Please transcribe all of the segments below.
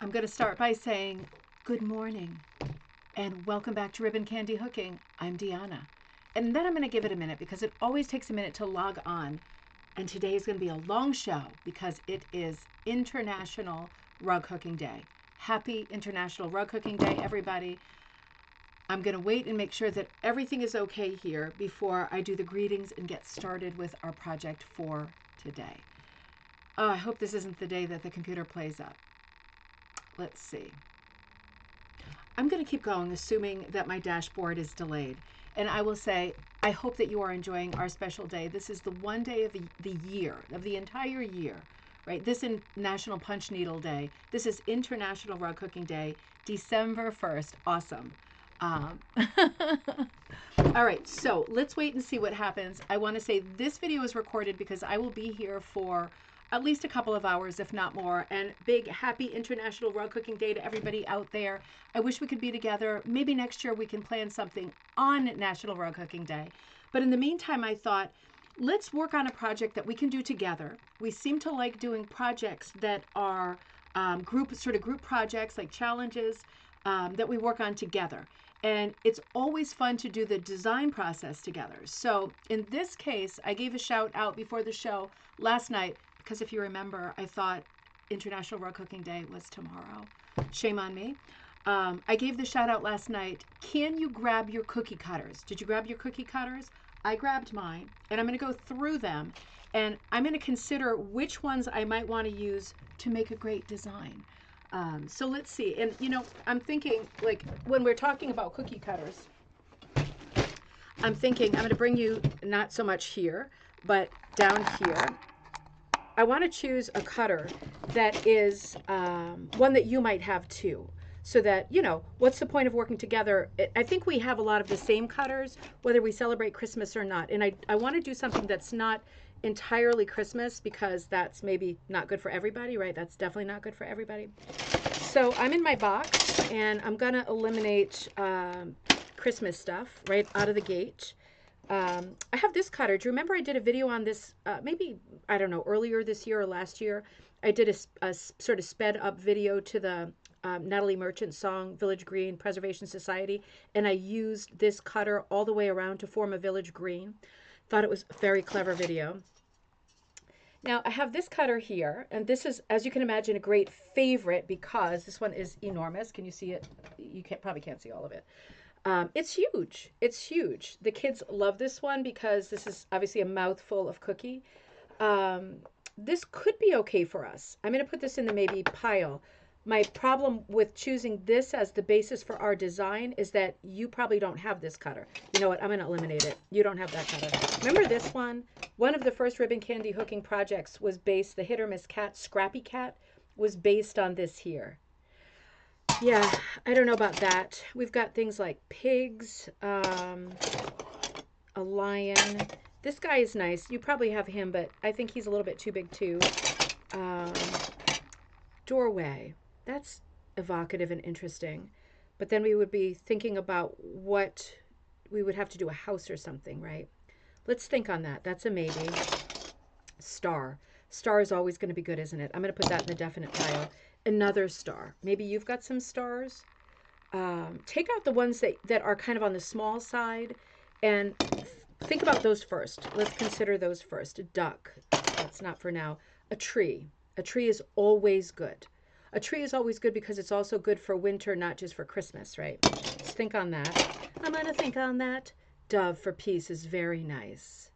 I'm going to start by saying good morning and welcome back to Ribbon Candy Hooking. I'm Deanna. And then I'm going to give it a minute because it always takes a minute to log on. And today is going to be a long show because it is International Rug Hooking Day. Happy International Rug Hooking Day, everybody. I'm going to wait and make sure that everything is okay here before I do the greetings and get started with our project for today. Oh, I hope this isn't the day that the computer plays up. Let's see. I'm going to keep going, assuming that my dashboard is delayed. And I will say, I hope that you are enjoying our special day. This is the one day of the year, of the entire year, right? This is National Punch Needle Day. This is International Rug Hooking Day, December 1st. Awesome. All right, so let's wait and see what happens. I want to say this video is recorded because I will be here for at least a couple of hours, if not more. And big happy International Rug Hooking Day to everybody out there. I wish we could be together. Maybe next year we can plan something on National Rug Hooking Day. But in the meantime, I thought, let's work on a project that we can do together. We seem to like doing projects that are group projects, like challenges that we work on together. And it's always fun to do the design process together. So in this case, I gave a shout out before the show last night, because if you remember, I thought International Rug Hooking Day was tomorrow. Shame on me. I gave the shout out last night. Can you grab your cookie cutters? Did you grab your cookie cutters? I grabbed mine, and I'm going to go through them, and I'm going to consider which ones I might want to use to make a great design. So let's see. And, you know, I'm thinking, like, when we're talking about cookie cutters, I'm thinking I'm going to bring you not so much here, but down here. I want to choose a cutter that is one that you might have too, so that, you know, what's the point of working together? I think we have a lot of the same cutters, whether we celebrate Christmas or not. And I want to do something that's not entirely Christmas, because that's maybe not good for everybody, right? That's definitely not good for everybody. So I'm in my box, and I'm going to eliminate Christmas stuff right out of the gate. I have this cutter. Do you remember I did a video on this, maybe, I don't know, earlier this year or last year? I did a sort of sped up video to the Natalie Merchant song, Village Green Preservation Society, and I used this cutter all the way around to form a village green. Thought it was a very clever video. Now I have this cutter here, and this is, as you can imagine, a great favorite because this one is enormous. Can you see it? You probably can't see all of it. It's huge. It's huge. The kids love this one because this is obviously a mouthful of cookie. This could be okay for us. I'm going to put this in the maybe pile. My problem with choosing this as the basis for our design is that you probably don't have this cutter. You know what? I'm going to eliminate it. You don't have that cutter. Remember this one? One of the first ribbon candy hooking projects was based, the Hit or Miss Cat, Scrappy Cat, was based on this here. Yeah, I don't know about that. We've got things like pigs, a lion. This guy is nice. You probably have him, but I think he's a little bit too big too. Doorway. That's evocative and interesting. But then we would be thinking about what we would have to do, a house or something, right? Let's think on that. That's a maybe. Star. Star is always going to be good, isn't it? I'm going to put that in the definite pile. Another star. Maybe you've got some stars. Take out the ones that are kind of on the small side and think about those first. Let's consider those first. A duck. That's not for now. A tree. A tree is always good. A tree is always good because it's also good for winter, not just for Christmas, right? Let's think on that. I'm going to think on that. Dove for peace is very nice.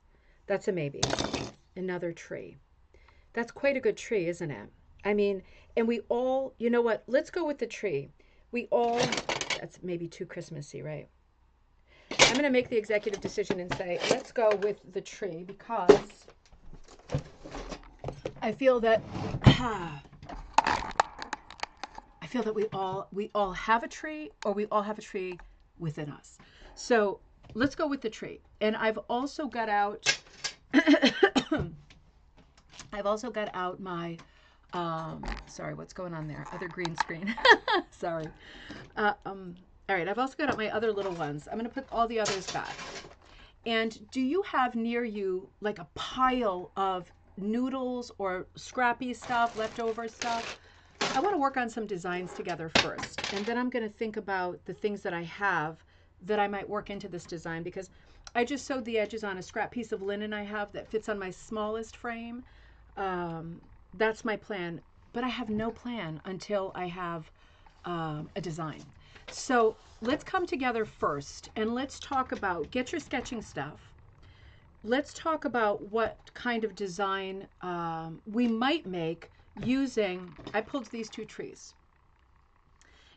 That's a maybe. Another tree. That's quite a good tree, isn't it? I mean, and we all, you know what? Let's go with the tree. We all, that's maybe too Christmassy, right? I'm going to make the executive decision and say, let's go with the tree because I feel that we all have a tree, or we all have a tree within us. So let's go with the tree. And I've also got out my sorry, what's going on there? Other green screen. Sorry. All right, I've also got out my other little ones. I'm going to put all the others back. And do you have near you like a pile of noodles or scrappy stuff, leftover stuff? I want to work on some designs together first, and then I'm going to think about the things that I have that I might work into this design, because I just sewed the edges on a scrap piece of linen I have that fits on my smallest frame. That's my plan, but I have no plan until I have a design. So let's come together first and let's talk about, get your sketching stuff. Let's talk about what kind of design we might make using, I pulled these two trees.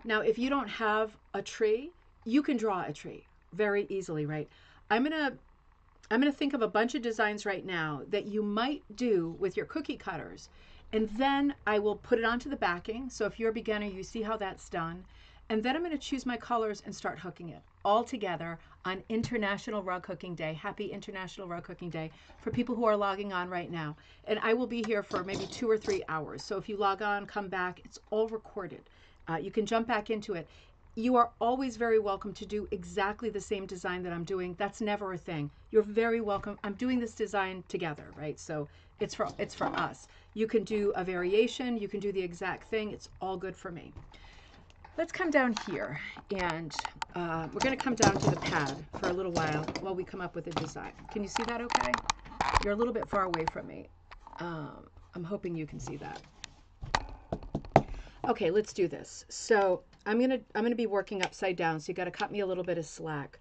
Now, if you don't have a tree, you can draw a tree very easily, right? I'm gonna think of a bunch of designs right now that you might do with your cookie cutters, and then I will put it onto the backing. So if you're a beginner, you see how that's done. And then I'm going to choose my colors and start hooking it all together on International Rug Hooking Day. Happy International Rug Hooking Day for people who are logging on right now. And I will be here for maybe 2 or 3 hours. So if you log on, come back, it's all recorded. You can jump back into it. You are always very welcome to do exactly the same design that I'm doing. That's never a thing. You're very welcome. I'm doing this design together, right? So it's for us. You can do a variation. You can do the exact thing. It's all good for me. Let's come down here, and we're going to come down to the pad for a little while we come up with a design. Can you see that okay? You're a little bit far away from me. I'm hoping you can see that. Okay, let's do this. So I'm gonna be working upside down, so you got to cut me a little bit of slack.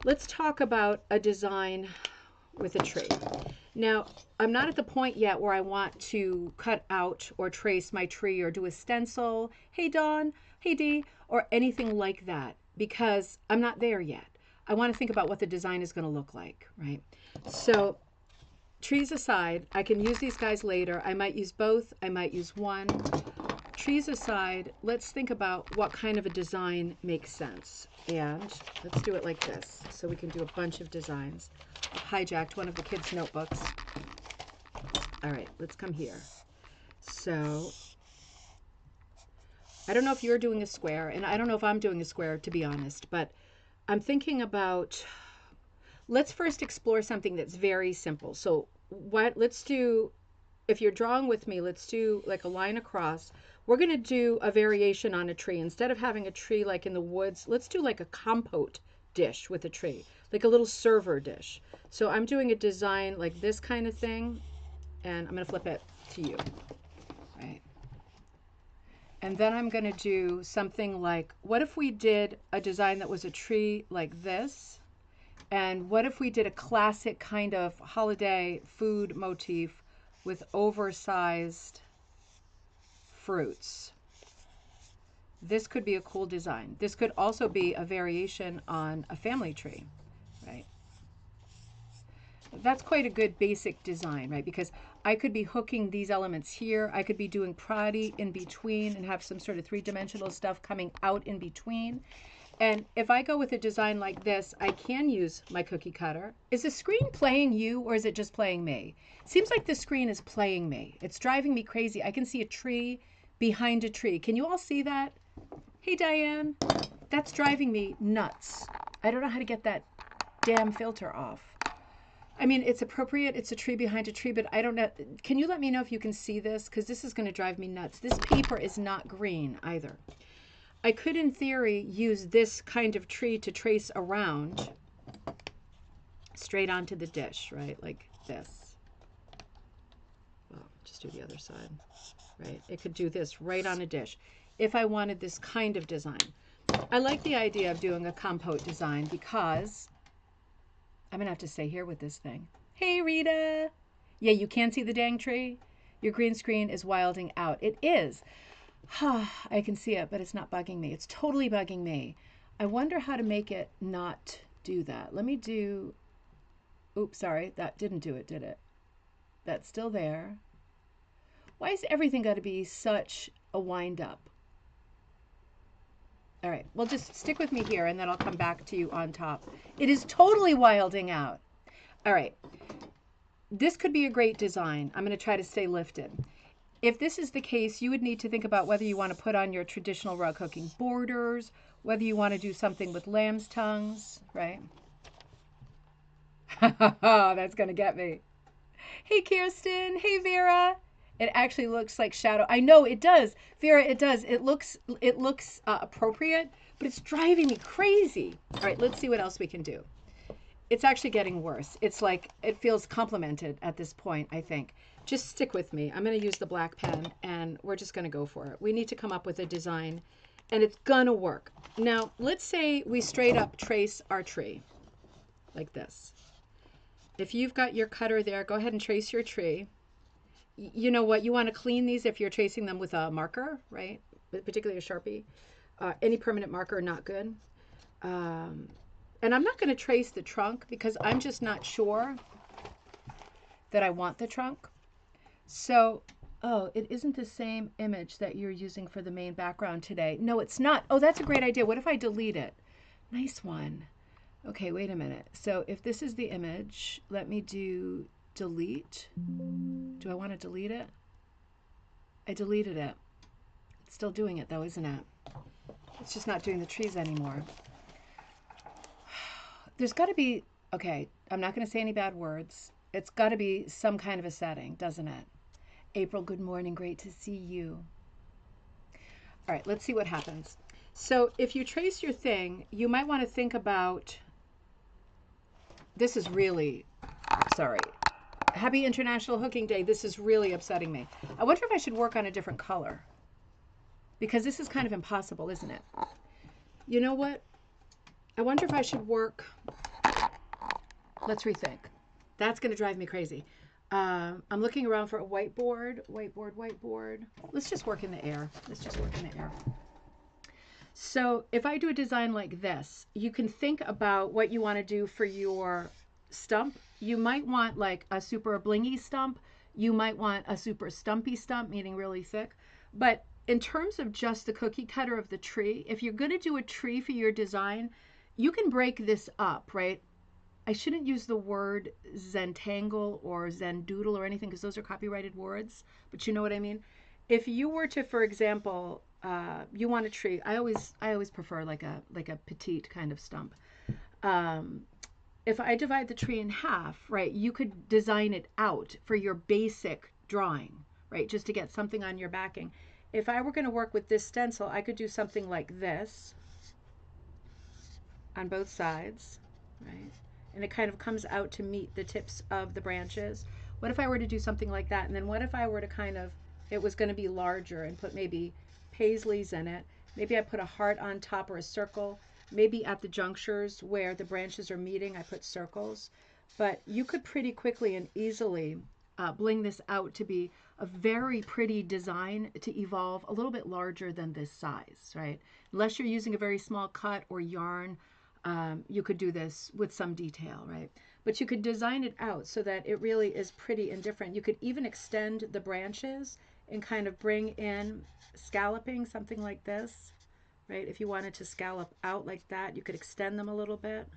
Let's talk about a design with a tree. Now, I'm not at the point yet where I want to cut out or trace my tree or do a stencil, hey Dawn, hey Dee, or anything like that, because I'm not there yet. I want to think about what the design is going to look like, right? So trees aside, I can use these guys later. I might use both. I might use one. Trees aside, let's think about what kind of a design makes sense. And let's do it like this, so we can do a bunch of designs. I hijacked one of the kids' notebooks. All right, let's come here. So I don't know if you're doing a square, and I don't know if I'm doing a square, to be honest, but I'm thinking about, let's first explore something that's very simple. So let's do, if you're drawing with me, let's do like a line across. We're going to do a variation on a tree. Instead of having a tree like in the woods, let's do like a compote dish with a tree, like a little server dish. So I'm doing a design like this kind of thing, and I'm going to flip it to you, right? And then I'm going to do something like, what if we did a design that was a tree like this? And what if we did a classic kind of holiday food motif with oversized fruits? This could be a cool design. This could also be a variation on a family tree, right? That's quite a good basic design, right? Because I could be hooking these elements here. I could be doing prati in between and have some sort of three-dimensional stuff coming out in between. And if I go with a design like this, I can use my cookie cutter. Is the screen playing you, or is it just playing me? Seems like the screen is playing me. It's driving me crazy. I can see a tree behind a tree. Can you all see that? Hey, Diane. That's driving me nuts. I don't know how to get that damn filter off. I mean, it's appropriate. It's a tree behind a tree, but I don't know. Can you let me know if you can see this? Because this is going to drive me nuts. This paper is not green either. I could, in theory, use this kind of tree to trace around straight onto the dish, right? Like this. Well, just do the other side, right? It could do this right on a dish if I wanted this kind of design. I like the idea of doing a compote design because I'm going to have to stay here with this thing. Hey, Rita. Yeah, you can't see the dang tree? Your green screen is wilding out. It is. I can see it, but it's not bugging me. It's totally bugging me. I wonder how to make it not do that. Let me do, oops, sorry, that didn't do it, did it? That's still there. Why is everything got to be such a wind up? All right, well, just stick with me here, and then I'll come back to you on top. It is totally wilding out. All right, this could be a great design. I'm going to try to stay lifted. If this is the case, you would need to think about whether you want to put on your traditional rug hooking borders, whether you want to do something with lamb's tongues, right? That's going to get me. Hey, Kirsten. Hey, Vera. It actually looks like shadow. I know it does, Vera. It does. It looks appropriate, but it's driving me crazy. All right, let's see what else we can do. It's actually getting worse. It's like it feels complimented at this point, I think. Just stick with me. I'm going to use the black pen, and we're just going to go for it. We need to come up with a design, and it's going to work. Now, let's say we straight up trace our tree like this. If you've got your cutter there, go ahead and trace your tree. You know what? You want to clean these if you're tracing them with a marker, right? Particularly a Sharpie. Any permanent marker, not good. And I'm not going to trace the trunk because I'm just not sure that I want the trunk. So, oh, it isn't the same image that you're using for the main background today. No, it's not. Oh, that's a great idea. What if I delete it? Nice one. Okay, wait a minute. So if this is the image, let me do delete. Do I want to delete it? I deleted it. It's still doing it though, isn't it? It's just not doing the trees anymore. There's got to be, okay, I'm not going to say any bad words. It's got to be some kind of a setting, doesn't it? April, good morning. Great to see you. All right, let's see what happens. So if you trace your thing, you might want to think about, this is really, sorry. Happy International Hooking Day. This is really upsetting me. I wonder if I should work on a different color. Because this is kind of impossible, isn't it? You know what? I wonder if I should work. Let's rethink. That's going to drive me crazy. I'm looking around for a whiteboard. Whiteboard. Let's just work in the air. Let's just work in the air. So if I do a design like this, you can think about what you want to do for your stump. You might want like a super blingy stump. You might want a super stumpy stump, meaning really thick. But in terms of just the cookie cutter of the tree, if you're going to do a tree for your design, you can break this up, right? I shouldn't use the word Zentangle or Zendoodle or anything because those are copyrighted words, but you know what I mean? If you were to, for example, you want a tree, I always prefer like a petite kind of stump. If I divide the tree in half, right, you could design it out for your basic drawing, right, just to get something on your backing. If I were going to work with this stencil, I could do something like this on both sides, right? And it kind of comes out to meet the tips of the branches. What if I were to do something like that? And then what if I were to kind of, it was going to be larger and put maybe paisleys in it. Maybe I put a heart on top or a circle. Maybe at the junctures where the branches are meeting, I put circles. But you could pretty quickly and easily bling this out to be a very pretty design to evolve a little bit larger than this size, right? Unless you're using a very small cut or yarn, you could do this with some detail, right? But you could design it out so that it really is pretty and different. You could even extend the branches and kind of bring in scalloping, something like this, right? If you wanted to scallop out like that, you could extend them a little bit.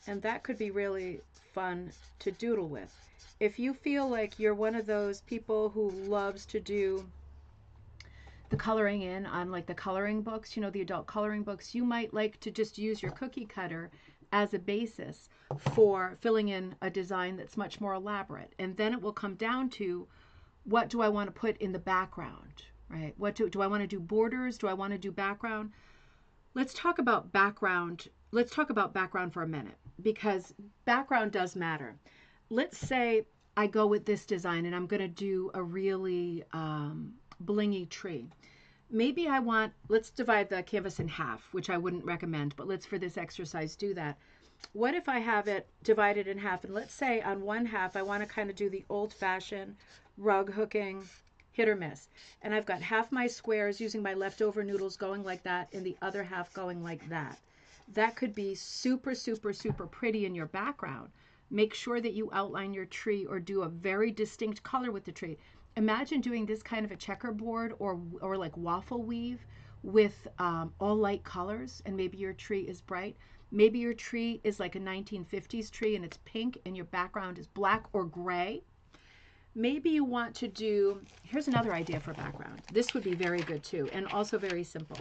And that could be really fun to doodle with. If you feel like you're one of those people who loves to do the coloring in on like the coloring books, you know, the adult coloring books, you might like to just use your cookie cutter as a basis for filling in a design that's much more elaborate. And then it will come down to, what do I want to put in the background, right? What do I want to do borders? Do I want to do background? Let's talk about background. Let's talk about background for a minute, because background does matter. Let's say I go with this design and I'm going to do a really blingy tree. Maybe I want, let's divide the canvas in half, which I wouldn't recommend, but let's for this exercise do that. What if I have it divided in half, and let's say on one half I want to kind of do the old-fashioned rug hooking hit or miss, and I've got half my squares using my leftover noodles going like that and the other half going like that. That could be super, super, super pretty in your background. Make sure that you outline your tree or do a very distinct color with the tree. Imagine doing this kind of a checkerboard or like waffle weave with all light colors, and maybe your tree is bright. Maybe your tree is like a 1950s tree and it's pink and your background is black or gray. Maybe you want to do, here's another idea for background. This would be very good too, and also very simple.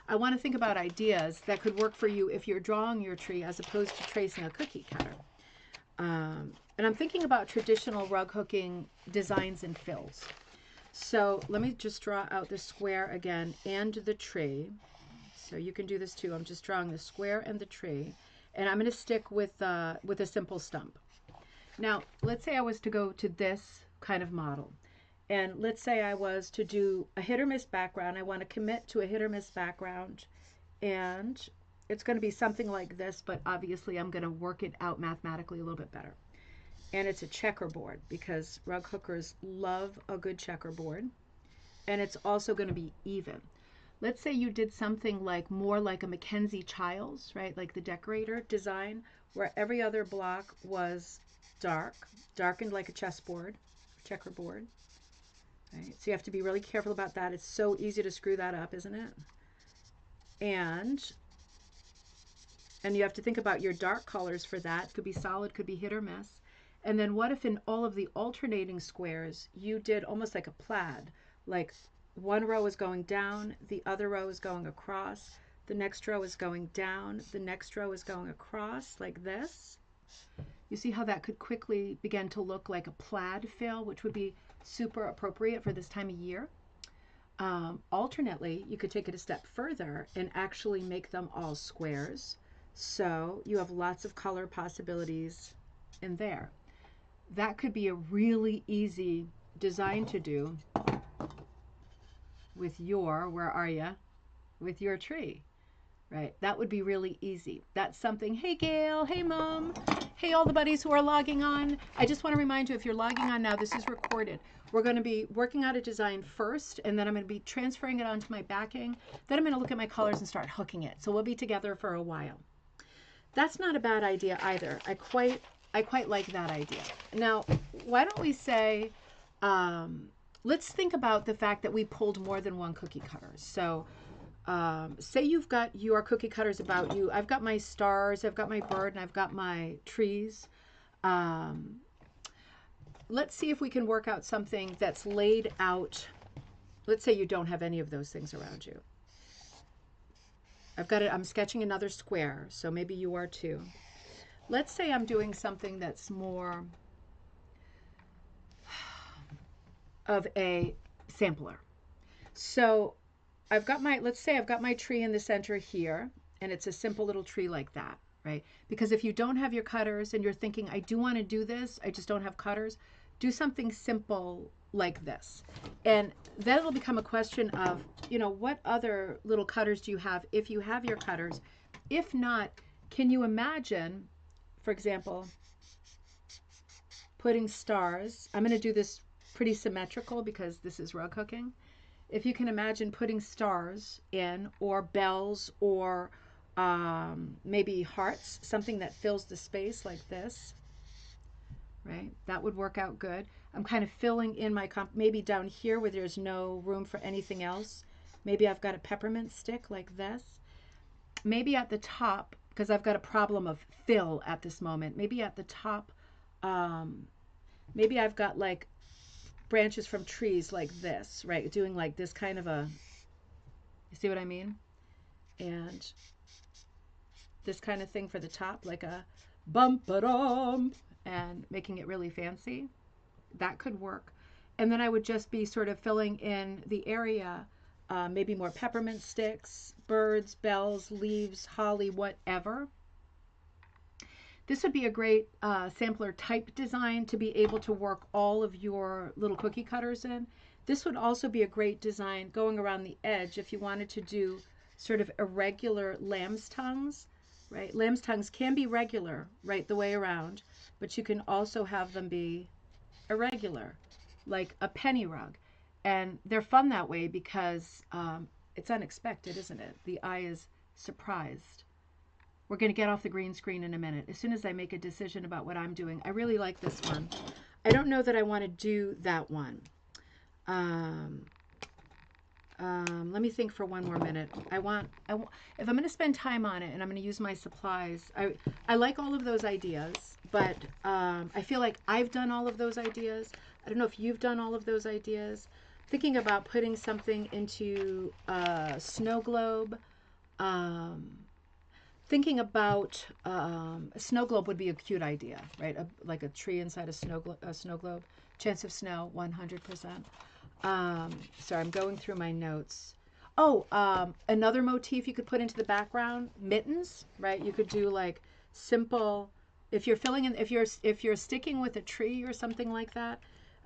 I want to think about ideas that could work for you if you're drawing your tree as opposed to tracing a cookie cutter. And I'm thinking about traditional rug hooking designs and fills. So let me just draw out the square again and the tree. So you can do this too. I'm just drawing the square and the tree. And I'm going to stick with a simple stump. Now, let's say I was to go to this kind of model. And let's say I was to do a hit or miss background. I want to commit to a hit or miss background. And it's going to be something like this, but obviously I'm going to work it out mathematically a little bit better. And it's a checkerboard because rug hookers love a good checkerboard. And it's also going to be even. Let's say you did something like more like a Mackenzie Childs, right? Like the decorator design, where every other block was darkened like a checkerboard. Right? So you have to be really careful about that. It's so easy to screw that up, isn't it? And you have to think about your dark colors for that. Could be solid, could be hit or miss. And then what if in all of the alternating squares you did almost like a plaid, like one row is going down, the other row is going across, the next row is going down, the next row is going across like this. You see how that could quickly begin to look like a plaid fill, which would be super appropriate for this time of year. Alternately, you could take it a step further and actually make them all squares. So you have lots of color possibilities in there. That could be a really easy design to do with your, where are you? With your tree, right? That would be really easy. That's something, hey Gail, hey Mom, hey all the buddies who are logging on. I just want to remind you, if you're logging on now, this is recorded. We're going to be working out a design first, and then I'm going to be transferring it onto my backing. Then I'm going to look at my colors and start hooking it. So we'll be together for a while. That's not a bad idea either. I quite like that idea. Now, why don't we say, let's think about the fact that we pulled more than one cookie cutter. So say you've got your cookie cutters about you. I've got my stars, I've got my bird, and I've got my trees. Let's see if we can work out something that's laid out. Let's say you don't have any of those things around you. I've got it. I'm sketching another square, so maybe you are too. Let's say I'm doing something that's more of a sampler. So I've got my, let's say I've got my tree in the center here, and it's a simple little tree like that, right? Because if you don't have your cutters and you're thinking, I do want to do this, I just don't have cutters, do something simple like this. And then it'll become a question of, you know, what other little cutters do you have if you have your cutters? If not, can you imagine, for example, putting stars? I'm going to do this pretty symmetrical because this is rug hooking. If you can imagine putting stars in, or bells, or maybe hearts, something that fills the space like this, right? That would work out good. I'm kind of filling in my, maybe down here where there's no room for anything else. Maybe I've got a peppermint stick like this. Maybe at the top, because I've got a problem of fill at this moment, maybe at the top, maybe I've got like branches from trees like this, right? Doing like this kind of a, you see what I mean? And this kind of thing for the top, like a bump-a-dump, and making it really fancy. That could work. And then I would just be sort of filling in the area, maybe more peppermint sticks, birds, bells, leaves, holly, whatever. This would be a great sampler type design to be able to work all of your little cookie cutters in. This would also be a great design going around the edge if you wanted to do sort of irregular lamb's tongues, right? Lamb's tongues can be regular, right, the way around, but you can also have them be irregular, like a penny rug. And they're fun that way because it's unexpected, isn't it? The eye is surprised. We're going to get off the green screen in a minute. As soon as I make a decision about what I'm doing, I really like this one. I don't know that I want to do that one. Let me think for one more minute. If I'm going to spend time on it and I'm going to use my supplies, I like all of those ideas, but I feel like I've done all of those ideas. I don't know if you've done all of those ideas. Thinking about putting something into a snow globe. thinking about a snow globe would be a cute idea, right? Like a tree inside a snow globe. Chance of snow, 100%. Sorry, I'm going through my notes. Oh, another motif you could put into the background, mittens, right? You could do like simple, if you're filling in, if you're sticking with a tree or something like that,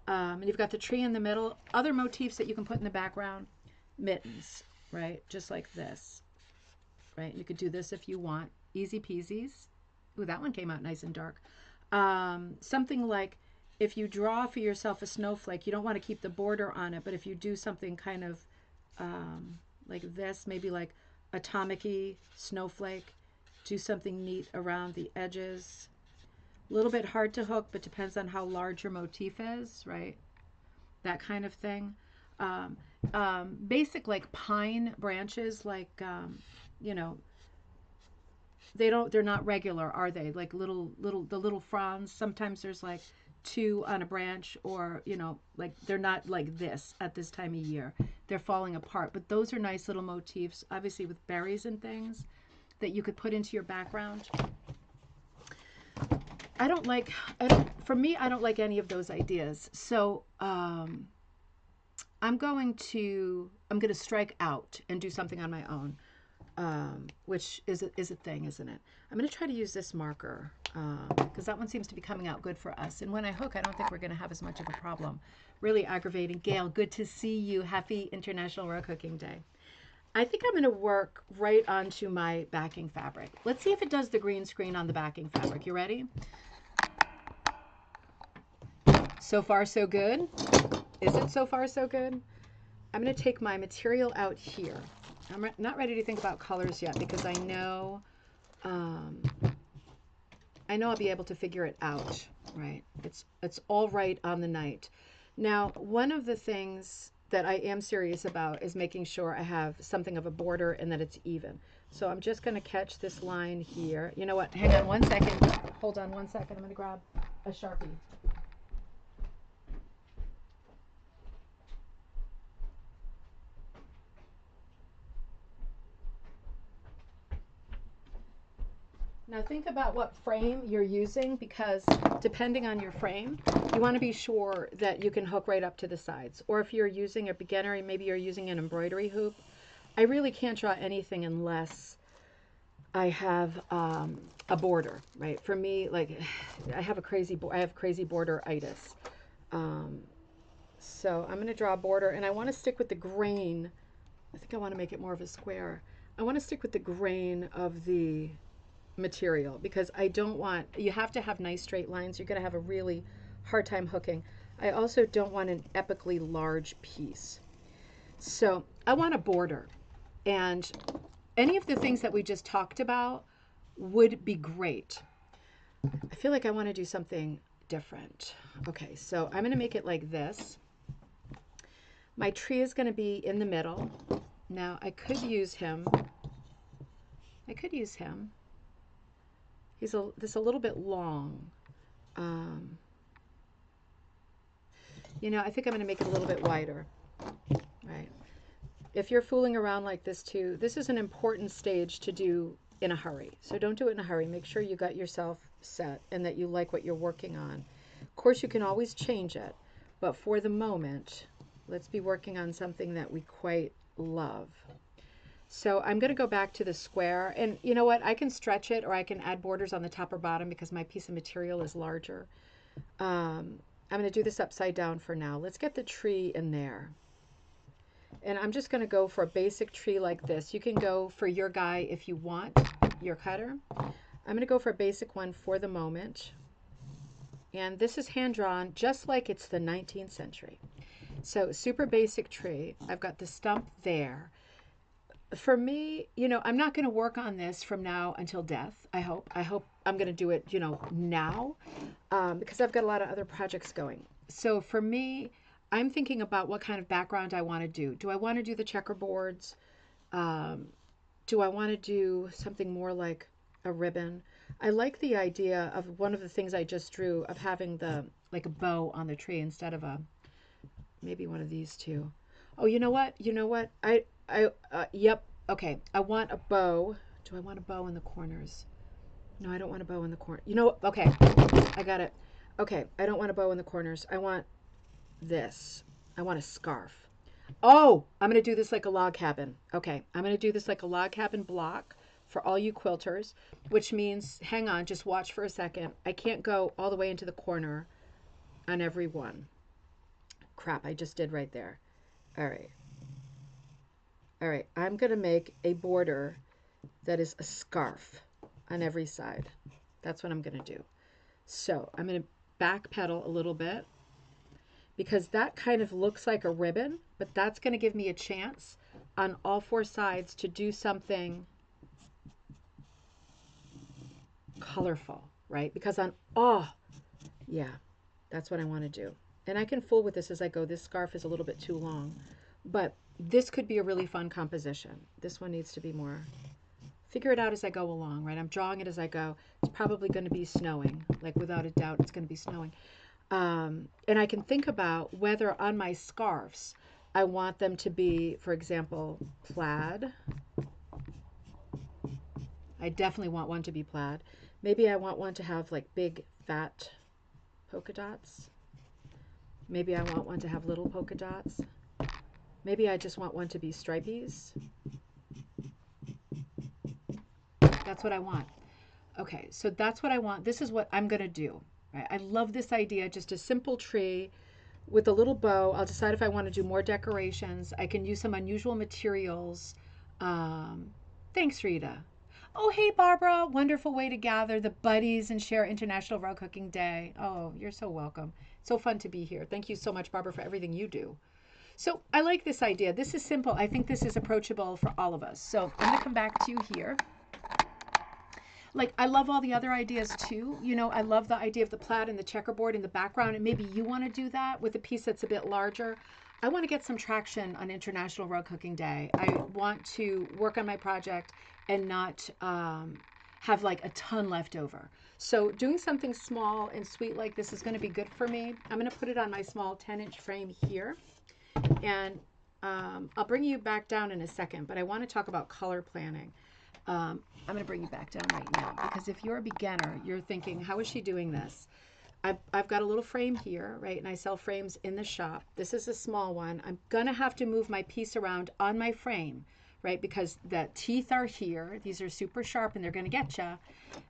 and you've got the tree in the middle, other motifs that you can put in the background, mittens, right? Just like this, right? You could do this if you want, easy peasies. Ooh, that one came out nice and dark. Something like, if you draw for yourself a snowflake, you don't want to keep the border on it, but if you do something kind of like this, maybe like atomic-y snowflake, do something neat around the edges. A little bit hard to hook, but depends on how large your motif is, right? That kind of thing. Basic like pine branches, like, you know, they're not regular, are they? Like the little fronds. Sometimes there's like two on a branch, or, you know, like they're not like this at this time of year. They're falling apart. But those are nice little motifs, obviously with berries and things that you could put into your background. For me, I don't like any of those ideas. So I'm going to strike out and do something on my own, which is a thing, isn't it? I'm going to try to use this marker because that one seems to be coming out good for us. And when I hook, I don't think we're going to have as much of a problem. Really aggravating. Gail, good to see you. Happy International Rug Hooking Day. I think I'm going to work right onto my backing fabric. Let's see if it does the green screen on the backing fabric. You ready? So far, so good. Is it so far, so good? I'm going to take my material out here. I'm not ready to think about colors yet because I know I'll be able to figure it out, right? It's all right on the night. Now, one of the things that I am serious about is making sure I have something of a border and that it's even. So I'm just going to catch this line here. You know what? Hang on one second. Hold on one second. I'm going to grab a Sharpie. Now think about what frame you're using, because depending on your frame, you want to be sure that you can hook right up to the sides. Or if you're using a beginner, maybe you're using an embroidery hoop. I really can't draw anything unless I have a border, right? For me, like I have crazy border-itis. So I'm going to draw a border, and I want to stick with the grain. I think I want to make it more of a square. I want to stick with the grain of the material because I don't want, you have to have nice straight lines. You're going to have a really hard time hooking. I also don't want an epically large piece. So I want a border, and any of the things that we just talked about would be great. I feel like I want to do something different. Okay, so I'm going to make it like this. My tree is going to be in the middle. Now I could use him. He's this a little bit long. You know, I think I'm going to make it a little bit wider. Right. If you're fooling around like this too, this is an important stage to do in a hurry. So don't do it in a hurry. Make sure you got yourself set and that you like what you're working on. Of course, you can always change it, but for the moment, let's be working on something that we quite love. So I'm going to go back to the square, and you know what? I can stretch it, or I can add borders on the top or bottom because my piece of material is larger. I'm going to do this upside down for now. Let's get the tree in there. And I'm just going to go for a basic tree like this. You can go for your guy if you want, your cutter. I'm going to go for a basic one for the moment. And this is hand drawn just like it's the 19th century. So super basic tree. I've got the stump there. For me, you know, I'm not going to work on this from now until death. I hope I'm going to do it, you know, now because I've got a lot of other projects going. So for me, I'm thinking about what kind of background I want to do. Do I want to do the checkerboards? Do I want to do something more like a ribbon? I like the idea of one of the things I just drew of having the like a bow on the tree instead of a maybe one of these two. Oh, you know what? Yep. Okay. I want a bow Do I want a bow in the corners? No, I don't want a bow in the corner. You know, okay, I got it. Okay, I don't want a bow in the corners. I want this. I want a scarf. Oh, I'm going to do this like a log cabin. Okay, I'm going to do this like a log cabin block for all you quilters, which means, hang on, just watch for a second. I can't go all the way into the corner on every one. Crap, I just did right there. All right. All right, I'm going to make a border that is a scarf on every side. That's what I'm going to do. So I'm going to backpedal a little bit because that kind of looks like a ribbon, but that's going to give me a chance on all four sides to do something colorful, right? Because yeah, that's what I want to do. And I can fool with this as I go. This scarf is a little bit too long, but this could be a really fun composition. This one needs to be more, figure it out as I go along, right? I'm drawing it as I go. It's probably going to be snowing, like without a doubt, it's going to be snowing. And I can think about whether on my scarves, I want them to be, for example, plaid. I definitely want one to be plaid. Maybe I want one to have like big, fat polka dots. Maybe I want one to have little polka dots. Maybe I just want one to be stripies. That's what I want. Okay, so that's what I want. This is what I'm going to do. Right? I love this idea, just a simple tree with a little bow. I'll decide if I want to do more decorations. I can use some unusual materials. Thanks, Rita. Oh, hey, Barbara. Wonderful way to gather the buddies and share International Rug Cooking Day. Oh, you're so welcome. So fun to be here. Thank you so much, Barbara, for everything you do. So I like this idea. This is simple. I think this is approachable for all of us. So I'm going to come back to you here. Like, I love all the other ideas too. You know, I love the idea of the plaid and the checkerboard in the background, and maybe you want to do that with a piece that's a bit larger. I want to get some traction on International Rug Cooking Day. I want to work on my project and not have like a ton left over. So doing something small and sweet like this is going to be good for me. I'm going to put it on my small 10-inch frame here, and I'll bring you back down in a second, but I want to talk about color planning. I'm going to bring you back down right now, because if you're a beginner, you're thinking, how is she doing this? I've got a little frame here, right? And I sell frames in the shop. This is a small one. I'm going to have to move my piece around on my frame, right? Because the teeth are here. These are super sharp and they're going to get you.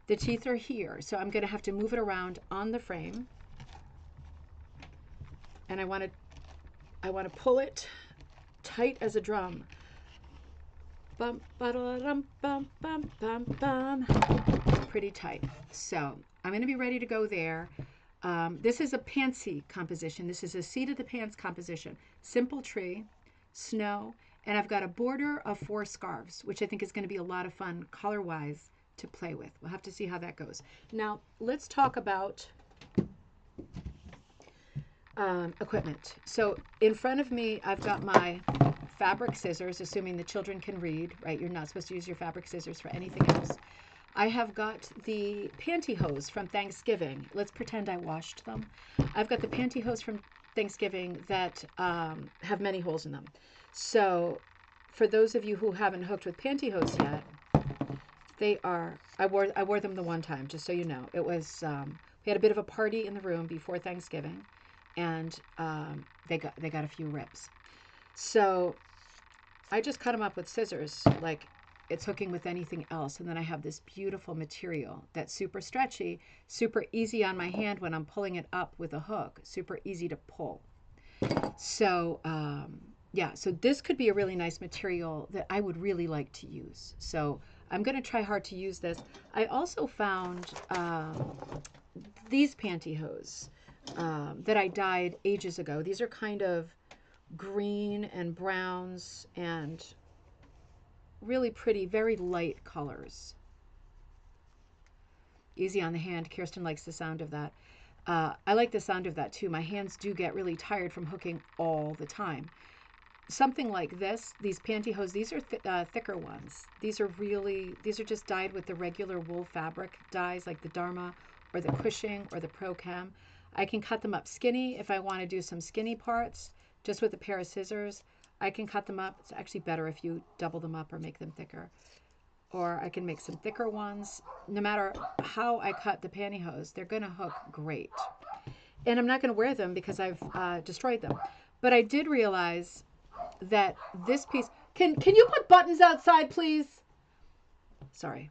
The teeth are here. So I'm going to have to move it around on the frame. And I want to pull it tight as a drum. Bum, ba-da-dum, bum, bum, bum, bum. Pretty tight. So I'm going to be ready to go there. This is a pantsy composition. This is a seat of the pants composition. Simple tree, snow, and I've got a border of 4 scarves, which I think is going to be a lot of fun color-wise to play with. We'll have to see how that goes. Now, let's talk about equipment. So in front of me, I've got my fabric scissors, assuming the children can read, right? You're not supposed to use your fabric scissors for anything else. I have got the pantyhose from Thanksgiving. Let's pretend I washed them. I've got the pantyhose from Thanksgiving that have many holes in them. So for those of you who haven't hooked with pantyhose yet, they are, I wore them the one time, just so you know. It was, we had a bit of a party in the room before Thanksgiving, and they got a few rips. So I just cut them up with scissors, like it's hooking with anything else. And then I have this beautiful material that's super stretchy, super easy on my hand when I'm pulling it up with a hook, super easy to pull. So yeah, so this could be a really nice material that I would really like to use. So I'm going to try hard to use this. I also found these pantyhose that I dyed ages ago. These are kind of green and browns and really pretty, very light colors. Easy on the hand. Kirsten likes the sound of that. I like the sound of that too. My hands do get really tired from hooking all the time. Something like this, these pantyhose, these are thicker ones. These are just dyed with the regular wool fabric dyes like the Dharma or the Cushing or the Pro Chem. I can cut them up skinny if I want to do some skinny parts just with a pair of scissors. I can cut them up. It's actually better if you double them up or make them thicker. or I can make some thicker ones. No matter how I cut the pantyhose, they're going to hook great. And I'm not going to wear them because I've destroyed them. But I did realize that this piece, can you put buttons outside, please? Sorry.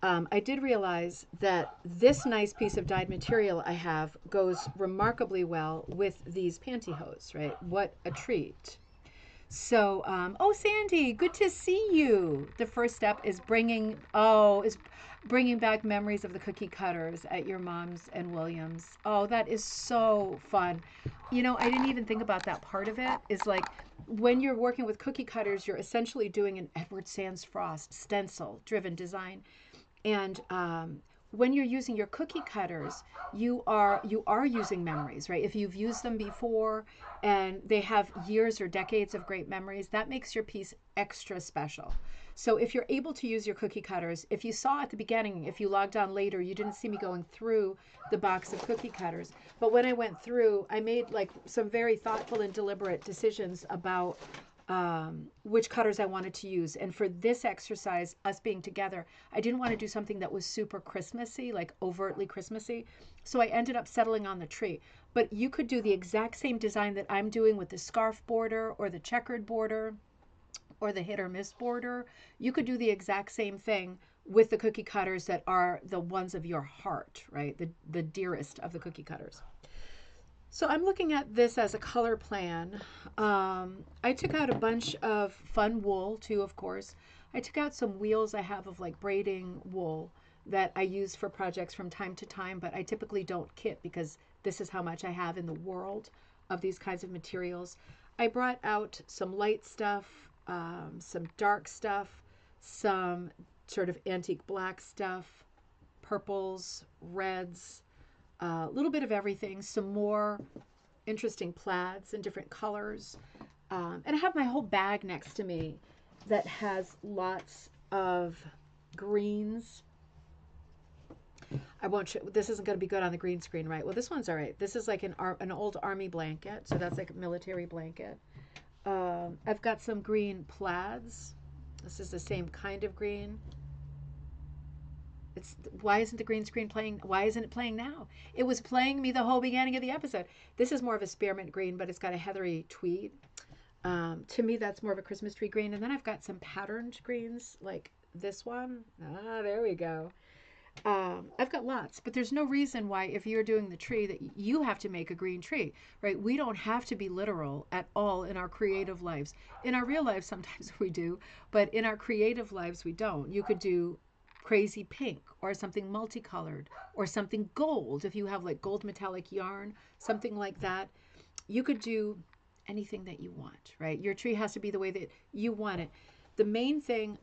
I did realize that this nice piece of dyed material I have goes remarkably well with these pantyhose, right? What a treat. So, oh, Sandy, good to see you. The first step is bringing back memories of the cookie cutters at your mom's and William's. Oh, that is so fun. You know, I didn't even think about that part of it. Is like when you're working with cookie cutters, you're essentially doing an Edward Sands Frost stencil driven design. And when you're using your cookie cutters, you are using memories, right? If you've used them before and they have years or decades of great memories, that makes your piece extra special. So if you're able to use your cookie cutters, if you saw at the beginning, if you logged on later, you didn't see me going through the box of cookie cutters. But when I went through, I made like some very thoughtful and deliberate decisions about which cutters I wanted to use. And for this exercise, us being together, I didn't want to do something that was super Christmassy, like overtly Christmassy. So I ended up settling on the tree. But you could do the exact same design that I'm doing with the scarf border or the checkered border or the hit or miss border. You could do the exact same thing with the cookie cutters that are the ones of your heart, right? The dearest of the cookie cutters. So I'm looking at this as a color plan. I took out a bunch of fun wool too, of course. I took out some wheels I have of like braiding wool that I use for projects from time to time, but I typically don't kit because this is how much I have in the world of these kinds of materials. I brought out some light stuff, some dark stuff, some sort of antique black stuff, purples, reds, a little bit of everything, some more interesting plaids in different colors. And I have my whole bag next to me that has lots of greens. I won't show, this isn't going to be good on the green screen, right? Well, this one's all right. This is like an old army blanket, so that's like a military blanket. I've got some green plaids. This is the same kind of green. Why isn't the green screen playing? Why isn't it playing now? It was playing me the whole beginning of the episode. This is more of a spearmint green, but it's got a heathery tweed. To me, that's more of a Christmas tree green. And then I've got some patterned greens like this one. There we go. I've got lots, but there's no reason why if you're doing the tree that you have to make a green tree, right? We don't have to be literal at all in our creative lives. In our real lives, sometimes we do, but in our creative lives, we don't. You could do crazy pink or something multicolored or something gold. If you have like gold metallic yarn, something like that, you could do anything that you want, right? Your tree has to be the way that you want it. The main thing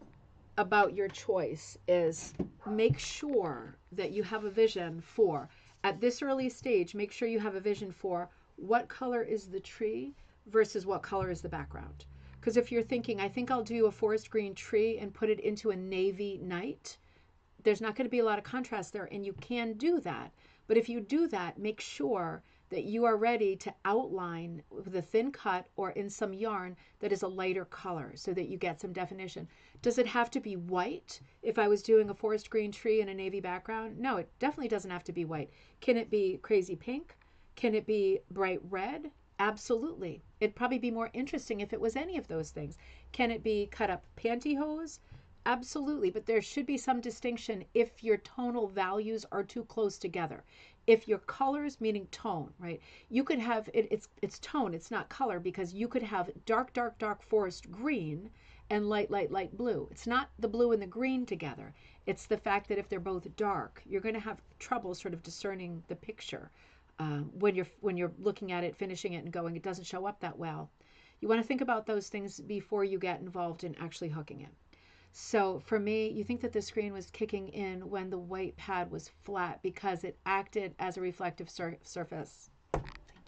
about your choice is make sure that you have a vision for, at this early stage, make sure you have a vision for what color is the tree versus what color is the background. Because if you're thinking, I think I'll do a forest green tree and put it into a navy night, there's not going to be a lot of contrast there, and you can do that. But if you do that, make sure that you are ready to outline with a thin cut or in some yarn that is a lighter color so that you get some definition. Does it have to be white if I was doing a forest green tree in a navy background? No, it definitely doesn't have to be white. Can it be crazy pink? Can it be bright red? Absolutely. It'd probably be more interesting if it was any of those things. Can it be cut up pantyhose? Absolutely, but there should be some distinction if your tonal values are too close together. If your colors, meaning tone, right? You could have, it's tone, it's not color, because you could have dark, dark, dark forest green and light, light, light blue. It's not the blue and the green together. It's the fact that if they're both dark, you're going to have trouble sort of discerning the picture. When you're looking at it, finishing it, and going, it doesn't show up that well. You want to think about those things before you get involved in actually hooking it. So for me, you think that the screen was kicking in when the white pad was flat because it acted as a reflective surface. Thank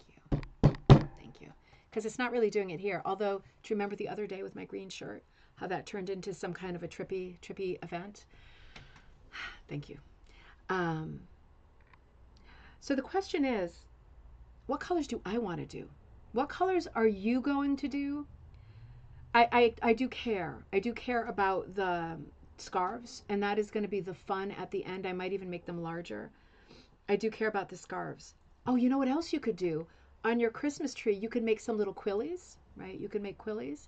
you. Thank you. Because it's not really doing it here. Although, do you remember the other day with my green shirt, how that turned into some kind of a trippy event? Thank you. So the question is, what colors do I want to do? What colors are you going to do? I do care. I do care about the scarves, and that is going to be the fun at the end. I might even make them larger. I do care about the scarves. Oh, you know what else you could do? On your Christmas tree, you could make some little quillies, right? You could make quillies.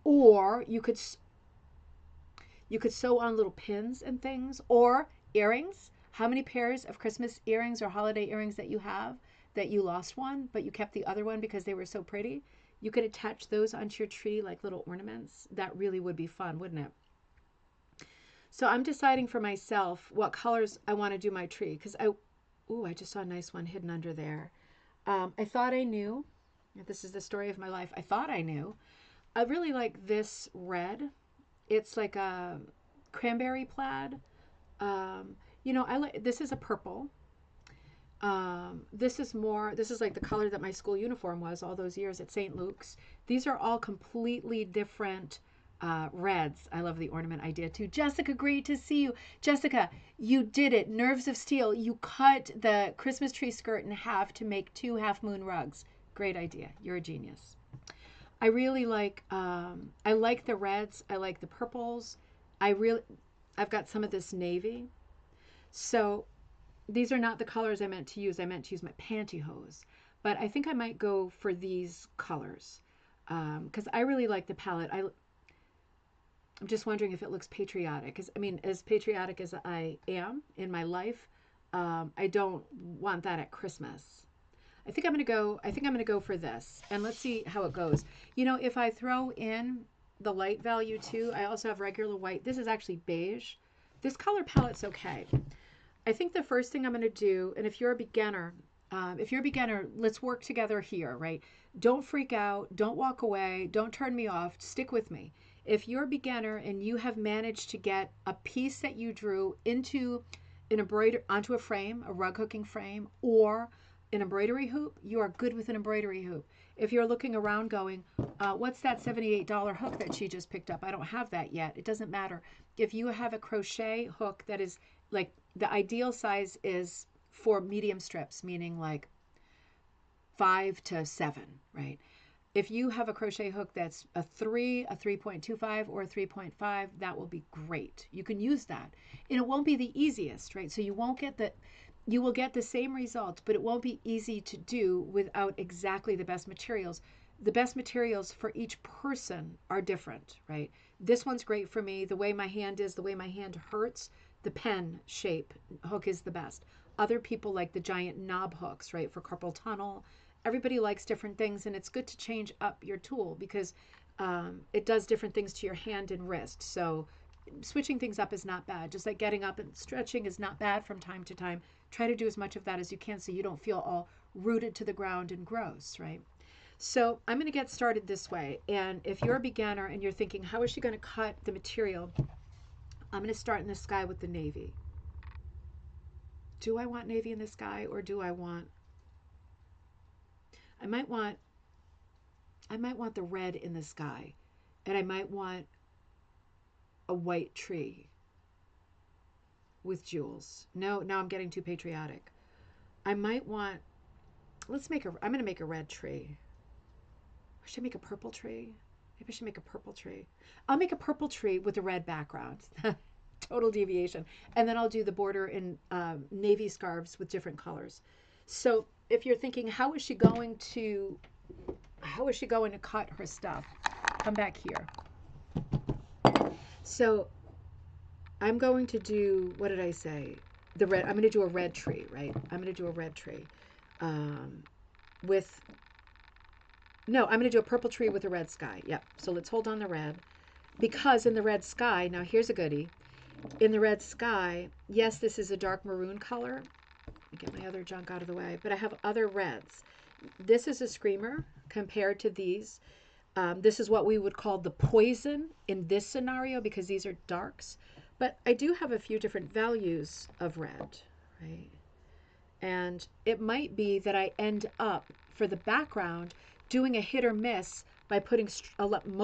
Or you could sew on little pins and things, or earrings. How many pairs of Christmas earrings or holiday earrings that you have that you lost one, but you kept the other one because they were so pretty? You could attach those onto your tree like little ornaments. That really would be fun, wouldn't it? So I'm deciding for myself what colors I want to do my tree, because I just saw a nice one hidden under there. I thought I knew. This is the story of my life. I thought I knew. I really like this red. It's like a cranberry plaid. I like, this is a purple. This is like the color that my school uniform was all those years at St. Luke's. These are all completely different reds. I love the ornament idea too. Jessica, great to see you. Jessica, you did it. Nerves of steel. You cut the Christmas tree skirt in half to make 2 half moon rugs. Great idea. You're a genius. I really like, I like the reds. I like the purples. I've got some of this navy. So these are not the colors I meant to use. I meant to use my pantyhose. But I think I might go for these colors because I really like the palette. I'm just wondering if it looks patriotic. Because, I mean, as patriotic as I am in my life, I don't want that at Christmas. I think I'm going to go for this. And let's see how it goes. You know, if I throw in the light value too, I also have regular white. This is actually beige. This color palette's okay. I think the first thing I'm going to do, and if you're a beginner, let's work together here, right? Don't freak out. Don't walk away. Don't turn me off. Stick with me. If you're a beginner and you have managed to get a piece that you drew onto a frame, a rug hooking frame, or an embroidery hoop, you are good with an embroidery hoop. If you're looking around going, what's that $78 hook that she just picked up? I don't have that yet. It doesn't matter. If you have a crochet hook that is like, the ideal size is for medium strips, meaning like 5 to 7, right? If you have a crochet hook that's a 3, a 3.25, or a 3.5, that will be great. You can use that. And it won't be the easiest, right? So you will get the same results, but it won't be easy to do without exactly the best materials. The best materials for each person are different, right? This one's great for me. The way my hand is, the way my hand hurts, the pen shape hook is the best. Other people like the giant knob hooks, right, for carpal tunnel. Everybody likes different things, and it's good to change up your tool because it does different things to your hand and wrist. So switching things up is not bad. Just like getting up and stretching is not bad from time to time. Try to do as much of that as you can so you don't feel all rooted to the ground and gross, right? So I'm going to get started this way. And if you're a beginner and you're thinking, how is she going to cut the material? I'm going to start in the sky with the navy. Do I want navy in the sky, or do I might want the red in the sky, and I might want a white tree with jewels. No, now I'm getting too patriotic. I'm going to make a red tree. Or should I make a purple tree? Maybe I should make a purple tree. I'll make a purple tree with a red background. Total deviation. And then I'll do the border in navy scarves with different colors. So if you're thinking, how is she going to cut her stuff? Come back here. So I'm going to do, what did I say? I'm going to do a red tree, right? I'm going to do a red tree I'm going to do a purple tree with a red sky. Yep. So let's hold on the red. Because in the red sky, now here's a goodie. In the red sky, yes, this is a dark maroon color. Let me get my other junk out of the way. But I have other reds. This is a screamer compared to these. This is what we would call the poison in this scenario because these are darks. But I do have a few different values of red, right? And it might be that I end up, for the background, doing a hit or miss by putting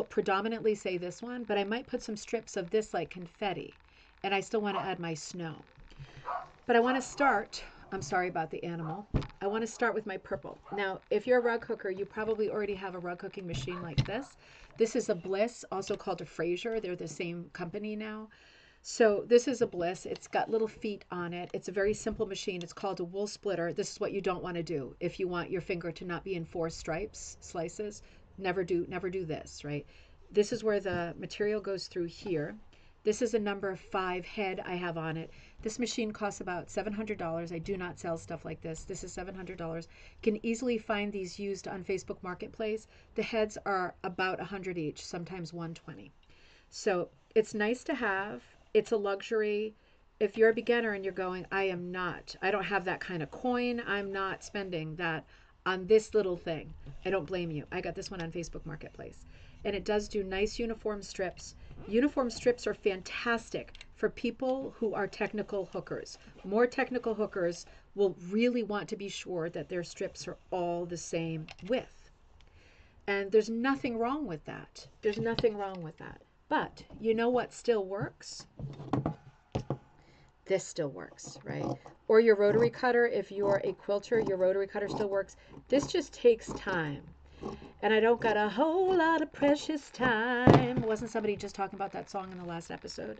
predominantly, say this one, but I might put some strips of this like confetti, and I still want to add my snow. But I want to start I'm sorry about the animal. I want to start with my purple. Now, if you're a rug hooker, you probably already have a rug hooking machine like this. This is a Bliss, also called a Fraser. They're the same company now. So this is a Bliss. It's got little feet on it. It's a very simple machine. It's called a wool splitter. This is what you don't want to do if you want your finger to not be in 4 stripes, slices. Never do this, right? This is where the material goes through here. This is a number 5 head I have on it. This machine costs about $700. I do not sell stuff like this. This is $700. Can easily find these used on Facebook Marketplace. The heads are about 100 each, sometimes 120. So it's nice to have. It's a luxury. If you're a beginner and you're going, I don't have that kind of coin. I'm not spending that on this little thing. I don't blame you. I got this one on Facebook Marketplace. And it does do nice uniform strips. Uniform strips are fantastic for people who are technical hookers. More technical hookers will really want to be sure that their strips are all the same width. And there's nothing wrong with that. There's nothing wrong with that. But you know what still works? This still works, right? Or your rotary cutter. If you're a quilter, your rotary cutter still works. This just takes time. And I don't got a whole lot of precious time. Wasn't somebody just talking about that song in the last episode?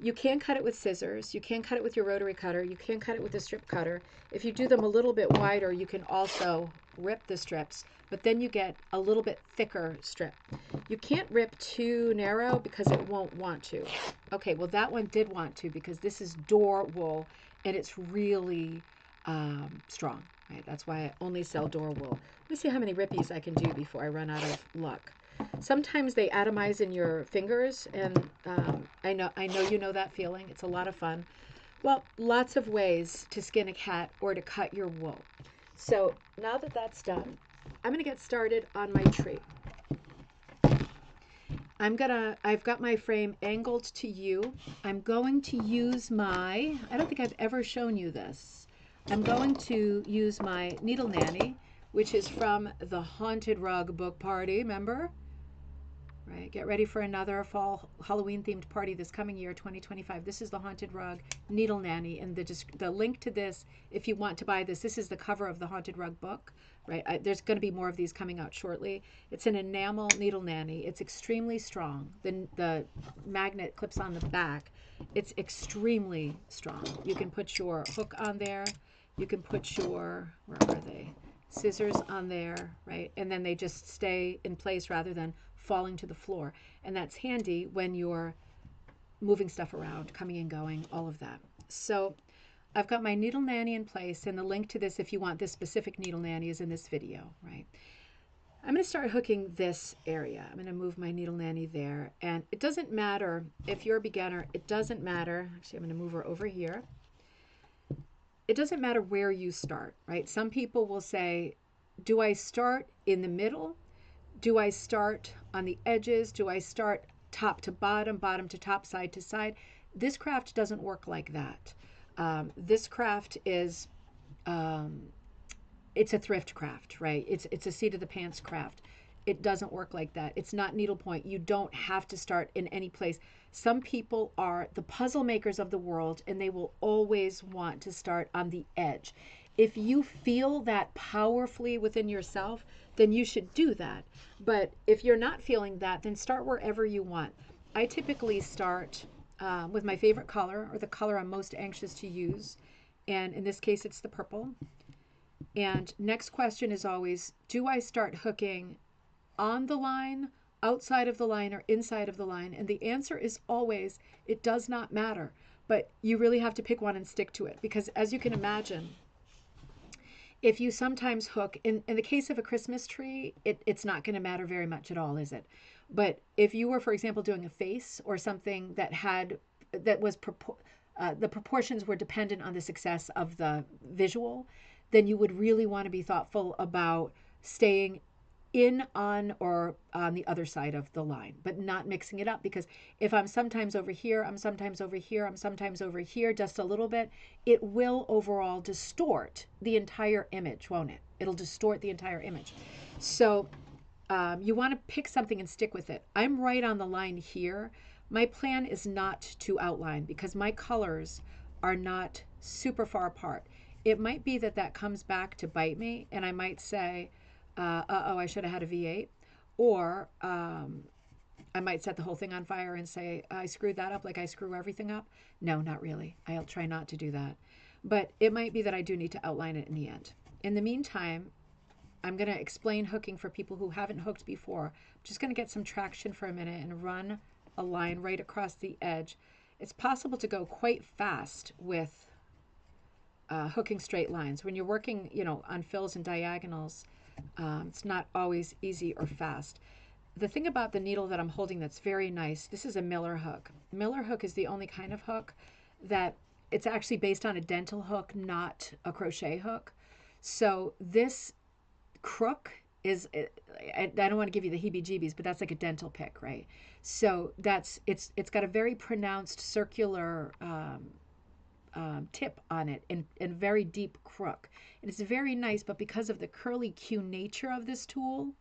You can cut it with scissors. You can cut it with your rotary cutter. You can cut it with a strip cutter. If you do them a little bit wider, you can also rip the strips, but then you get a little bit thicker strip. You can't rip too narrow because it won't want to. Okay, well that one did want to because this is door wool and it's really strong. Right? That's why I only sell door wool. Let me see how many rippies I can do before I run out of luck. Sometimes they atomize in your fingers, and I know you know that feeling. It's a lot of fun. Well, lots of ways to skin a cat or to cut your wool. So now that that's done, I'm going to get started on my tree. I've got my frame angled to you. I'm going to use I don't think I've ever shown you this. I'm going to use my Needle Nanny, which is from the Haunted Rug book party, remember? Right, get ready for another fall Halloween themed party this coming year, 2025. This is the Haunted Rug Needle Nanny, and the link to this, if you want to buy this is the cover of the Haunted Rug book, right? There's going to be more of these coming out shortly. It's an enamel Needle Nanny. It's extremely strong. The magnet clips on the back. It's extremely strong. You can put your hook on there. You can put your, where are they? Scissors on there, right? And then they just stay in place rather than falling to the floor. And that's handy when you're moving stuff around, coming and going, all of that. So I've got my Needle Nanny in place, and the link to this, if you want this specific Needle Nanny, is in this video, right? I'm going to start hooking this area. I'm going to move my Needle Nanny there. And it doesn't matter if you're a beginner, it doesn't matter. Actually, I'm going to move her over here. It doesn't matter where you start, right? Some people will say, do I start in the middle? Do I start on the edges? Do I start top to bottom, bottom to top, side to side? This craft doesn't work like that. This craft is, it's a thrift craft, right? It's a seat of the pants craft. It doesn't work like that. It's not needlepoint. You don't have to start in any place. Some people are the puzzle makers of the world, and they will always want to start on the edge. If you feel that powerfully within yourself, then you should do that. But if you're not feeling that, then start wherever you want. I typically start with my favorite color, or the color I'm most anxious to use. And in this case, it's the purple. And next question is always, do I start hooking on the line, outside of the line, or inside of the line? And the answer is always, it does not matter. But you really have to pick one and stick to it. Because as you can imagine, if you sometimes hook, in the case of a Christmas tree, it's not going to matter very much at all, is it? But if you were, for example, doing a face or something that was the proportions were dependent on the success of the visual, then you would really want to be thoughtful about staying in, on, or on the other side of the line, but not mixing it up. Because if I'm sometimes over here, I'm sometimes over here, I'm sometimes over here, just a little bit, it will overall distort the entire image, won't it? It'll distort the entire image. So you want to pick something and stick with it. I'm right on the line here. My plan is not to outline because my colors are not super far apart. it might be that that comes back to bite me, and I might say, uh-oh, I should have had a V8. Or I might set the whole thing on fire and say, I screwed that up like I screw everything up. No, not really. I'll try not to do that. But it might be that I do need to outline it in the end. In the meantime, I'm going to explain hooking for people who haven't hooked before. I'm just going to get some traction for a minute and run a line right across the edge. It's possible to go quite fast with hooking straight lines. When you're working, on fills and diagonals, it's not always easy or fast. The thing about the needle that I'm holding that's very nice, this is a Miller hook. Miller hook is the only kind of hook that it's actually based on a dental hook, not a crochet hook. So this crook is, I don't want to give you the heebie-jeebies, but that's like a dental pick, right? So it's got a very pronounced circular tip on it and very deep crook. And it's very nice, but because of the curly Q nature of this tool,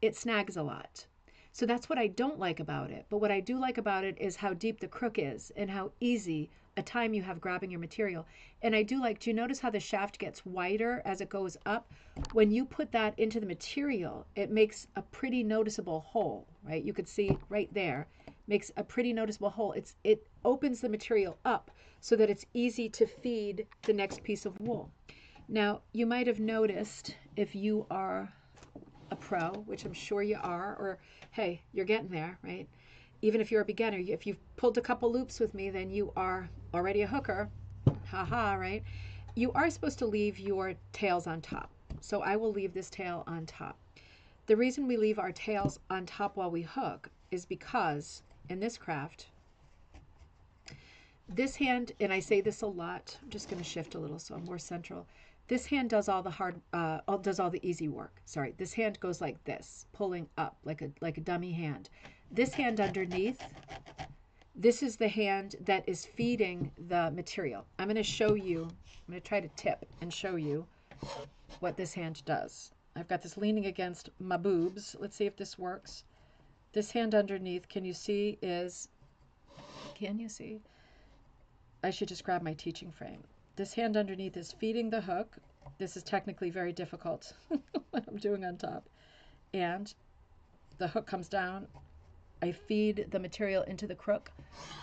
it snags a lot. So that's what I don't like about it. But what I do like about it is how deep the crook is and how easy a time you have grabbing your material. And I do you notice how the shaft gets wider as it goes up? When you put that into the material, it makes a pretty noticeable hole, right? You could see right there, makes a pretty noticeable hole. It opens the material up so that it's easy to feed the next piece of wool. Now, you might have noticed if you are a pro, which I'm sure you are, or hey, you're getting there, right? Even if you're a beginner, if you've pulled a couple loops with me, then you are already a hooker. Haha, right? You are supposed to leave your tails on top. So I will leave this tail on top. The reason we leave our tails on top while we hook is because in this craft, this hand, and I say this a lot, I'm just going to shift a little so I'm more central. This hand does all the easy work. Sorry, this hand goes like this, pulling up like a dummy hand. This hand underneath, this is the hand that is feeding the material. I'm going to show you, I'm going to try to tip and show you what this hand does. I've got this leaning against my boobs. Let's see if this works. This hand underneath, can you see? I should just grab my teaching frame. This hand underneath is feeding the hook. This is technically very difficult what I'm doing on top. And the hook comes down. I feed the material into the crook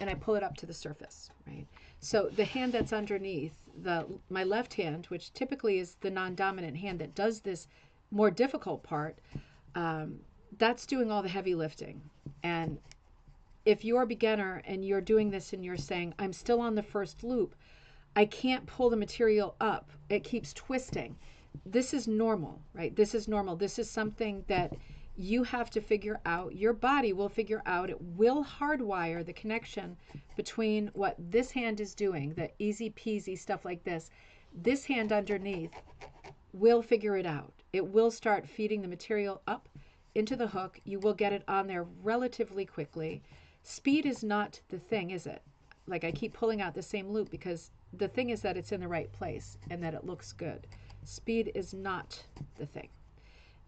and I pull it up to the surface, right? So the hand that's underneath, my left hand, which typically is the non-dominant hand that does this more difficult part, that's doing all the heavy lifting. And if you're a beginner and you're doing this and you're saying, I'm still on the first loop, I can't pull the material up, it keeps twisting. This is normal, right? This is normal. This is something that you have to figure out. Your body will figure out. It will hardwire the connection between what this hand is doing, the easy peasy stuff like this. This hand underneath will figure it out. It will start feeding the material up into the hook. You will get it on there relatively quickly. Speed is not the thing, is it? Like I keep pulling out the same loop because the thing is that it's in the right place and that it looks good. Speed is not the thing.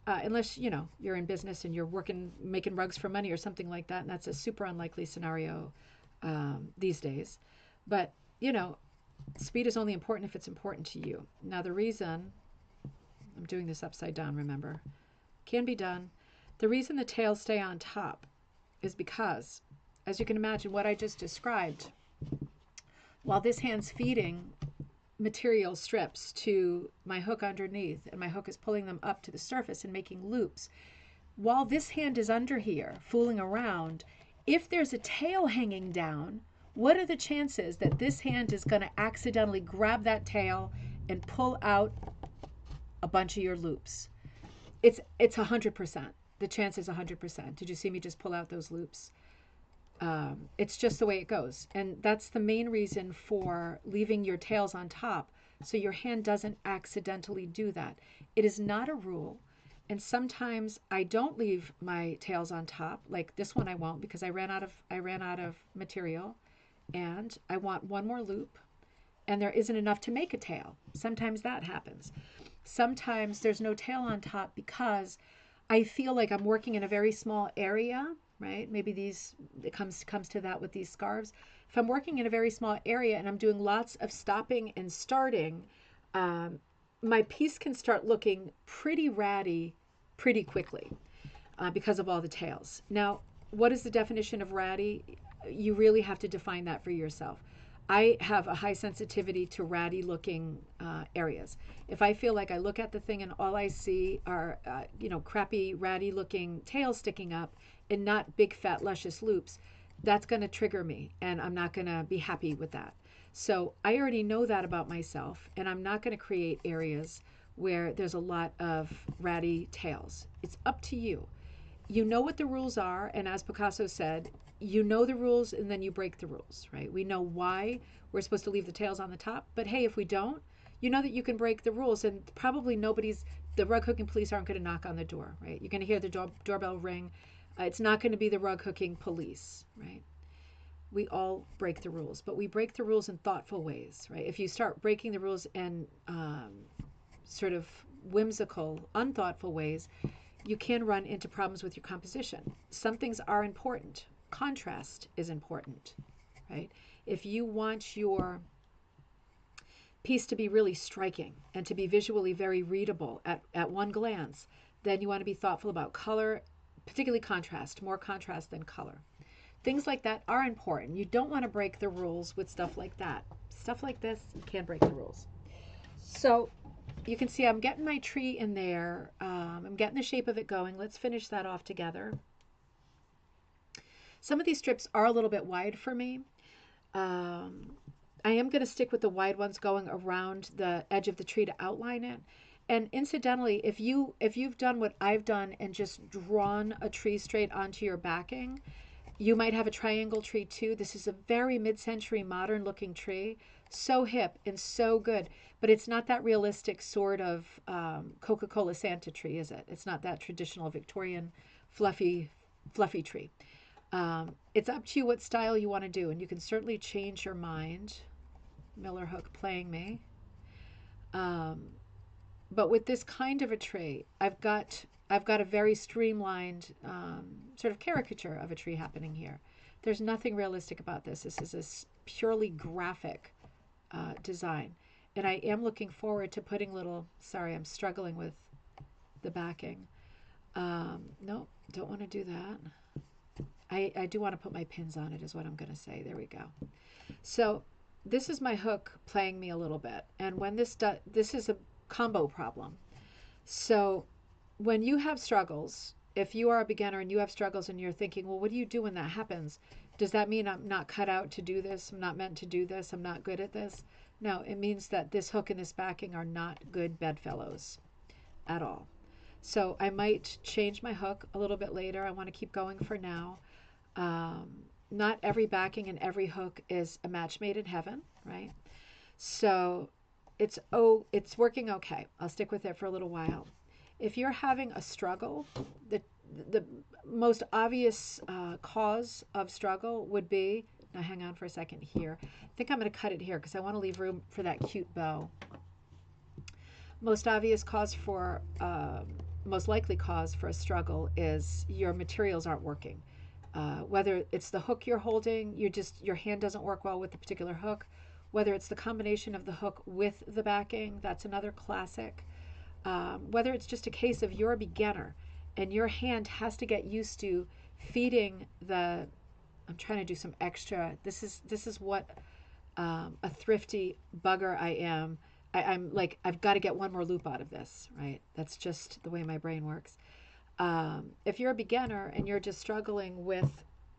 Unless, you're in business and you're making rugs for money or something like that, and that's a super unlikely scenario these days. But, speed is only important if it's important to you. Now, the reason, I'm doing this upside down, remember, can be done. The reason the tails stay on top is because, as you can imagine, what I just described, while this hand's feeding material strips to my hook underneath and my hook is pulling them up to the surface and making loops, while this hand is under here fooling around, if there's a tail hanging down, what are the chances that this hand is going to accidentally grab that tail and pull out a bunch of your loops? It's 100%. The chance is 100%. Did you see me just pull out those loops? It's just the way it goes. And that's the main reason for leaving your tails on top, so your hand doesn't accidentally do that. It is not a rule. And sometimes I don't leave my tails on top. Like this one I won't because I ran out of material and I want one more loop and there isn't enough to make a tail. Sometimes that happens. Sometimes there's no tail on top because I feel like I'm working in a very small area, right? Maybe it comes to that with these scarves. If I'm working in a very small area and I'm doing lots of stopping and starting, um, my piece can start looking pretty ratty pretty quickly because of all the tails. Now, what is the definition of ratty? You really have to define that for yourself. I have a high sensitivity to ratty looking areas. If I feel like I look at the thing and all I see are, crappy ratty looking tails sticking up and not big fat luscious loops, that's going to trigger me and I'm not going to be happy with that. So I already know that about myself, and I'm not going to create areas where there's a lot of ratty tails. It's up to you. You know what the rules are, and as Picasso said, you know the rules and then you break the rules, right? We know why we're supposed to leave the tails on the top, but hey, if we don't, you know that you can break the rules, and probably the rug hooking police aren't going to knock on the door, right? You're going to hear the doorbell ring. It's not going to be the rug hooking police, right? We all break the rules, but we break the rules in thoughtful ways, right? If you start breaking the rules in sort of whimsical, unthoughtful ways, you can run into problems with your composition. Some things are important. Contrast is important, right? If you want your piece to be really striking and to be visually very readable at one glance, then you want to be thoughtful about color, particularly contrast, more contrast than color. Things like that are important. You don't want to break the rules with stuff like that. Stuff like this, you can't break the rules. So you can see I'm getting my tree in there. I'm getting the shape of it going. Let's finish that off together. Some of these strips are a little bit wide for me. I am going to stick with the wide ones going around the edge of the tree to outline it. And incidentally, if you've done what I've done and just drawn a tree straight onto your backing, you might have a triangle tree too. This is a very mid-century modern looking tree. So hip and so good. But it's not that realistic sort of Coca-Cola Santa tree, is it? It's not that traditional Victorian fluffy tree. It's up to you what style you want to do. And you can certainly change your mind. Miller hook playing me. But with this kind of a tree, I've got a very streamlined sort of caricature of a tree happening here. There's nothing realistic about this. This is a purely graphic design. And I am looking forward to putting sorry, I'm struggling with the backing. No, don't want to do that. I do want to put my pins on it is what I'm going to say. There we go. So this is my hook playing me a little bit. And when this is a combo problem. So when you have struggles, if you are a beginner and you have struggles and you're thinking, well, what do you do when that happens? Does that mean I'm not cut out to do this? I'm not meant to do this? I'm not good at this? No, it means that this hook and this backing are not good bedfellows at all. So I might change my hook a little bit later. I want to keep going for now. Not every backing and every hook is a match made in heaven, right? So it's working okay. I'll stick with it for a little while. If you're having a struggle, the most obvious cause of struggle would be, now hang on for a second here. I think I'm going to cut it here because I want to leave room for that cute bow. Most obvious cause for, most likely cause for a struggle is your materials aren't working. Whether it's the hook you're holding, your hand doesn't work well with the particular hook. Whether it's the combination of the hook with the backing, that's another classic. Whether it's just a case of you're a beginner and your hand has to get used to feeding I'm trying to do some extra. This is what a thrifty bugger I am. I'm like, I've got to get one more loop out of this, right? That's just the way my brain works. If you're a beginner and you're just struggling with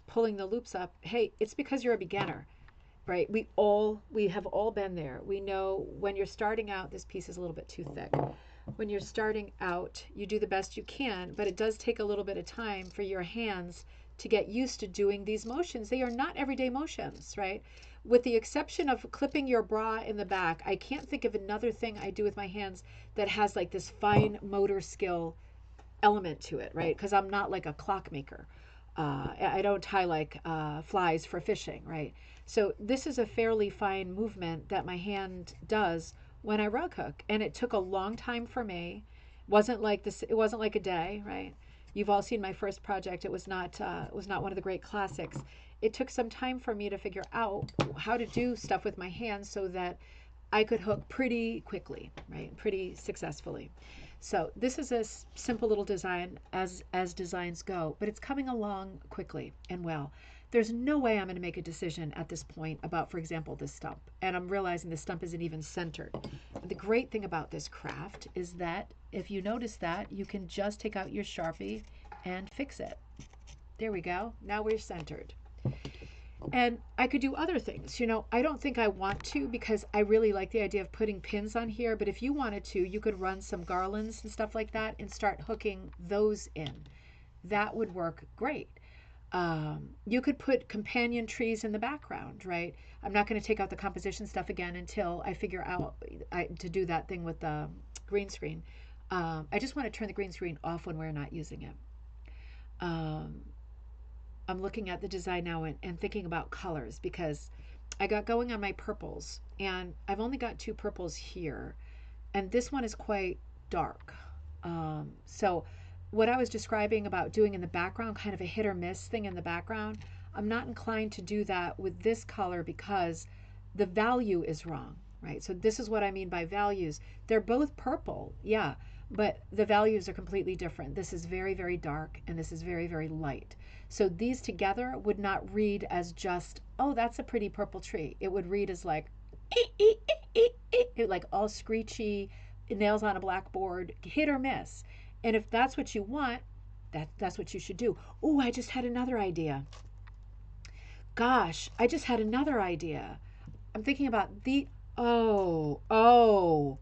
pulling the loops up, hey, it's because you're a beginner. Right? We have all been there. We know when you're starting out, this piece is a little bit too thick. When you're starting out, you do the best you can, but it does take a little bit of time for your hands to get used to doing these motions. They are not everyday motions, right? With the exception of clipping your bra in the back, I can't think of another thing I do with my hands that has like this fine motor skill element to it, right? Because I'm not like a clockmaker. I don't tie like flies for fishing, right? So this is a fairly fine movement that my hand does when I rug hook, and it took a long time for me. It wasn't like a day, right? You've all seen my first project. It was not one of the great classics. It took some time for me to figure out how to do stuff with my hands so that I could hook pretty quickly, right? Pretty successfully. So this is a simple little design as designs go, but it's coming along quickly and well. There's no way I'm going to make a decision at this point about, for example, this stump. And I'm realizing the stump isn't even centered. The great thing about this craft is that if you notice that, you can just take out your Sharpie and fix it. There we go. Now we're centered. And I could do other things. You know, I don't think I want to because I really like the idea of putting pins on here. But if you wanted to, you could run some garlands and stuff like that and start hooking those in. That would work great. You could put companion trees in the background, right? I'm not going to take out the composition stuff again until I figure out to do that thing with the green screen. I just want to turn the green screen off when we're not using it. I'm looking at the design now and thinking about colors because I got going on my purples and I've only got 2 purples here and this one is quite dark. So what I was describing about doing in the background, kind of a hit or miss thing in the background, I'm not inclined to do that with this color because the value is wrong, right? So this is what I mean by values. They're both purple, yeah, but the values are completely different. This is very, very dark and this is very, very light. So these together would not read as just, oh, that's a pretty purple tree. It would read as like, like all screechy, nails on a blackboard, hit or miss. And if that's what you want, that's what you should do. Oh, I just had another idea. Gosh, I just had another idea. I'm thinking about the, uh-oh.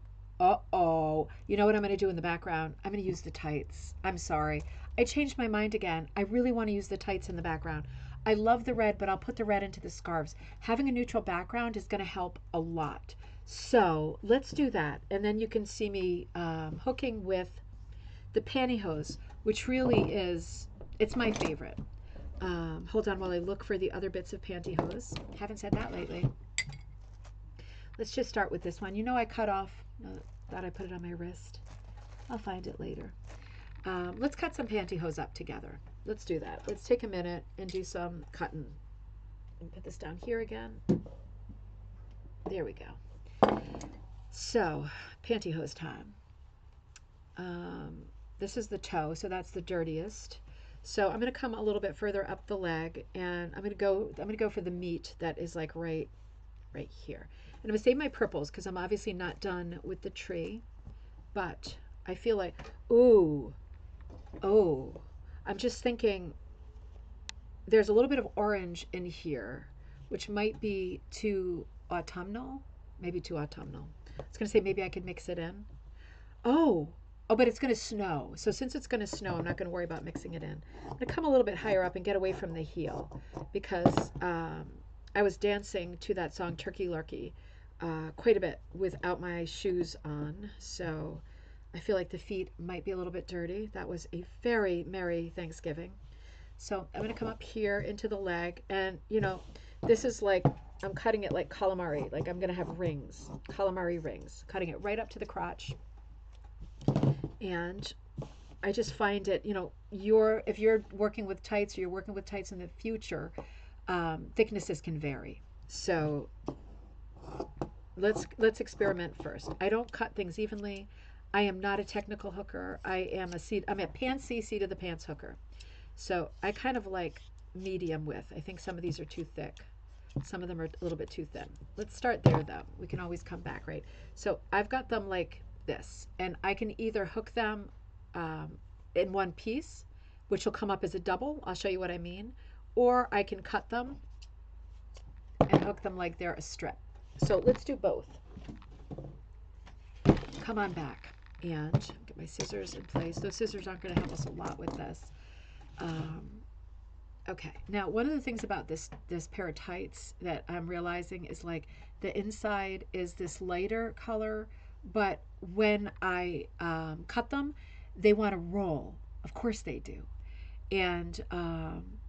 You know what I'm going to do in the background? I'm going to use the tights. I'm sorry. I changed my mind again. I really want to use the tights in the background. I love the red, but I'll put the red into the scarves. Having a neutral background is going to help a lot. So let's do that. And then you can see me hooking with the pantyhose, which really is, it's my favorite. Hold on while I look for the other bits of pantyhose. Haven't said that lately. Let's just start with this one. You know I cut off, thought I put it on my wrist. I'll find it later. Let's cut some pantyhose up together. Let's do that. Let's take a minute and do some cutting. And put this down here again. There we go. So, pantyhose time. This is the toe, so that's the dirtiest. So I'm going to come a little bit further up the leg, and I'm going to go for the meat that is like right here. And I'm going to save my purples because I'm obviously not done with the tree, but I feel like, oh, I'm just thinking there's a little bit of orange in here, which might be too autumnal, maybe too autumnal. I was going to say maybe I could mix it in. Oh, but it's going to snow. So since it's going to snow, I'm not going to worry about mixing it in. I'm going to come a little bit higher up and get away from the heel because I was dancing to that song Turkey Lurkey quite a bit without my shoes on. So I feel like the feet might be a little bit dirty. That was a very Merry Thanksgiving. So I'm going to come up here into the leg. And, you know, this is like, I'm cutting it like calamari. Like I'm going to have rings, calamari rings, cutting it right up to the crotch. And I just find it, you know, if you're working with tights or you're working with tights in the future, thicknesses can vary. So let's experiment first. I don't cut things evenly. I am not a technical hooker. I'm a pants-y seat of the pants hooker. So I kind of like medium width. I think some of these are too thick. Some of them are a little bit too thin. Let's start there though. We can always come back, right? So I've got them like this, and I can either hook them in one piece, which will come up as a double. I'll show you what I mean. Or I can cut them and hook them like they're a strip. So let's do both. Come on back and get my scissors in place. Those scissors aren't going to help us a lot with this. Okay, now one of the things about this pair of tights that I'm realizing is like the inside is this lighter color, but when I cut them, they want to roll. Of course they do. And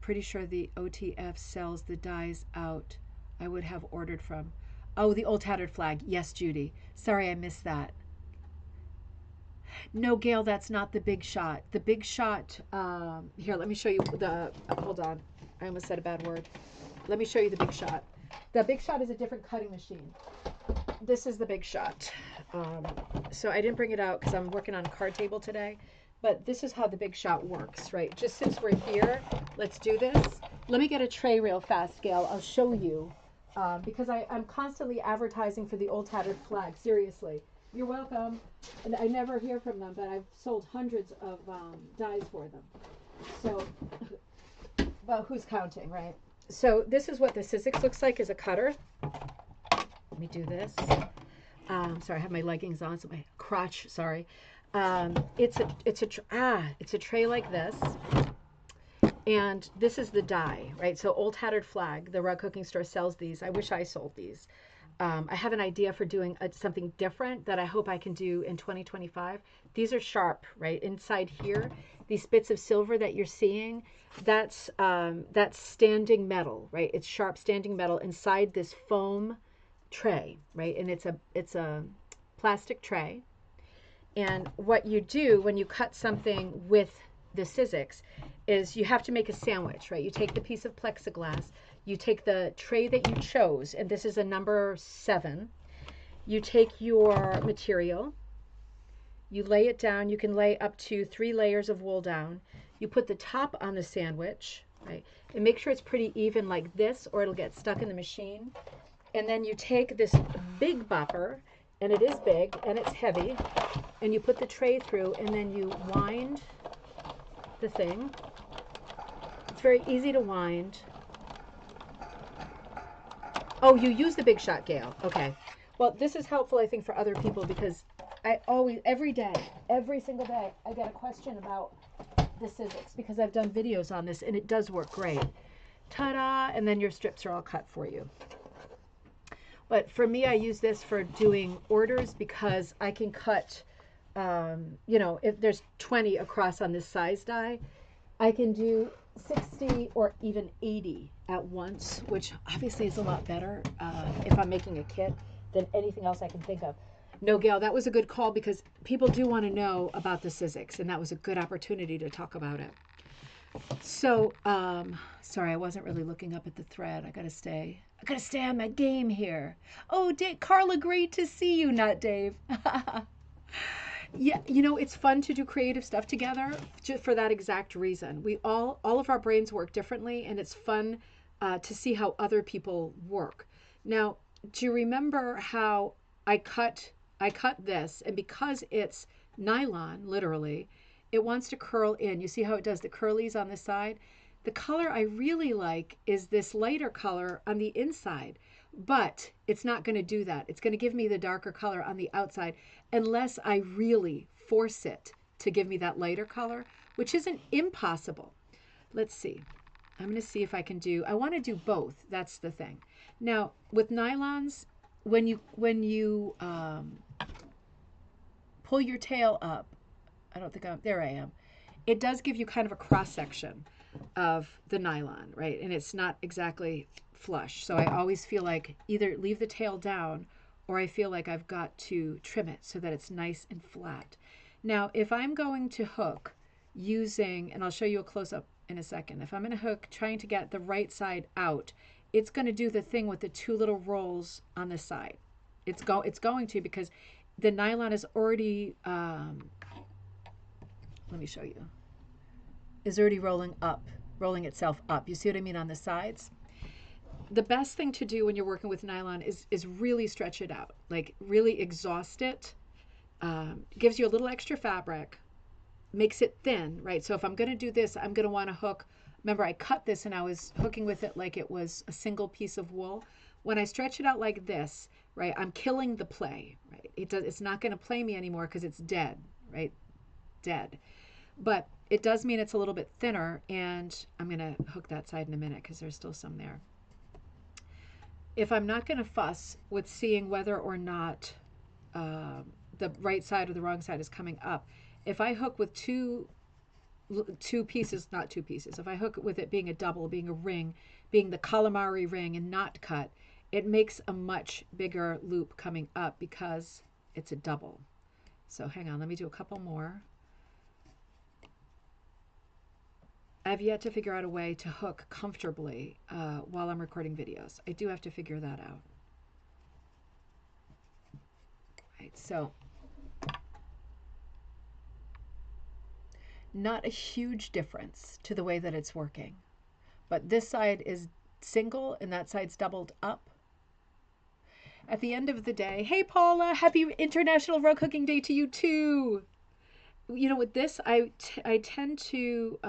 pretty sure the OTF sells the dyes out I would have ordered from. Oh, the Old Tattered Flag. Yes, Judy. Sorry I missed that. No, Gail, that's not the Big Shot. The Big Shot, here, let me show you hold on. I almost said a bad word. Let me show you the Big Shot. The Big Shot is a different cutting machine. this is the big shot. So I didn't bring it out because I'm working on a card table today, but this is how the big shot works, right? Just since we're here, let's do this. Let me get a tray real fast, Gail. I'll show you because I'm constantly advertising for the Old Tattered Flag. Seriously. You're welcome. And I never hear from them, but I've sold hundreds of dies for them. So, well, who's counting, right? So this is what the Sizzix looks like as a cutter. Let me do this. Sorry, I have my leggings on, so my crotch. Sorry. It's a tray like this, and this is the die, right? So Old Tattered Flag, the rug cooking store sells these. I wish I sold these. I have an idea for doing something different that I hope I can do in 2025. These are sharp, right? Inside here, these bits of silver that you're seeing, that's standing metal, right? It's sharp standing metal inside this foam tray, right? And it's a plastic tray. And what you do when you cut something with the Sizzix is you have to make a sandwich, right? You take the piece of plexiglass, you take the tray that you chose, and this is a number 7. You take your material, you lay it down. You can lay up to 3 layers of wool down. You put the top on the sandwich, right? And make sure it's pretty even like this, or it'll get stuck in the machine. And then you take this big bopper, and it is big, and it's heavy, and you put the tray through, and then you wind the thing. It's very easy to wind. Oh, you use the big shot, Gail. Okay. Well, this is helpful, I think, for other people because I always, every day, every single day, I get a question about the Sizzix because I've done videos on this, and it does work great. Ta-da! And then your strips are all cut for you. But for me, I use this for doing orders because I can cut, you know, if there's 20 across on this size die, I can do 60 or even 80 at once, which obviously is a lot better if I'm making a kit than anything else I can think of. No, Gail, that was a good call because people do want to know about the Sizzix, and that was a good opportunity to talk about it. So, sorry, I wasn't really looking up at the thread. I gotta stay on my game here. Oh, Carla, great to see you, not Dave. Yeah, you know, it's fun to do creative stuff together just for that exact reason. We all of our brains work differently, and it's fun to see how other people work. Now, do you remember how I cut this, and because it's nylon, literally, it wants to curl in. You see how it does the curlies on the side? The color I really like is this lighter color on the inside, but it's not going to do that. It's going to give me the darker color on the outside unless I really force it to give me that lighter color, which isn't impossible. Let's see. I'm going to see if I can do, I want to do both. That's the thing. Now, with nylons, when you pull your tail up, I don't think there I am. It does give you kind of a cross section of the nylon, right? And it's not exactly flush. So I always feel like either leave the tail down or I feel like I've got to trim it so that it's nice and flat. Now, if I'm going to hook using, and I'll show you a close-up in a second, if I'm going to hook trying to get the right side out, it's going to do the thing with the 2 little rolls on the side. It's going to because the nylon is already, let me show you, is already rolling itself up. You see what I mean on the sides? The best thing to do when you're working with nylon is really stretch it out, like really exhaust it. Gives you a little extra fabric, makes it thin, right? So if I'm going to do this, I'm going to want to hook. Remember, I cut this and I was hooking with it like it was a single piece of wool. When I stretch it out like this, right, I'm killing the play, right? It's not going to play me anymore because it's dead, right? Dead. But it does mean it's a little bit thinner, and I'm going to hook that side in a minute because there's still some there. If I'm not going to fuss with seeing whether or not the right side or the wrong side is coming up, if I hook with two pieces, not 2 pieces, if I hook with it being a double, being a ring, being the calamari ring and not cut, it makes a much bigger loop coming up because it's a double. So hang on, let me do a couple more. I've yet to figure out a way to hook comfortably while I'm recording videos. I do have to figure that out. right, so not a huge difference to the way that it's working, but this side is single and that side's doubled up. At the end of the day, hey Paula, happy International Rug Cooking Day to you too. You know, with this, I tend to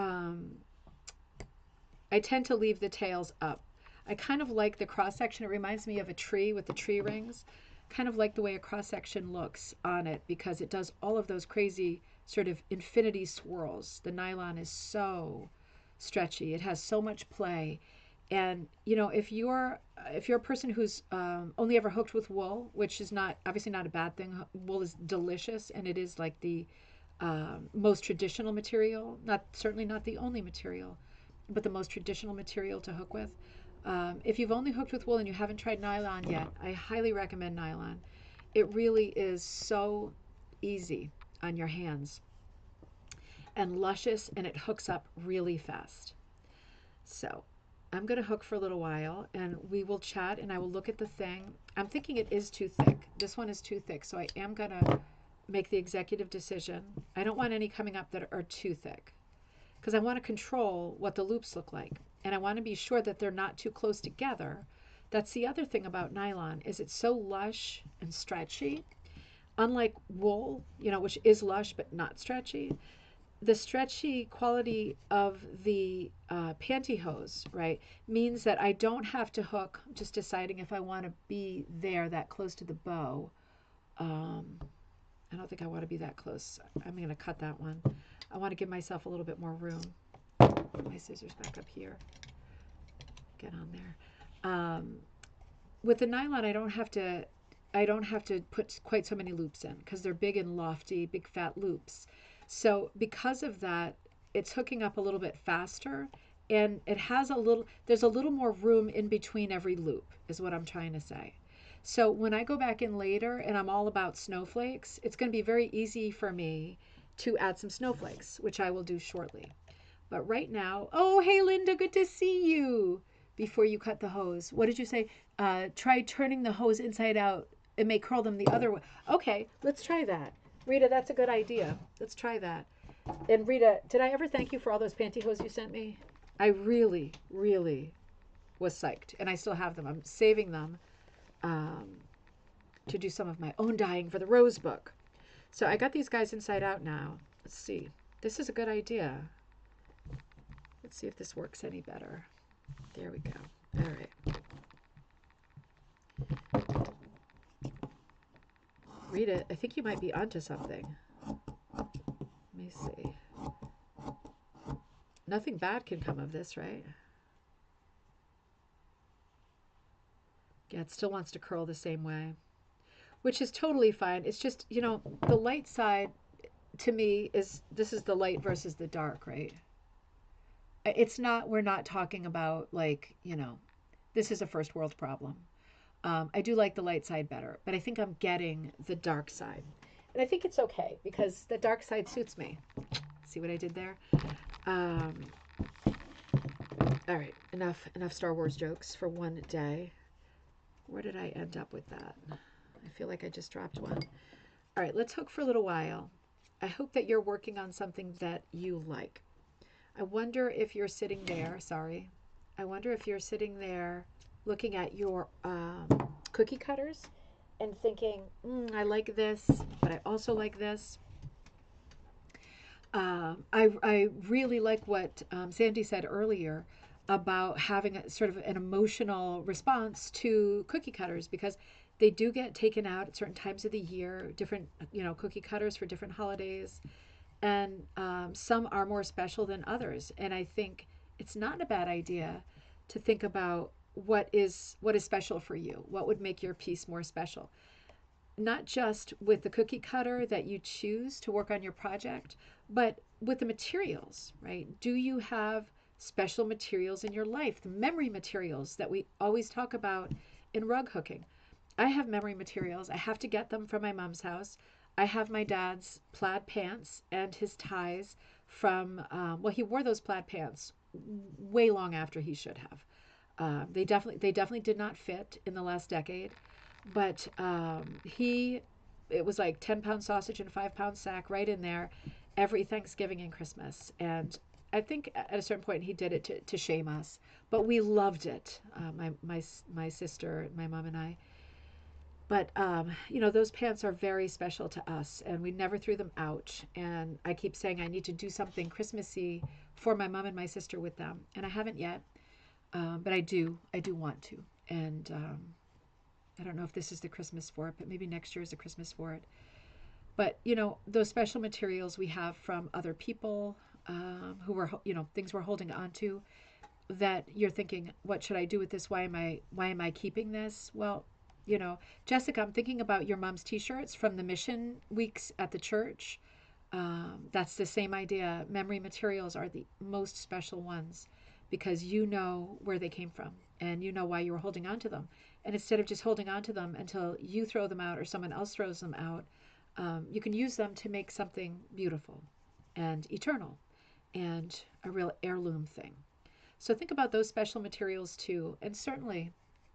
leave the tails up. I kind of like the cross section. It reminds me of a tree with the tree rings. Kind of like the way a cross section looks on it because it does all of those crazy sort of infinity swirls. The nylon is so stretchy. It has so much play. And you know, if you're a person who's only ever hooked with wool, which is not obviously not a bad thing. Wool is delicious, and it is like the most traditional material. Not certainly not the only material, but the most traditional material to hook with. If you've only hooked with wool and you haven't tried nylon yet, I highly recommend nylon. It really is so easy on your hands and luscious, and it hooks up really fast. So I'm going to hook for a little while and we will chat and I will look at the thing. I'm thinking it is too thick. This one is too thick, so I am going to make the executive decision. I don't want any coming up that are too thick because I want to control what the loops look like. And I want to be sure that they're not too close together. That's the other thing about nylon is it's so lush and stretchy. Unlike wool, you know, which is lush but not stretchy, the stretchy quality of the pantyhose, right, means that I don't have to hook. I'm just deciding if I want to be there that close to the bow. I don't think I want to be that close. I'm going to cut that one. I want to give myself a little bit more room. Put my scissors back up here. Get on there. With the nylon, I don't have to put quite so many loops in because they're big and lofty, big fat loops. So because of that, it's hooking up a little bit faster, and it has there's a little more room in between every loop is what I'm trying to say. So when I go back in later and I'm all about snowflakes, it's going to be very easy for me to add some snowflakes, which I will do shortly. But right now, oh, hey, Linda, good to see you. Before you cut the hose, what did you say? Try turning the hose inside out. It may curl them the other way. Okay, let's try that. Rita, that's a good idea. Let's try that. And Rita, did I ever thank you for all those pantyhose you sent me? I really, really was psyched. And I still have them. I'm saving them to do some of my own dyeing for the Rose book. So I got these guys inside out now. Let's see. This is a good idea. Let's see if this works any better. There we go. All right. Rita, I think you might be onto something. Let me see. Nothing bad can come of this, right? Yeah, it still wants to curl the same way, which is totally fine. It's just, you know, the light side to me this is the light versus the dark, right? It's not, we're not talking about like, you know, this is a first world problem. I do like the light side better, but I think I'm getting the dark side. And I think it's okay because the dark side suits me. See what I did there? All right, enough Star Wars jokes for one day. Where did I end up with that? I feel like I just dropped one. All right, let's hook for a little while. I hope that you're working on something that you like. I wonder if you're sitting there, sorry. I wonder if you're sitting there looking at your cookie cutters and thinking, I like this, but I also like this. I really like what Sandy said earlier about having a sort of an emotional response to cookie cutters because they do get taken out at certain times of the year, different, you know, cookie cutters for different holidays. And some are more special than others. And I think it's not a bad idea to think about what is special for you, what would make your piece more special. Not just with the cookie cutter that you choose to work on your project, but with the materials, right? Do you have special materials in your life, the memory materials that we always talk about in rug hooking? I have memory materials. I have to get them from my mom's house. I have my dad's plaid pants and his ties from, well, he wore those plaid pants way long after he should have. They definitely did not fit in the last decade, but he it was like 10-pound sausage and 5-pound sack right in there every Thanksgiving and Christmas. And I think at a certain point he did it to shame us, but we loved it. My sister, my mom, and I. But you know, those pants are very special to us, and we never threw them out. And I keep saying I need to do something Christmassy for my mom and my sister with them, and I haven't yet, but I do want to. And I don't know if this is the Christmas for it, but maybe next year is the Christmas for it. But you know, those special materials we have from other people who were, you know, things we're holding on to, that you're thinking, what should I do with this? Why am I keeping this? Well, you know, Jessica, I'm thinking about your mom's t-shirts from the mission weeks at the church. That's the same idea. Memory materials are the most special ones because you know where they came from and you know why you were holding on to them. And instead of just holding on to them until you throw them out or someone else throws them out, you can use them to make something beautiful and eternal and a real heirloom thing. So think about those special materials too. And certainly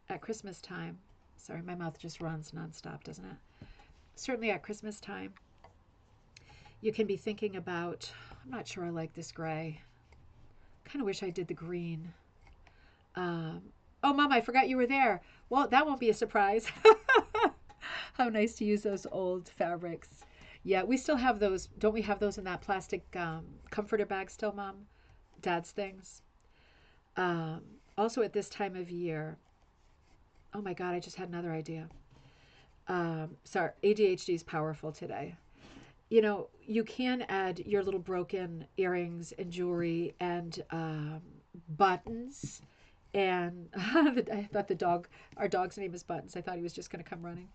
at Christmas time, sorry, my mouth just runs nonstop, doesn't it? Certainly at Christmas time, you can be thinking about, I'm not sure I like this gray. Kind of wish I did the green. Oh, Mom, I forgot you were there. Well, that won't be a surprise. How nice to use those old fabrics. Yeah, we still have those. Don't we have those in that plastic comforter bag still, Mom? Dad's things. Also at this time of year, oh my God, I just had another idea. Sorry, ADHD is powerful today. You know, you can add your little broken earrings and jewelry and buttons. And I thought our dog's name is Buttons. I thought he was just going to come running.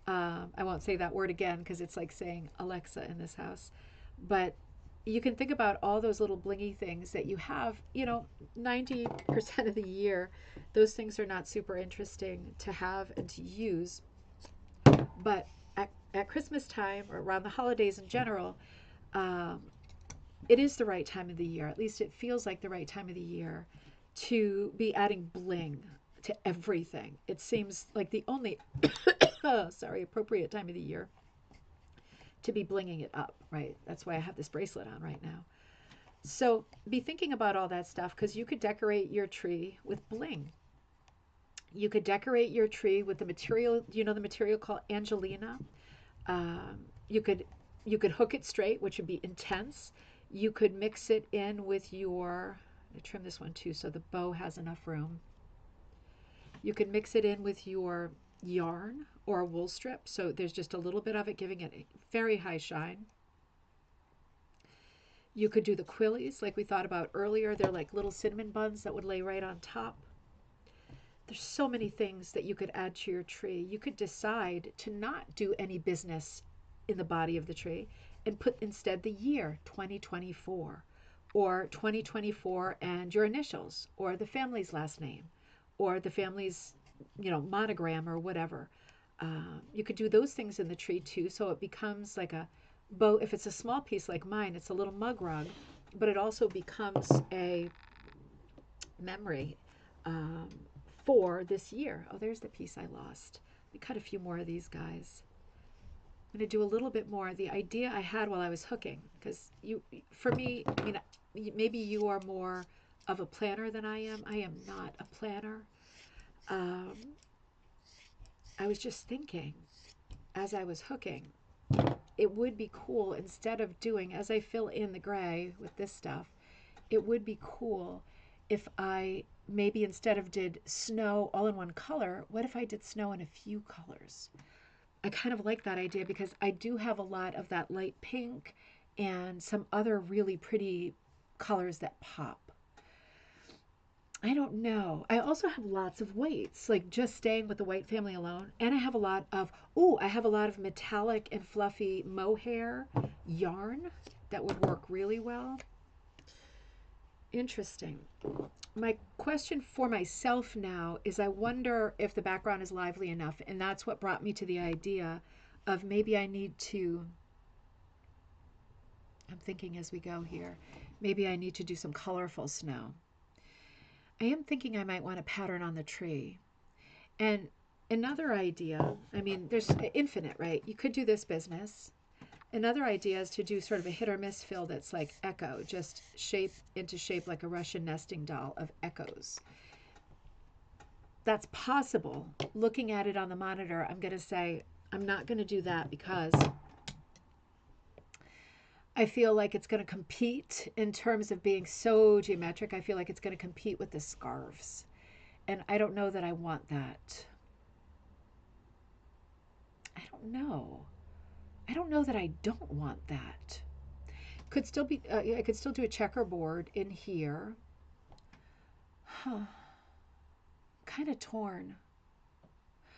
I won't say that word again because it's like saying Alexa in this house. But you can think about all those little blingy things that you have, you know, 90% of the year. Those things are not super interesting to have and to use. But at Christmas time or around the holidays in general, um, it is the right time of the year. At least it feels like the right time of the year to be adding bling to everything. It seems like the only, appropriate time of the year to be blinging it up, right? That's why I have this bracelet on right now. So be thinking about all that stuff because you could decorate your tree with bling. You could decorate your tree with the material, you know, the material called Angelina. Um, you could hook it straight, which would be intense. You could mix it in with your, I trim this one too so the bow has enough room. You can mix it in with your yarn or a wool strip, so there's just a little bit of it giving it a very high shine. You could do the quillies like we thought about earlier. They're like little cinnamon buns that would lay right on top. There's so many things that you could add to your tree. You could decide to not do any business in the body of the tree and put instead the year 2024 or 2024 and your initials or the family's last name or the family's, you know, monogram or whatever. You could do those things in the tree too, so it becomes like a bow. If it's a small piece like mine, it's a little mug rug, but it also becomes a memory um, for this year. Oh, there's the piece I lost. We cut a few more of these guys. I'm going to do a little bit more. The idea I had while I was hooking, because for me, I mean, maybe you are more of a planner than I am. I am not a planner. I was just thinking as I was hooking, it would be cool instead of doing, as I fill in the gray with this stuff, it would be cool if I maybe instead of did snow all in one color, what if I did snow in a few colors? I kind of like that idea because I do have a lot of that light pink and some other really pretty colors that pop. I don't know. I also have lots of whites, like just staying with the white family alone. And I have a lot of, I have a lot of metallic and fluffy mohair yarn that would work really well. Interesting. My question for myself now is I wonder if the background is lively enough. And that's what brought me to the idea of maybe I need to, I'm thinking as we go here, maybe I need to do some colorful snow. I am thinking I might want a pattern on the tree. And Another idea, I mean, there's infinite, right? You could do this business. Another idea is to do sort of a hit or miss fill that's like echo, just shape into shape like a Russian nesting doll of echoes. That's possible. Looking at it on the monitor, I'm going to say I'm not going to do that because I feel like it's going to compete in terms of being so geometric. I feel like it's going to compete with the scarves. And I don't know that I want that. I don't know. I don't know that I don't want that. Could still be, I could still do a checkerboard in here. Huh. Kind of torn.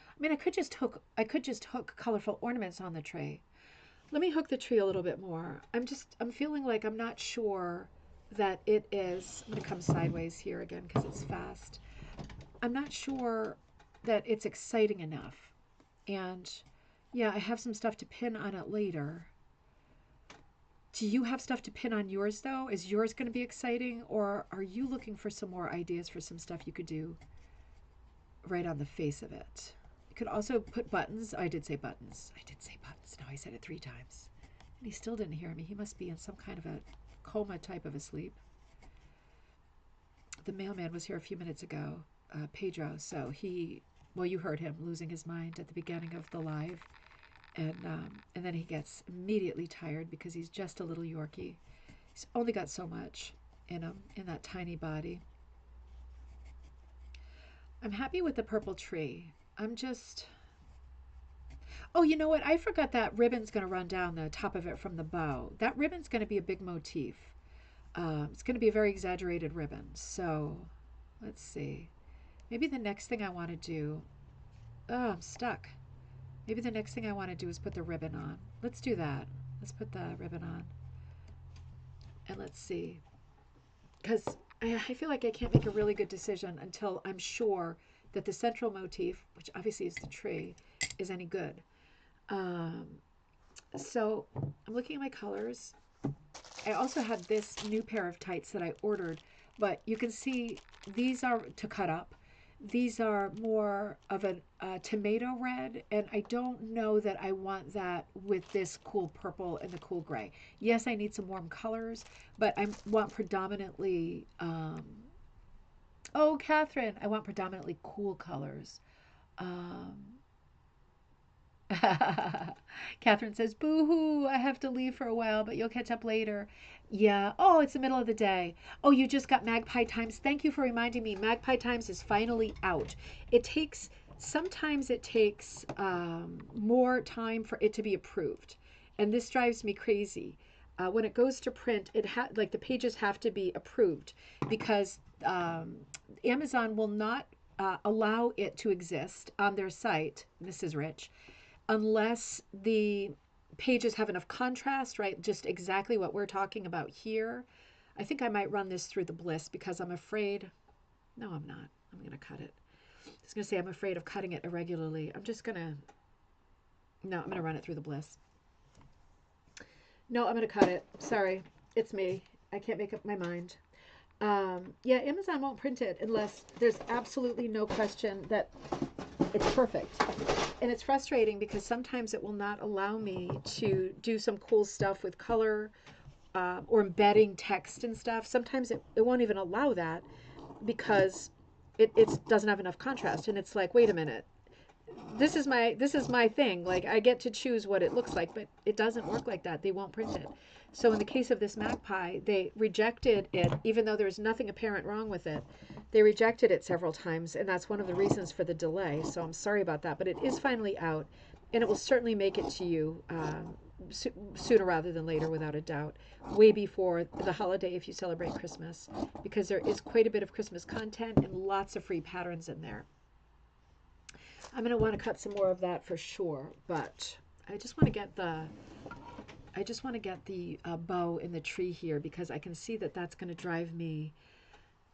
I mean, I could just hook colorful ornaments on the tray. Let me hook the tree a little bit more. I'm feeling like I'm not sure that it is. I'm going to come sideways here again because it's fast. I'm not sure that it's exciting enough. And yeah, I have some stuff to pin on it later. Do you have stuff to pin on yours though? Is yours going to be exciting, or are you looking for some more ideas for some stuff you could do right on the face of it? You could also put buttons. I did say buttons. I did say buttons. No, I said it 3 times. And he still didn't hear me. He must be in some kind of a coma type of a sleep. The mailman was here a few minutes ago, Pedro. So well, you heard him losing his mind at the beginning of the live. And then he gets immediately tired because he's just a little Yorkie. He's only got so much in him, in that tiny body. I'm happy with the purple tree. Oh, you know what? I forgot that ribbon's going to run down the top of it from the bow. That ribbon's going to be a big motif. It's going to be a very exaggerated ribbon. So let's see. Maybe the next thing I want to do... Oh, I'm stuck. Maybe the next thing I want to do is put the ribbon on. Let's do that. Let's put the ribbon on. And let's see. Because I feel like I can't make a really good decision until I'm sure that the central motif, which obviously is the tree, is any good. So I'm looking at my colors. I also have this new pair of tights that I ordered, but you can see these are to cut up. These are more of a tomato red, and I don't know that I want that with this cool purple and the cool gray. Yes, I need some warm colors, but I want predominantly, oh, Catherine, I want predominantly cool colors. Um, Catherine says, boo-hoo, I have to leave for a while, but you'll catch up later. Yeah. Oh, it's the middle of the day. Oh, you just got Magpie Times. Thank you for reminding me. Magpie Times is finally out. Sometimes it takes more time for it to be approved. And this drives me crazy. When it goes to print, like the pages have to be approved because Amazon will not allow it to exist on their site. This is rich unless the pages have enough contrast, right? Just exactly what we're talking about here. I think I might run this through the Bliss because I'm afraid. No, I'm not. I'm going to cut it. I was going to say I'm afraid of cutting it irregularly. No, I'm going to run it through the Bliss. No, I'm going to cut it. Sorry. It's me. I can't make up my mind. Yeah, Amazon won't print it unless there's absolutely no question that it's perfect. And it's frustrating because sometimes it will not allow me to do some cool stuff with color or embedding text and stuff. Sometimes it won't even allow that because it doesn't have enough contrast. And it's like, wait a minute, this is my thing. Like I get to choose what it looks like, but it doesn't work like that. They won't print it. So in the case of this Magpie, they rejected it, even though there was nothing apparent wrong with it. They rejected it several times, and that's one of the reasons for the delay. So I'm sorry about that, but it is finally out, and it will certainly make it to you sooner rather than later, without a doubt, way before the holiday if you celebrate Christmas, because there is quite a bit of Christmas content and lots of free patterns in there. I'm going to want to cut some more of that for sure, but I just want to get the bow in the tree here because I can see that that's going to drive me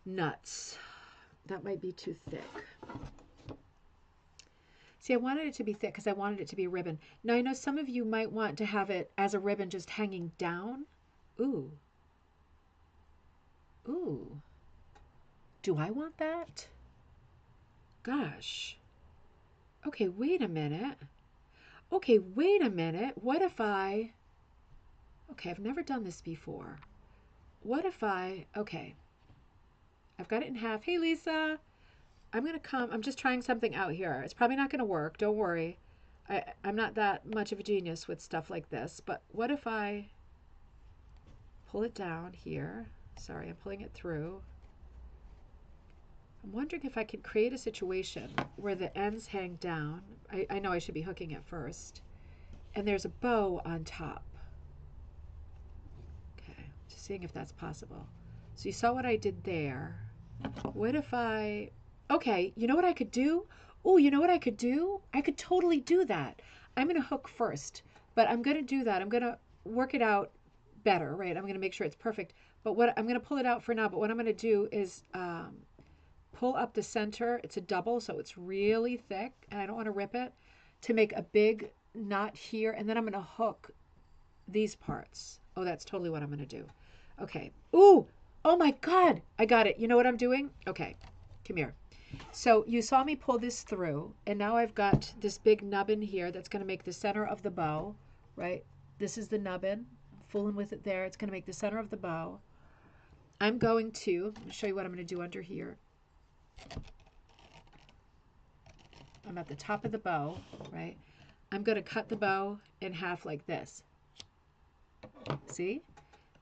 nuts. That might be too thick. See, I wanted it to be thick because I wanted it to be a ribbon. Now, I know some of you might want to have it as a ribbon just hanging down. Ooh. Ooh. Do I want that? Gosh. Okay, wait a minute. Okay, wait a minute. What if I, okay, I've never done this before. What if I, okay, I've got it in half. Hey, Lisa, I'm going to come. I'm just trying something out here. It's probably not going to work. Don't worry. I'm not that much of a genius with stuff like this. But what if I pull it down here? Sorry, I'm pulling it through. I'm wondering if I could create a situation where the ends hang down. I know I should be hooking it first. And there's a bow on top. Okay, just seeing if that's possible. So you saw what I did there. What if I, okay, you know what I could do? Oh, you know what I could do? I could totally do that. I'm going to hook first, but I'm going to do that. I'm going to work it out better, right? I'm going to make sure it's perfect. But what I'm going to pull it out for now, but what I'm going to do is pull up the center. It's a double, so it's really thick, and I don't want to rip it, to make a big knot here, and then I'm going to hook these parts. Oh, that's totally what I'm going to do. Okay. Ooh, oh my God, I got it. You know what I'm doing? Okay, come here. So you saw me pull this through, and now I've got this big nubbin here that's going to make the center of the bow, right? This is the nubbin. I'm fooling with it there. It's going to make the center of the bow. I'm going to show you what I'm going to do under here. I'm at the top of the bow, right? I'm going to cut the bow in half like this. See?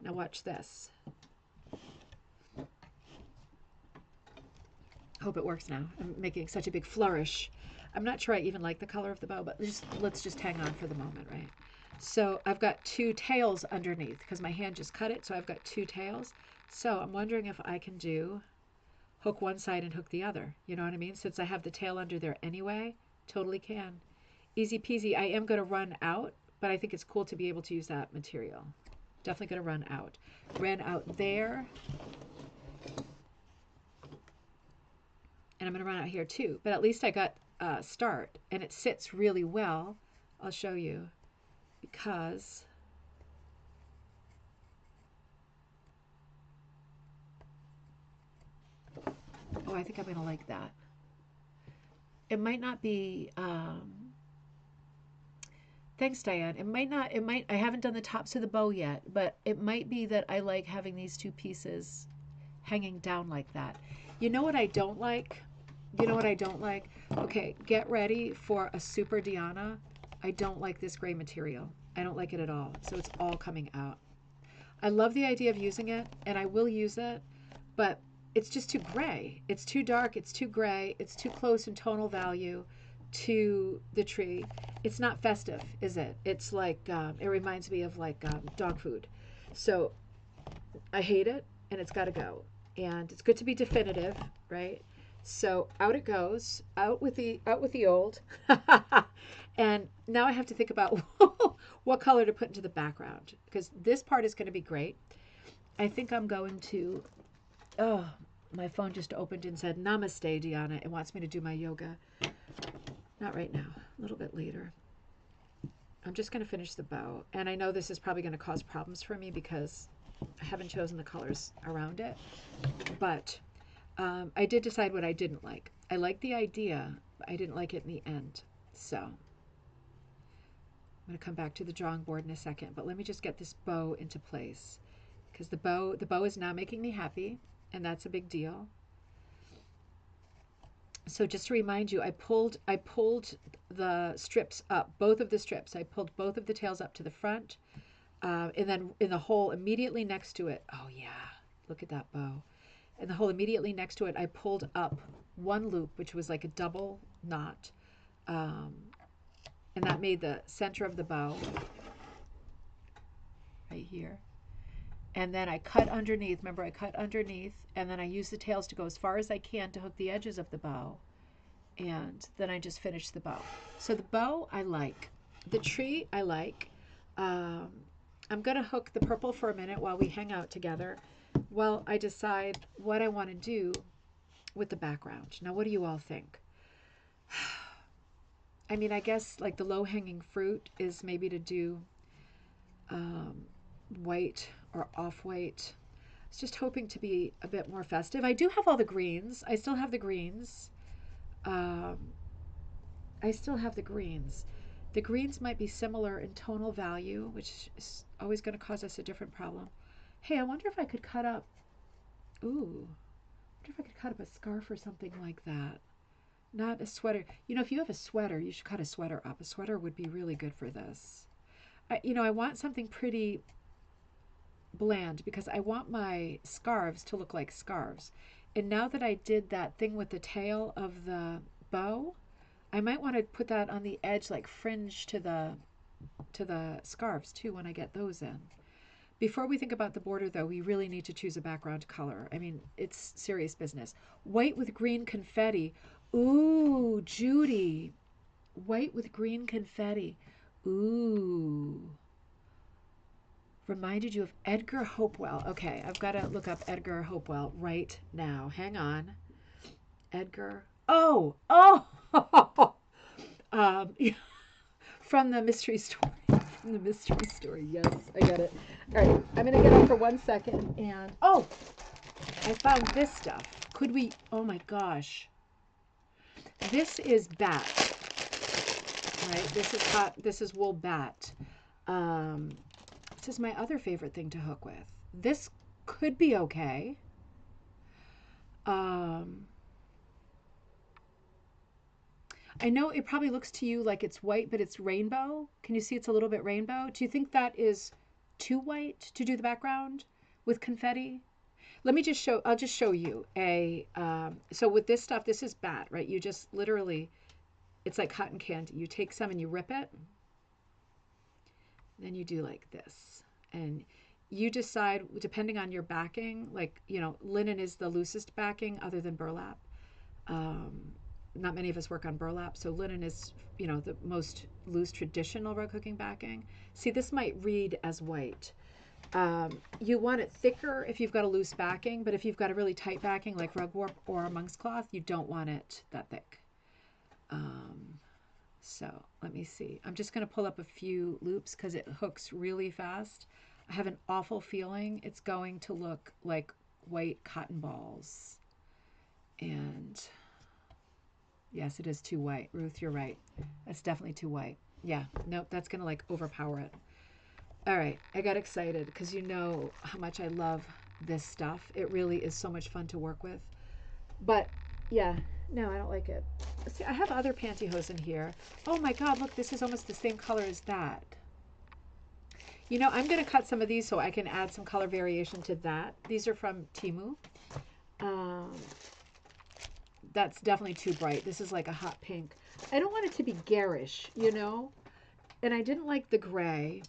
Now watch this. Hope it works now. I'm making such a big flourish. I'm not sure I even like the color of the bow, but let's just hang on for the moment, right? So I've got two tails underneath because my hand just cut it, so I've got two tails. So I'm wondering if I can do hook one side and hook the other. You know what I mean? Since I have the tail under there anyway, totally can. Easy peasy. I am going to run out, but I think it's cool to be able to use that material. Definitely going to run out. Ran out there. And I'm going to run out here too. But at least I got a start. And it sits really well. I'll show you. Because oh, I think I'm going to like that. It might not be thanks, Diane. I haven't done the tops of the bow yet, but it might be that I like having these two pieces hanging down like that. You know what I don't like? You know what I don't like? Okay, get ready for a super Diana. I don't like this gray material. I don't like it at all. So it's all coming out. I love the idea of using it, and I will use it, but it's just too gray. It's too dark. It's too gray. It's too close in tonal value to the tree. It's not festive, is it? It's like, it reminds me of like dog food. So I hate it, and it's got to go. And it's good to be definitive, right? So out it goes, out with the old. And now I have to think about what color to put into the background, because this part is going to be great. I think I'm going to, oh, my phone just opened and said, Namaste, Diana. It wants me to do my yoga. Not right now, a little bit later. I'm just going to finish the bow. And I know this is probably going to cause problems for me because I haven't chosen the colors around it. But I did decide what I didn't like. I liked the idea, but I didn't like it in the end. So I'm going to come back to the drawing board in a second. But let me just get this bow into place, because the bow is now making me happy, and that's a big deal. So just to remind you, I pulled the strips up, both of the strips. I pulled both of the tails up to the front, and then in the hole immediately next to it, oh yeah, look at that bow. In the hole immediately next to it, I pulled up one loop, which was like a double knot, and that made the center of the bow right here. And then I cut underneath. Remember, I cut underneath, and then I use the tails to go as far as I can to hook the edges of the bow. And then I just finish the bow. So the bow I like. The tree I like. I'm going to hook the purple for a minute while we hang out together, while I decide what I want to do with the background. Now, what do you all think? I mean, I guess like the low-hanging fruit is maybe to do white or off-white. I was just hoping to be a bit more festive. I do have all the greens. I still have the greens. I still have the greens. The greens might be similar in tonal value, which is always going to cause us a different problem. Hey, I wonder if I could cut up, ooh, I wonder if I could cut up a scarf or something like that. Not a sweater. You know, if you have a sweater, you should cut a sweater up. A sweater would be really good for this. I want something pretty bland because I want my scarves to look like scarves. And now that I did that thing with the tail of the bow, I might want to put that on the edge, like fringe to the scarves too when I get those in. Before we think about the border though, we really need to choose a background color. I mean, it's serious business. White with green confetti. Ooh, Judy. White with green confetti. Ooh. Reminded you of Edgar Hopewell. Okay, I've got to look up Edgar Hopewell right now. Hang on. Edgar. Oh. um, from the mystery story. From the mystery story. Yes, I get it. All right, I'm going to get up for 1 second and I found this stuff. Could we? Oh my gosh. This is bat. Right? This is wool bat. This is my other favorite thing to hook with. This could be okay. I know it probably looks to you like it's white, but it's rainbow. Can you see it's a little bit rainbow? Do you think that is too white to do the background with confetti? Let me just show, I'll just show you so with this stuff, this is bat, right? You just literally, it's like cotton candy. You take some and you rip it. Then you do like this. And you decide, depending on your backing, like, linen is the loosest backing other than burlap. Not many of us work on burlap, so linen is, the most loose traditional rug hooking backing. See, this might read as white. You want it thicker if you've got a loose backing, but if you've got a really tight backing like rugwarp or monk's cloth, you don't want it that thick. So let me see. I'm just going to pull up a few loops because it hooks really fast. I have an awful feeling it's going to look like white cotton balls. And yes, it is too white. Ruth, you're right. That's definitely too white. Yeah, nope, that's going to like overpower it. All right, I got excited because you know how much I love this stuff. It really is so much fun to work with. But yeah, no, I don't like it. See, I have other pantyhose in here. Oh my God, look, this is almost the same color as that. I'm going to cut some of these so I can add some color variation to that. These are from Temu. That's definitely too bright. This is like a hot pink. I don't want it to be garish, And I didn't like the gray.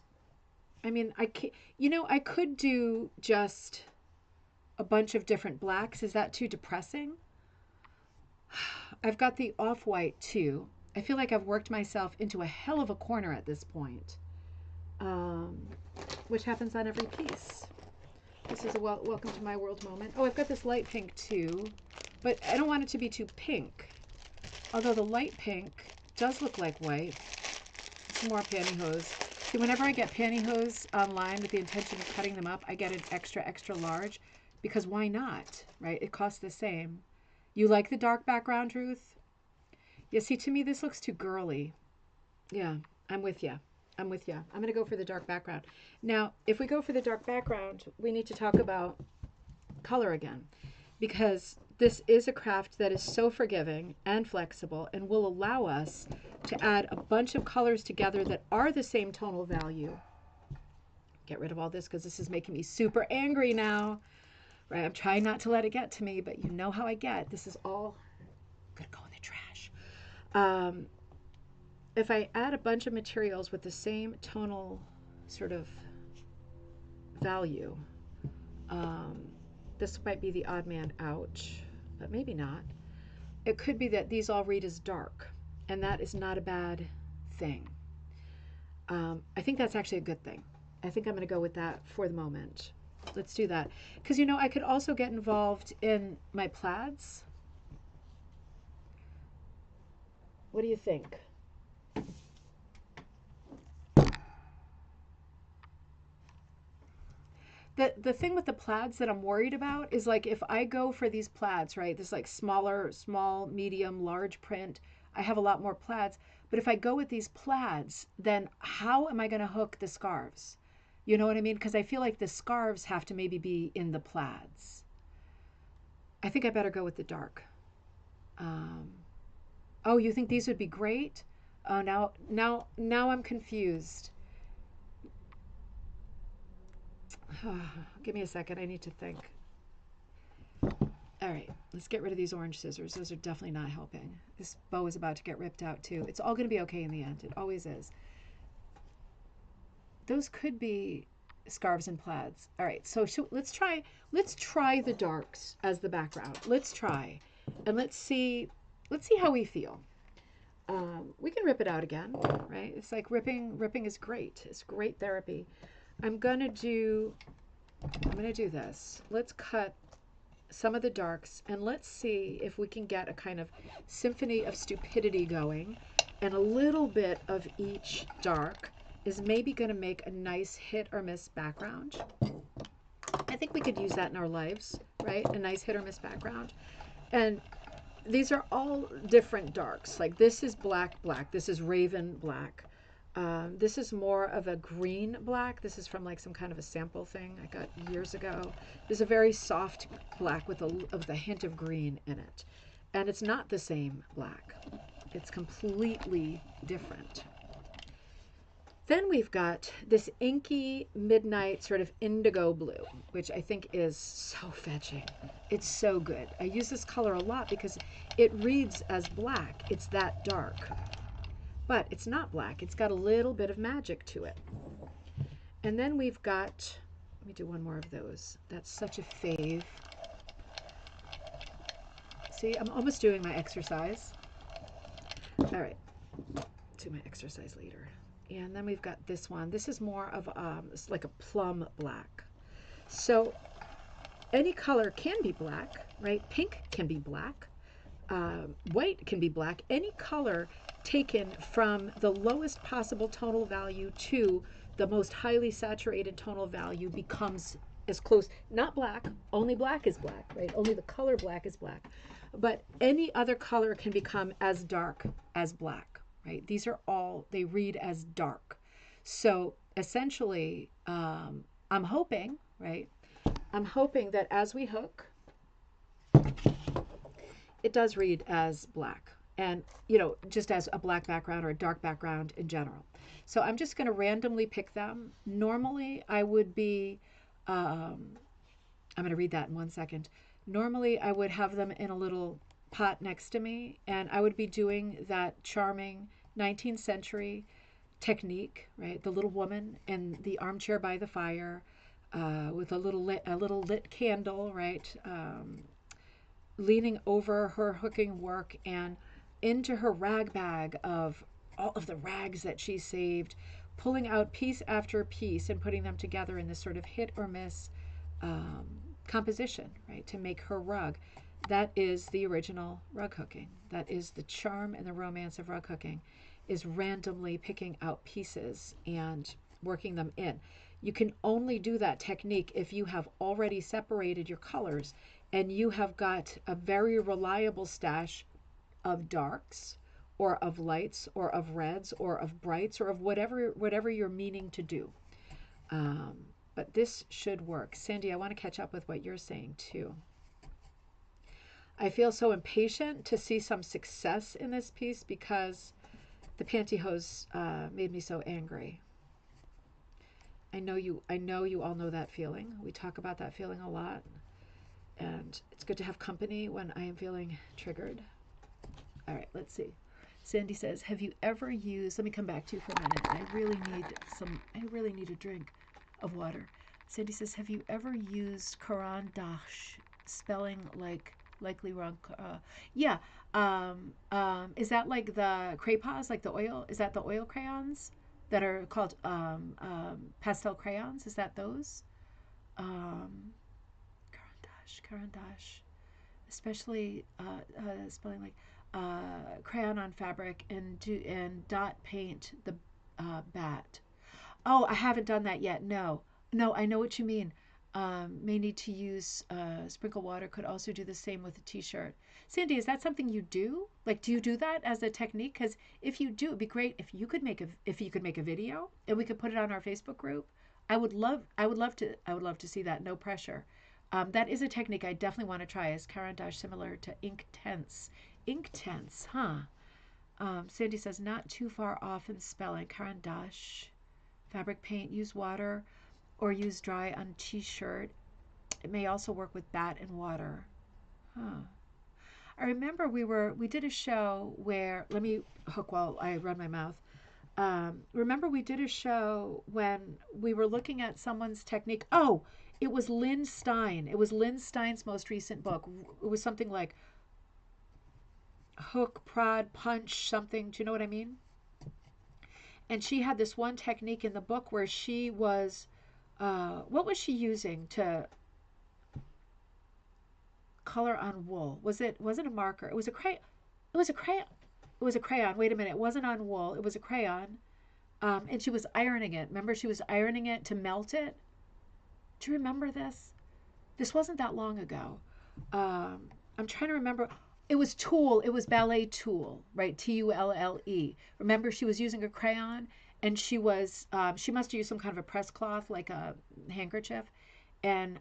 I mean, I could do just a bunch of different blacks. Is that too depressing? I've got the off-white too. I feel like I've worked myself into a hell of a corner at this point, which happens on every piece. This is a welcome to my world moment. Oh, I've got this light pink too, but I don't want it to be too pink. Although the light pink does look like white. Some more pantyhose. See, whenever I get pantyhose online with the intention of cutting them up, I get an extra, extra large because why not, right? It costs the same. You like the dark background, Ruth? Yeah, see, to me, this looks too girly. Yeah, I'm with you. I'm with you. I'm going to go for the dark background. Now, if we go for the dark background, we need to talk about color again because this is a craft that is so forgiving and flexible and will allow us to add a bunch of colors together that are the same tonal value. Get rid of all this because this is making me super angry now. Right, I'm trying not to let it get to me, but you know how I get. This is all gonna go in the trash. If I add a bunch of materials with the same tonal sort of value, this might be the odd man out, but maybe not. It could be that these all read as dark, and that is not a bad thing. I think that's actually a good thing. I think I'm going to go with that for the moment. Let's do that. Because, I could also get involved in my plaids. What do you think? The thing with the plaids that I'm worried about is like if I go for these plaids, right, this like small, medium, large print, I have a lot more plaids. But if I go with these plaids, then how am I going to hook the scarves? You know what I mean? Because I feel like the scarves have to maybe be in the plaids. I think I better go with the dark. Um, oh, you think these would be great? Oh, now I'm confused. Give me a second. I need to think. All right, let's get rid of these orange scissors. Those are definitely not helping. This bow is about to get ripped out too. It's all going to be okay in the end. It always is. Those could be scarves and plaids. All right, so let's try the darks as the background. Let's try, and let's see how we feel. We can rip it out again, right? It's like ripping is great. It's great therapy. I'm gonna do this. Let's cut some of the darks, and let's see if we can get a kind of symphony of stupidity going, and a little bit of each dark is maybe going to make a nice hit or miss background. I think we could use that in our lives, right? A nice hit or miss background. And these are all different darks. Like this is black. This is raven black. This is more of a green black. This is from like some kind of a sample thing I got years ago. This is a very soft black with a hint of green in it. And it's not the same black. It's completely different. Then we've got this inky midnight sort of indigo blue, which I think is so fetching. It's so good. I use this color a lot because it reads as black. It's that dark. But it's not black. It's got a little bit of magic to it. And then we've got, let me do one more of those. That's such a fave. See, I'm almost doing my exercise. All right, do my exercise later. And then we've got this one. This is more of it's like a plum black. So any color can be black, right? Pink can be black. White can be black. Any color taken from the lowest possible tonal value to the most highly saturated tonal value becomes as close, not black, only black is black, right? Only the color black is black. But any other color can become as dark as black, right? These are all, they read as dark. So essentially, I'm hoping, right? I'm hoping that as we hook, it does read as black. And, you know, just as a black background or a dark background in general. So I'm just going to randomly pick them. Normally, I would be, I'm going to read that in 1 second. Normally, I would have them in a little pot next to me, and I would be doing that charming 19th century technique, right? The little woman in the armchair by the fire with a little lit candle, right? Leaning over her hooking work and into her rag bag of all of the rags that she saved, pulling out piece after piece and putting them together in this sort of hit or miss composition, right, to make her rug. That is the original rug hooking. That is the charm and the romance of rug hooking, is randomly picking out pieces and working them in. You can only do that technique if you have already separated your colors and you have got a very reliable stash of darks or of lights or of reds or of brights or of whatever you're meaning to do. But this should work. Sandy, I want to catch up with what you're saying too. I feel so impatient to see some success in this piece because the pantyhose made me so angry. I know you all know that feeling. We talk about that feeling a lot. And it's good to have company when I am feeling triggered. All right, let's see. Sandy says, have you ever used, let me come back to you for a minute. I really need a drink of water. Sandy says, have you ever used Caran d'Ache, spelling like likely wrong? Yeah. Is that like the crayons, like the oil? Is that the oil crayons that are called pastel crayons? Is that those? Caran d'Ache, especially spelling like crayon on fabric and dot paint the bat. Oh, I haven't done that yet. No, I know what you mean. May need to use sprinkle water. Could also do the same with a t-shirt. Sandy, is that something you do? Like, do you do that as a technique? Because if you do, it'd be great if you could make a video and we could put it on our Facebook group. I would love to see that. No pressure. That is a technique I definitely want to try. Is caran similar to ink tense? Ink tense, huh? Sandy says not too far off in spelling. Caran fabric paint. Use water or use dry on t-shirt. It may also work with bat and water. Huh. I remember we did a show where, let me hook while I run my mouth. Remember we did a show when we were looking at someone's technique. Oh, it was Lynn Stein. It was Lynn Stein's most recent book. It was something like hook, prod, punch, something. Do you know what I mean? And she had this one technique in the book where she was, what was she using to color on wool? Wasn't a marker? It was a crayon. It was a crayon. It was a crayon. Wait a minute. It wasn't on wool. It was a crayon. And she was ironing it. Remember, she was ironing it to melt it. Do you remember this? This wasn't that long ago. I'm trying to remember. It was tulle. It was ballet tulle, right? Tulle. Remember, she was using a crayon, and she must have used some kind of a press cloth, like a handkerchief, and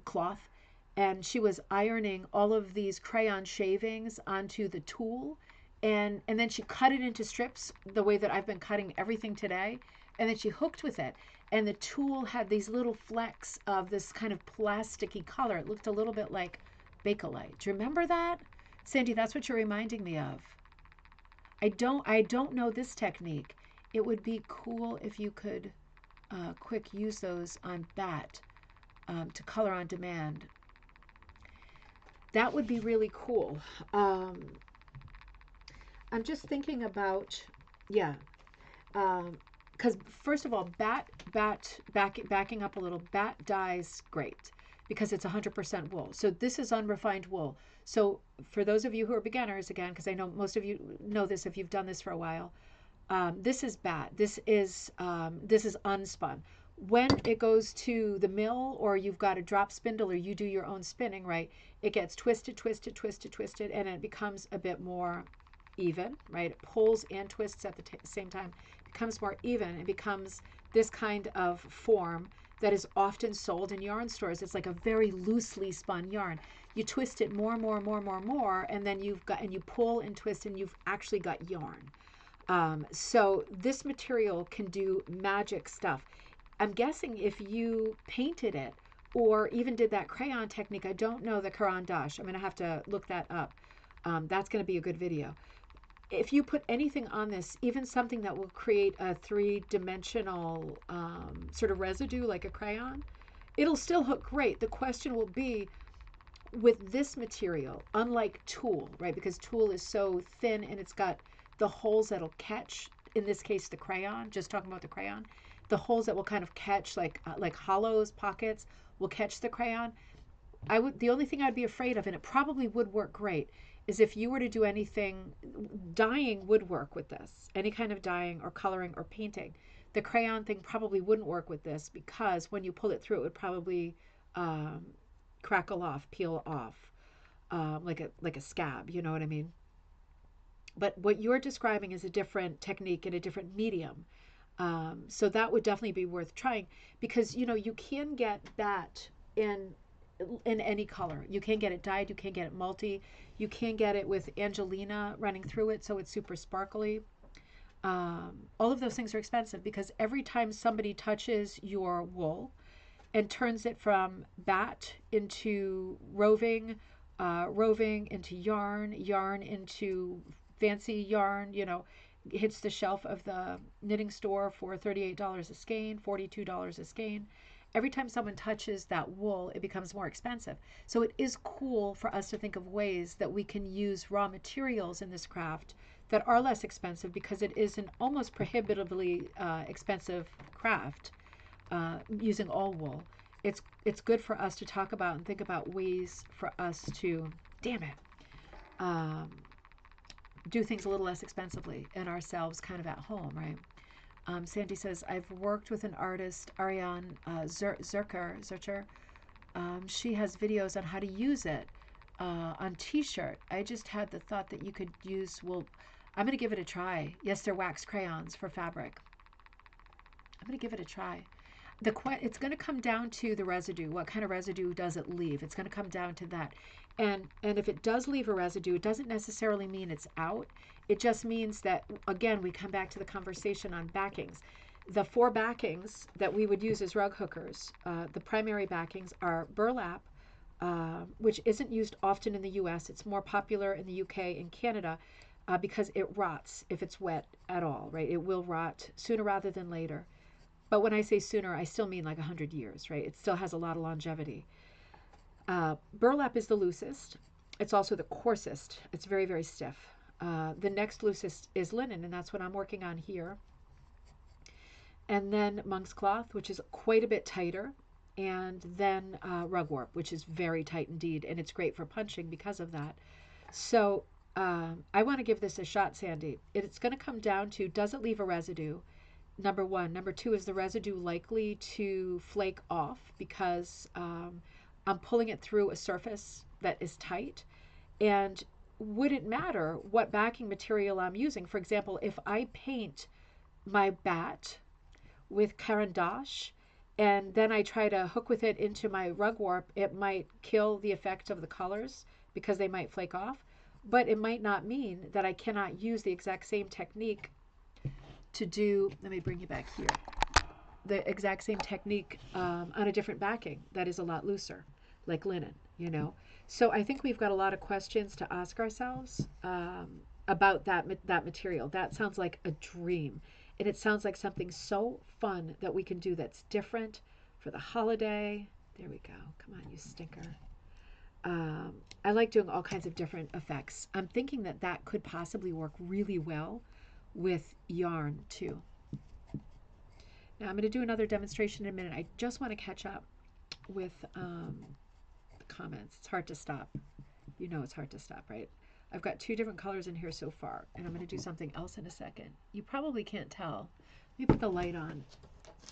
cloth, and she was ironing all of these crayon shavings onto the tulle, and then she cut it into strips the way that I've been cutting everything today, and then she hooked with it, and the tulle had these little flecks of this kind of plasticky color. It looked a little bit like Bakelite. Do you remember that? Sandy, that's what you're reminding me of. I don't know this technique. It would be cool if you could quick use those on bat to color on demand. That would be really cool. I'm just thinking about, yeah, because first of all, backing up a little, bat dyes great because it's 100% wool. So this is unrefined wool. So for those of you who are beginners, again, because I know most of you know this if you've done this for a while, this is bat. This is unspun. When it goes to the mill, or you've got a drop spindle, or you do your own spinning, right? It gets twisted, and it becomes a bit more even, right? It pulls and twists at the same time. It becomes more even. It becomes this kind of form that is often sold in yarn stores. It's like a very loosely spun yarn. You twist it more, and then you pull and twist, and you've actually got yarn. So this material can do magic stuff. I'm guessing if you painted it or even did that crayon technique, I don't know the caran d'Ache. I'm going to have to look that up. That's going to be a good video. If you put anything on this, even something that will create a three-dimensional sort of residue like a crayon, it'll still hook great. The question will be, with this material, unlike tulle, right? Because tulle is so thin and it's got the holes that'll catch, in this case, the crayon, just talking about the crayon, the holes that will kind of catch, like hollows, pockets, will catch the crayon. The only thing I'd be afraid of, and it probably would work great, is if you were to do anything, dyeing would work with this, any kind of dyeing or coloring or painting. The crayon thing probably wouldn't work with this because when you pull it through, it would probably crackle off, peel off, like a scab, you know what I mean? But what you're describing is a different technique and a different medium. So that would definitely be worth trying because, you can get that in any color. You can get it dyed, you can get it multi, you can get it with Angelina running through it so it's super sparkly. All of those things are expensive because every time somebody touches your wool and turns it from bat into roving, roving into yarn into fancy yarn, hits the shelf of the knitting store for $38 a skein, $42 a skein. Every time someone touches that wool, it becomes more expensive. So it is cool for us to think of ways that we can use raw materials in this craft that are less expensive because it is an almost prohibitively expensive craft using all wool. It's good for us to talk about and think about ways for us to, do things a little less expensively and ourselves kind of at home, right? Sandy says, I've worked with an artist, Ariane Zurcher. She has videos on how to use it on t-shirt. I just had the thought that you could use, well, I'm going to give it a try. Yes, they're wax crayons for fabric. I'm going to give it a try. It's going to come down to the residue. What kind of residue does it leave? It's going to come down to that. And if it does leave a residue, it doesn't necessarily mean it's out. It just means that, again, we come back to the conversation on backings. The 4 backings that we would use as rug hookers, the primary backings are burlap, which isn't used often in the U.S. It's more popular in the U.K. and Canada because it rots if it's wet at all, right? It will rot sooner rather than later. But when I say sooner, I still mean like 100 years, right? It still has a lot of longevity. Burlap is the loosest. It's also the coarsest. It's very, very stiff. The next loosest is linen, and that's what I'm working on here. And then monk's cloth, which is quite a bit tighter. And then rugwarp, which is very tight indeed, and it's great for punching because of that. So I want to give this a shot, Sandy. It's going to come down to, does it leave a residue? Number 1. Number 2, is the residue likely to flake off because I'm pulling it through a surface that is tight? And would it matter what backing material I'm using? For example, if I paint my bat with Caran d'Ache and then I try to hook with it into my rugwarp, it might kill the effect of the colors because they might flake off. But it might not mean that I cannot use the exact same technique to do, let me bring you back here, the exact same technique on a different backing that is a lot looser, like linen, you know. So I think we've got a lot of questions to ask ourselves about that material. That sounds like a dream. And it sounds like something so fun that we can do that's different for the holiday. There we go. Come on, you stinker. I like doing all kinds of different effects. I'm thinking that that could possibly work really well with yarn too. Now I'm going to do another demonstration in a minute. I just want to catch up with the comments. It's hard to stop. You know it's hard to stop, right? I've got 2 different colors in here so far, and I'm going to do something else in a second. You probably can't tell. Let me put the light on.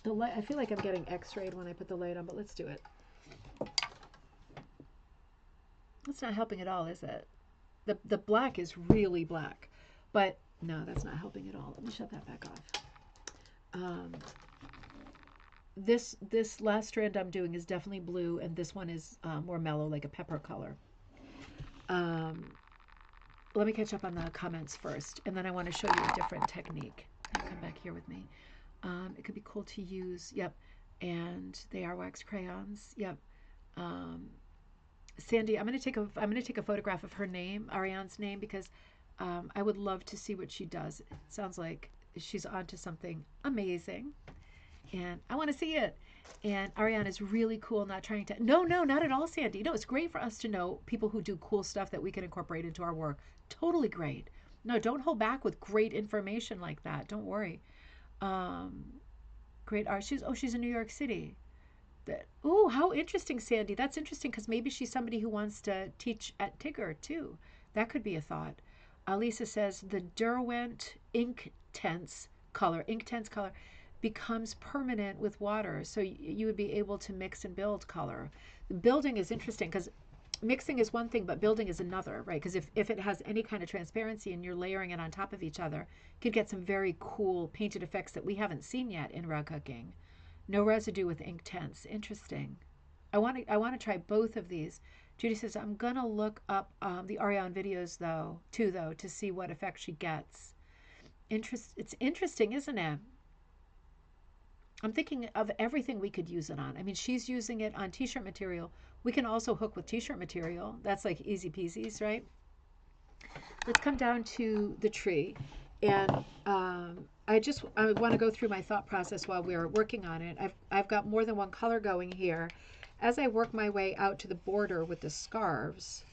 The light, I feel like I'm getting x-rayed when I put the light on, but let's do it. That's not helping at all, is it? The black is really black, but no, that's not helping at all. Let me shut that back off. This last strand I'm doing is definitely blue, and this one is more mellow, like a pepper color. Let me catch up on the comments first, and then I want to show you a different technique. Come back here with me. It could be cool to use. Yep, and they are wax crayons. Yep. Sandy, I'm gonna take a photograph of her name, Ariane's name, because I would love to see what she does. It sounds like she's onto something amazing, and I want to see it. And Ariane is really cool, not trying to... No, not at all, Sandy. No, it's great for us to know people who do cool stuff that we can incorporate into our work. Totally great. No, don't hold back with great information like that. Don't worry. Great art. She's in New York City. Oh, how interesting, Sandy. That's interesting because maybe she's somebody who wants to teach at Tigger, too. That could be a thought. Lisa says the Derwent ink tense color becomes permanent with water, so you would be able to mix and build color. Building is interesting because mixing is one thing, but building is another, right? Because if it has any kind of transparency and you're layering it on top of each other, you could get some very cool painted effects that we haven't seen yet in rug hooking. No residue with ink tints. Interesting. I want to try both of these. Judy says I'm gonna look up the Ariane videos though to see what effect she gets. It's interesting, isn't it? I'm thinking of everything we could use it on. I mean, she's using it on t-shirt material. We can also hook with t-shirt material. That's like easy peasies, right? Let's come down to the tree. And I want to go through my thought process while we're working on it. I've got more than one color going here. As I work my way out to the border with the scarves,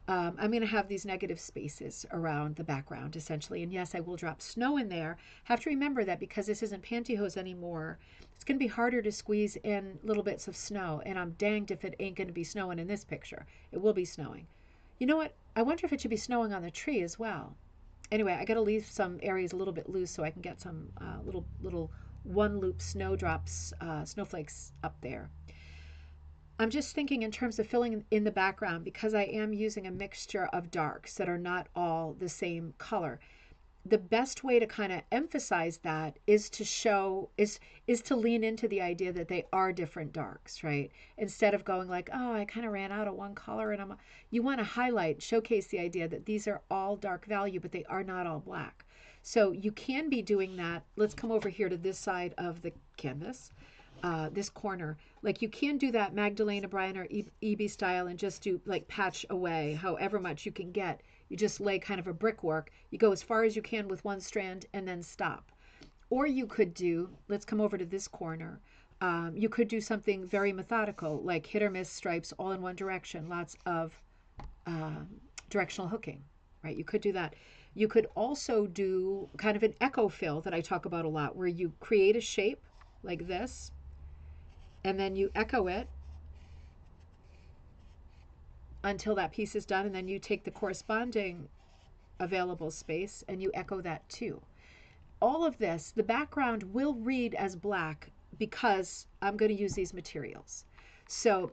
I'm going to have these negative spaces around the background, essentially. And yes, I will drop snow in there. Have to remember that because this isn't pantyhose anymore, it's going to be harder to squeeze in little bits of snow. And I'm danged if it ain't going to be snowing in this picture. It will be snowing. You know what? I wonder if it should be snowing on the tree as well. anyway, I got to leave some areas a little bit loose so I can get some little one loop snowdrops, snowflakes up there. I'm just thinking in terms of filling in the background, because I am using a mixture of darks that are not all the same color. The best way to kind of emphasize that is to show is to lean into the idea that they are different darks, right? Instead of going like, oh, I kind of ran out of one color, and you want to highlight, showcase the idea that these are all dark value, but they are not all black. So you can be doing that. Let's come over here to this side of the canvas, this corner. Like you can do that Magdalena Bryan or EB style and just do like patch away however much you can get. You just lay kind of a brickwork. You go as far as you can with one strand and then stop. Or you could do, let's come over to this corner. You could do something very methodical, like hit or miss stripes all in one direction, lots of directional hooking, right? You could do that. You could also do kind of an echo fill that I talk about a lot, where you create a shape like this, and then you echo it until that piece is done, and then you take the corresponding available space and you echo that too. All of this, the background will read as black because I'm going to use these materials. So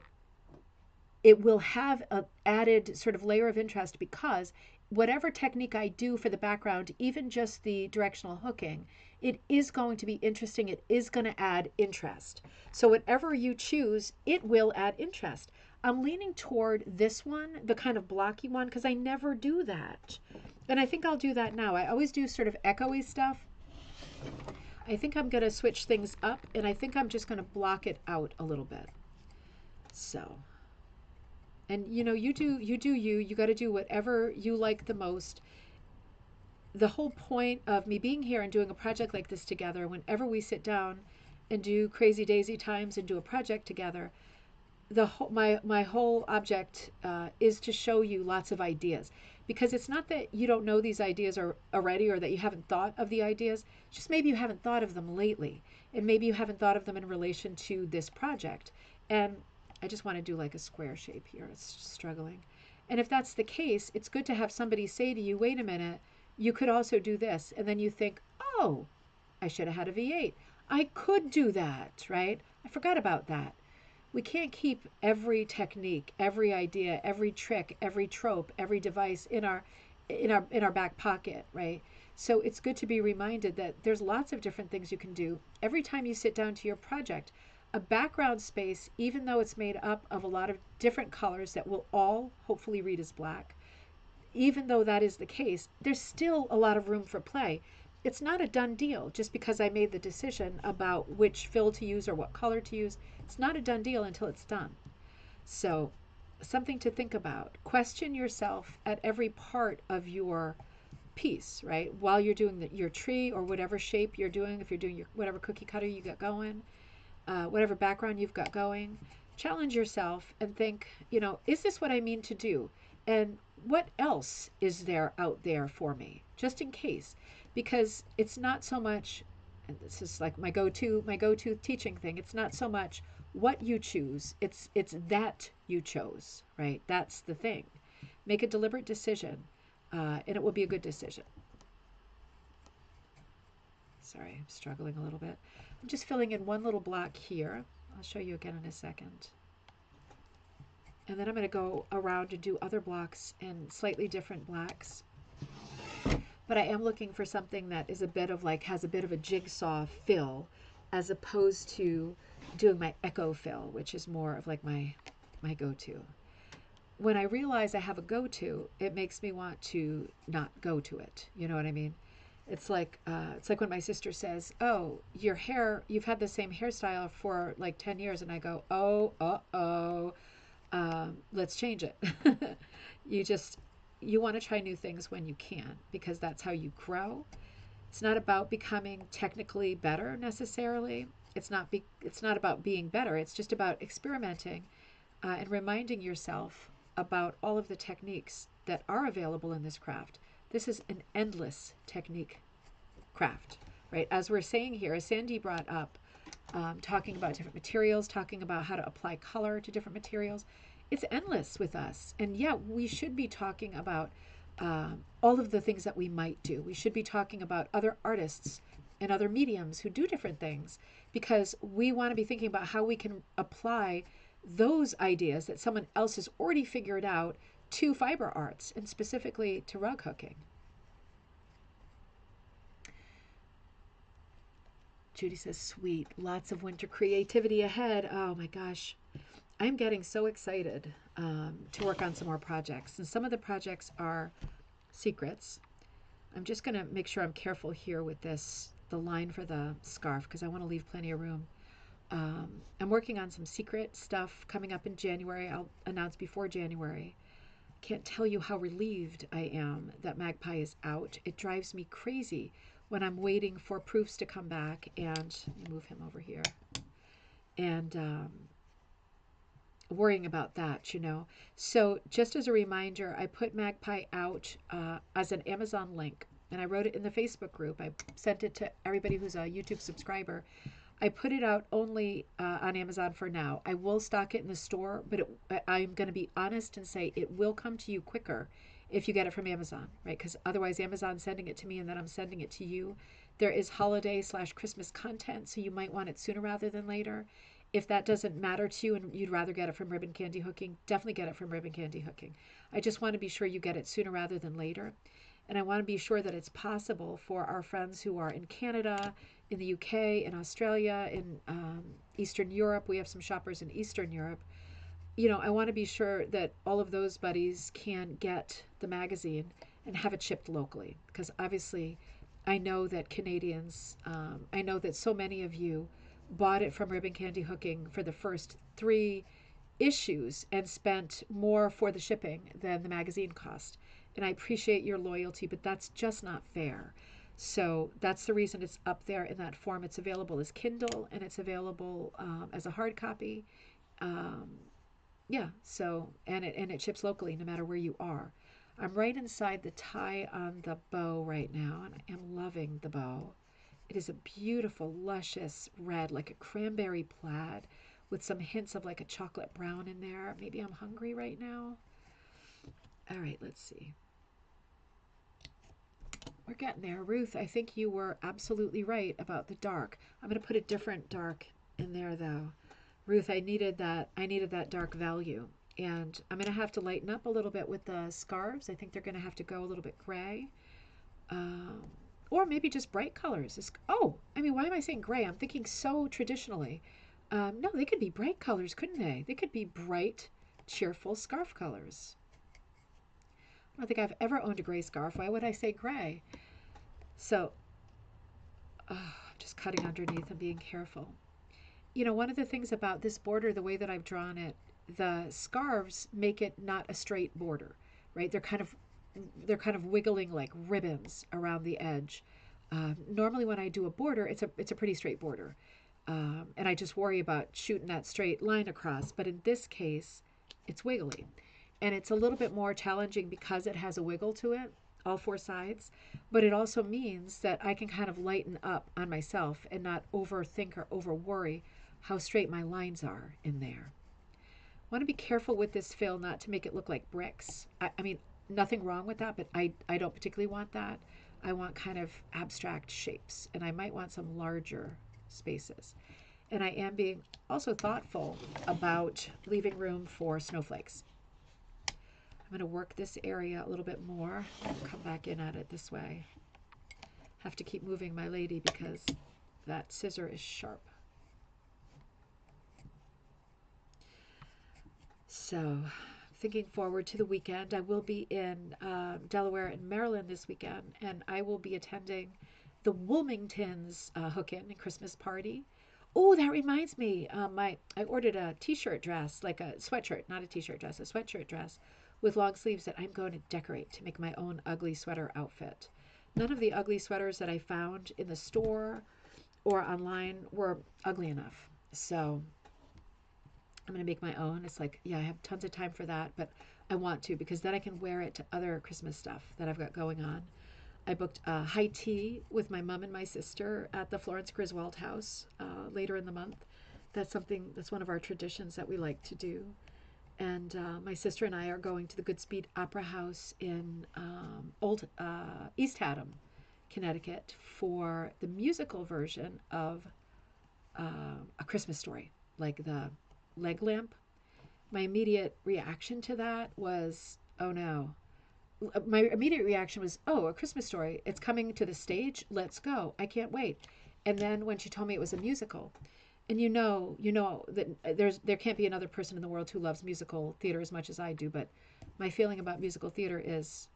it will have an added sort of layer of interest because whatever technique I do for the background, even just the directional hooking, it is going to be interesting. It is going to add interest. So whatever you choose, it will add interest. I'm leaning toward this one, the kind of blocky one, because I never do that. And I think I'll do that now. I always do sort of echoey stuff. I think I'm going to switch things up, and I think I'm just going to block it out a little bit. So, and you know, you got to do whatever you like the most. The whole point of me being here and doing a project like this together, whenever we sit down and do crazy daisy times and do a project together, my whole object is to show you lots of ideas, because it's not that you don't know these ideas already or that you haven't thought of the ideas, just maybe you haven't thought of them lately, and maybe you haven't thought of them in relation to this project. And I just want to do like a square shape here. It's struggling. And if that's the case, it's good to have somebody say to you, wait a minute, you could also do this. And then you think, oh, I should have had a V8. I could do that, right? I forgot about that. We can't keep every technique, every idea, every trick, every trope, every device in our back pocket, right? So it's good to be reminded that there's lots of different things you can do. Every time you sit down to your project, a background space, even though it's made up of a lot of different colors that will all hopefully read as black, even though that is the case, there's still a lot of room for play. It's not a done deal just because I made the decision about which fill to use or what color to use. It's not a done deal until it's done. So something to think about. Question yourself at every part of your piece, right? While you're doing your tree or whatever shape you're doing, if you're doing your whatever cookie cutter you got going, whatever background you've got going, challenge yourself and think, is this what I mean to do? And what else is there out there for me, just in case? Because it's not so much, and this is like my go-to teaching thing, it's not so much what you choose, it's that you chose, right? That's the thing. Make a deliberate decision, and it will be a good decision. Sorry, I'm struggling a little bit. I'm just filling in one little block here. I'll show you again in a second. And then I'm going to go around and do other blocks in slightly different blacks. But I am looking for something that is a bit of like, has a bit of a jigsaw fill, as opposed to doing my echo fill, which is more of like my go-to. When I realize I have a go-to, it makes me want to not go to it. You know what I mean? It's like when my sister says, "Oh, your hair, you've had the same hairstyle for like 10 years," and I go, "Oh, let's change it." You want to try new things when you can, because that's how you grow. It's not about becoming technically better necessarily. It's not about being better. It's just about experimenting and reminding yourself about all of the techniques that are available in this craft. This is an endless technique craft, right? As we're saying here, as Sandy brought up, talking about different materials, talking about how to apply color to different materials, it's endless with us. And yeah, we should be talking about all of the things that we might do. We should be talking about other artists and other mediums who do different things, because we want to be thinking about how we can apply those ideas that someone else has already figured out to fiber arts, and specifically to rug hooking. Judy says, sweet, lots of winter creativity ahead. Oh my gosh, I'm getting so excited to work on some more projects. And some of the projects are secrets. I'm just going to make sure I'm careful here with this, the line for the scarf, because I want to leave plenty of room. I'm working on some secret stuff coming up in January. I'll announce before January. Can't tell you how relieved I am that Magpie is out. It drives me crazy when I'm waiting for proofs to come back, and move him over here, and worrying about that, you know. So just as a reminder, I put Magpie out as an Amazon link, and I wrote it in the Facebook group. I sent it to everybody who's a YouTube subscriber. I put it out only on Amazon for now. I will stock it in the store, but I'm going to be honest and say it will come to you quicker if you get it from Amazon, right? Because otherwise Amazon's sending it to me and then I'm sending it to you. There is holiday/Christmas content, so you might want it sooner rather than later. If that doesn't matter to you and you'd rather get it from Ribbon Candy Hooking, definitely get it from Ribbon Candy Hooking. I just want to be sure you get it sooner rather than later. And I want to be sure that it's possible for our friends who are in Canada, in the UK, in Australia, in Eastern Europe. We have some shoppers in Eastern Europe. You know, I want to be sure that all of those buddies can get the magazine and have it shipped locally. Because obviously, I know that Canadians, I know that so many of you bought it from Ribbon Candy Hooking for the first 3 issues and spent more for the shipping than the magazine cost. And I appreciate your loyalty, but that's just not fair. So that's the reason it's up there in that form. It's available as Kindle, and it's available as a hard copy. Um, yeah, so, and it ships locally no matter where you are. I'm right inside the tie on the bow right now, and I am loving the bow. It is a beautiful, luscious red, like a cranberry plaid, with some hints of like a chocolate brown in there. Maybe I'm hungry right now. All right, let's see. We're getting there. Ruth, I think you were absolutely right about the dark. I'm going to put a different dark in there, though. Ruth, I needed that dark value. And I'm going to have to lighten up a little bit with the scarves. I think they're going to have to go a little bit gray. Or maybe just bright colors. Oh, I mean, why am I saying gray? I'm thinking so traditionally. No, they could be bright colors, couldn't they? They could be bright, cheerful scarf colors. I don't think I've ever owned a gray scarf. Why would I say gray? So, I'm just cutting underneath and being careful. You know, one of the things about this border, the way that I've drawn it, the scarves make it not a straight border, right? They're kind of wiggling like ribbons around the edge. Normally, when I do a border, it's a pretty straight border, and I just worry about shooting that straight line across. But in this case, it's wiggly, and it's a little bit more challenging because it has a wiggle to it, all 4 sides. But it also means that I can kind of lighten up on myself and not overthink or over worry how straight my lines are in there. I want to be careful with this fill not to make it look like bricks. I mean, nothing wrong with that, but I don't particularly want that. I want kind of abstract shapes, and I might want some larger spaces. And I am being also thoughtful about leaving room for snowflakes. I'm going to work this area a little bit more. Come back in at it this way. Have to keep moving my lady because that scissor is sharp. So, thinking forward to the weekend, I will be in Delaware and Maryland this weekend, and I will be attending the Wilmingtons hook-in and Christmas party. Oh, that reminds me, I ordered a t-shirt dress, like a sweatshirt, not a t-shirt dress, a sweatshirt dress with long sleeves that I'm going to decorate to make my own ugly sweater outfit. None of the ugly sweaters that I found in the store or online were ugly enough. So I'm going to make my own. It's like, yeah, I have tons of time for that, but I want to because then I can wear it to other Christmas stuff that I've got going on. I booked a high tea with my mom and my sister at the Florence Griswold house later in the month. That's one of our traditions that we like to do. and my sister and I are going to the Goodspeed Opera House in Old East Haddam, Connecticut, for the musical version of A Christmas Story, like the leg lamp. My immediate reaction to that was, oh no. My immediate reaction was, oh, A Christmas Story. It's coming to the stage. Let's go. I can't wait. And then when she told me it was a musical, and you know that there can't be another person in the world who loves musical theater as much as I do, but my feeling about musical theater is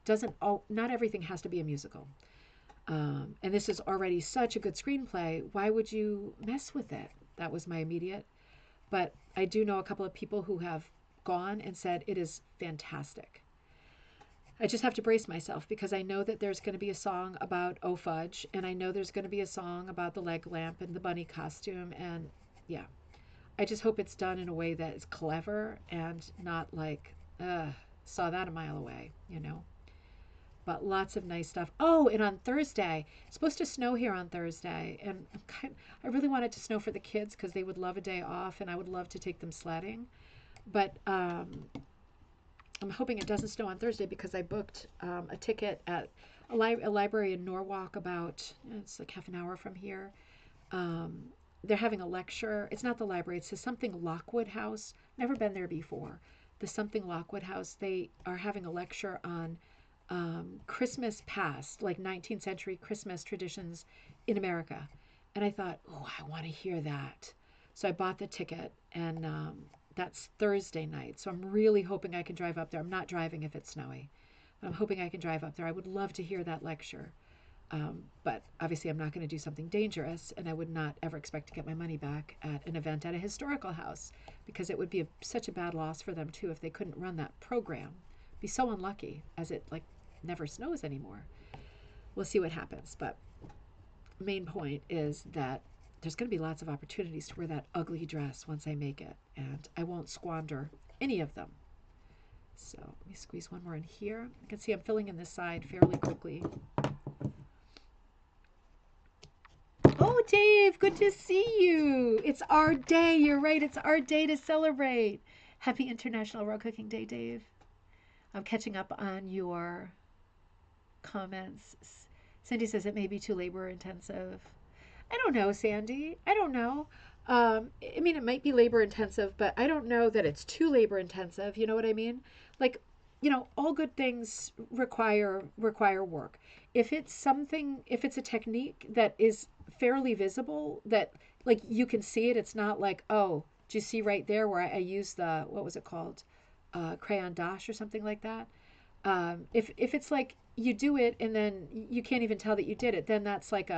not everything has to be a musical. And this is already such a good screenplay. Why would you mess with it? That was my immediate. But I do know a couple of people who have gone and said it is fantastic. I just have to brace myself because I know that there's going to be a song about Oh Fudge, and I know there's going to be a song about the leg lamp and the bunny costume, and yeah. I just hope it's done in a way that is clever and not like, saw that a mile away, you know. But lots of nice stuff. Oh, and on Thursday, it's supposed to snow here on Thursday, and I really want it to snow for the kids because they would love a day off, and I would love to take them sledding. But I'm hoping it doesn't snow on Thursday because I booked a ticket at a library in Norwalk it's like half an hour from here. They're having a lecture. It's not the library. It's the something Lockwood House. Never been there before. The something Lockwood House. They are having a lecture on Christmas past, like 19th century Christmas traditions in America. And I thought, oh, I want to hear that. So I bought the ticket, and that's Thursday night. So I'm really hoping I can drive up there. I'm not driving if it's snowy, but I'm hoping I can drive up there. I would love to hear that lecture. But obviously I'm not going to do something dangerous, and I would not ever expect to get my money back at an event at a historical house because it would be such a bad loss for them too if they couldn't run that program. Be so unlucky as it like never snows anymore. We'll see what happens, but main point is that there's going to be lots of opportunities to wear that ugly dress once I make it, and I won't squander any of them. So let me squeeze one more in here. You can see I'm filling in this side fairly quickly. Oh, Dave, good to see you. It's our day. You're right. It's our day to celebrate. Happy International Raw Cooking Day, Dave. I'm catching up on your comments. Cindy says it may be too labor intensive. I don't know, Sandy. I don't know. I mean, it might be labor intensive, but I don't know that it's too labor intensive. You know what I mean? Like, all good things require work. If it's a technique that is fairly visible, that like you can see it, it's not like, oh, do you see right there where I used the, what was it called? Crayon dash or something like that. If it's like you do it and then you can't even tell that you did it, then that's like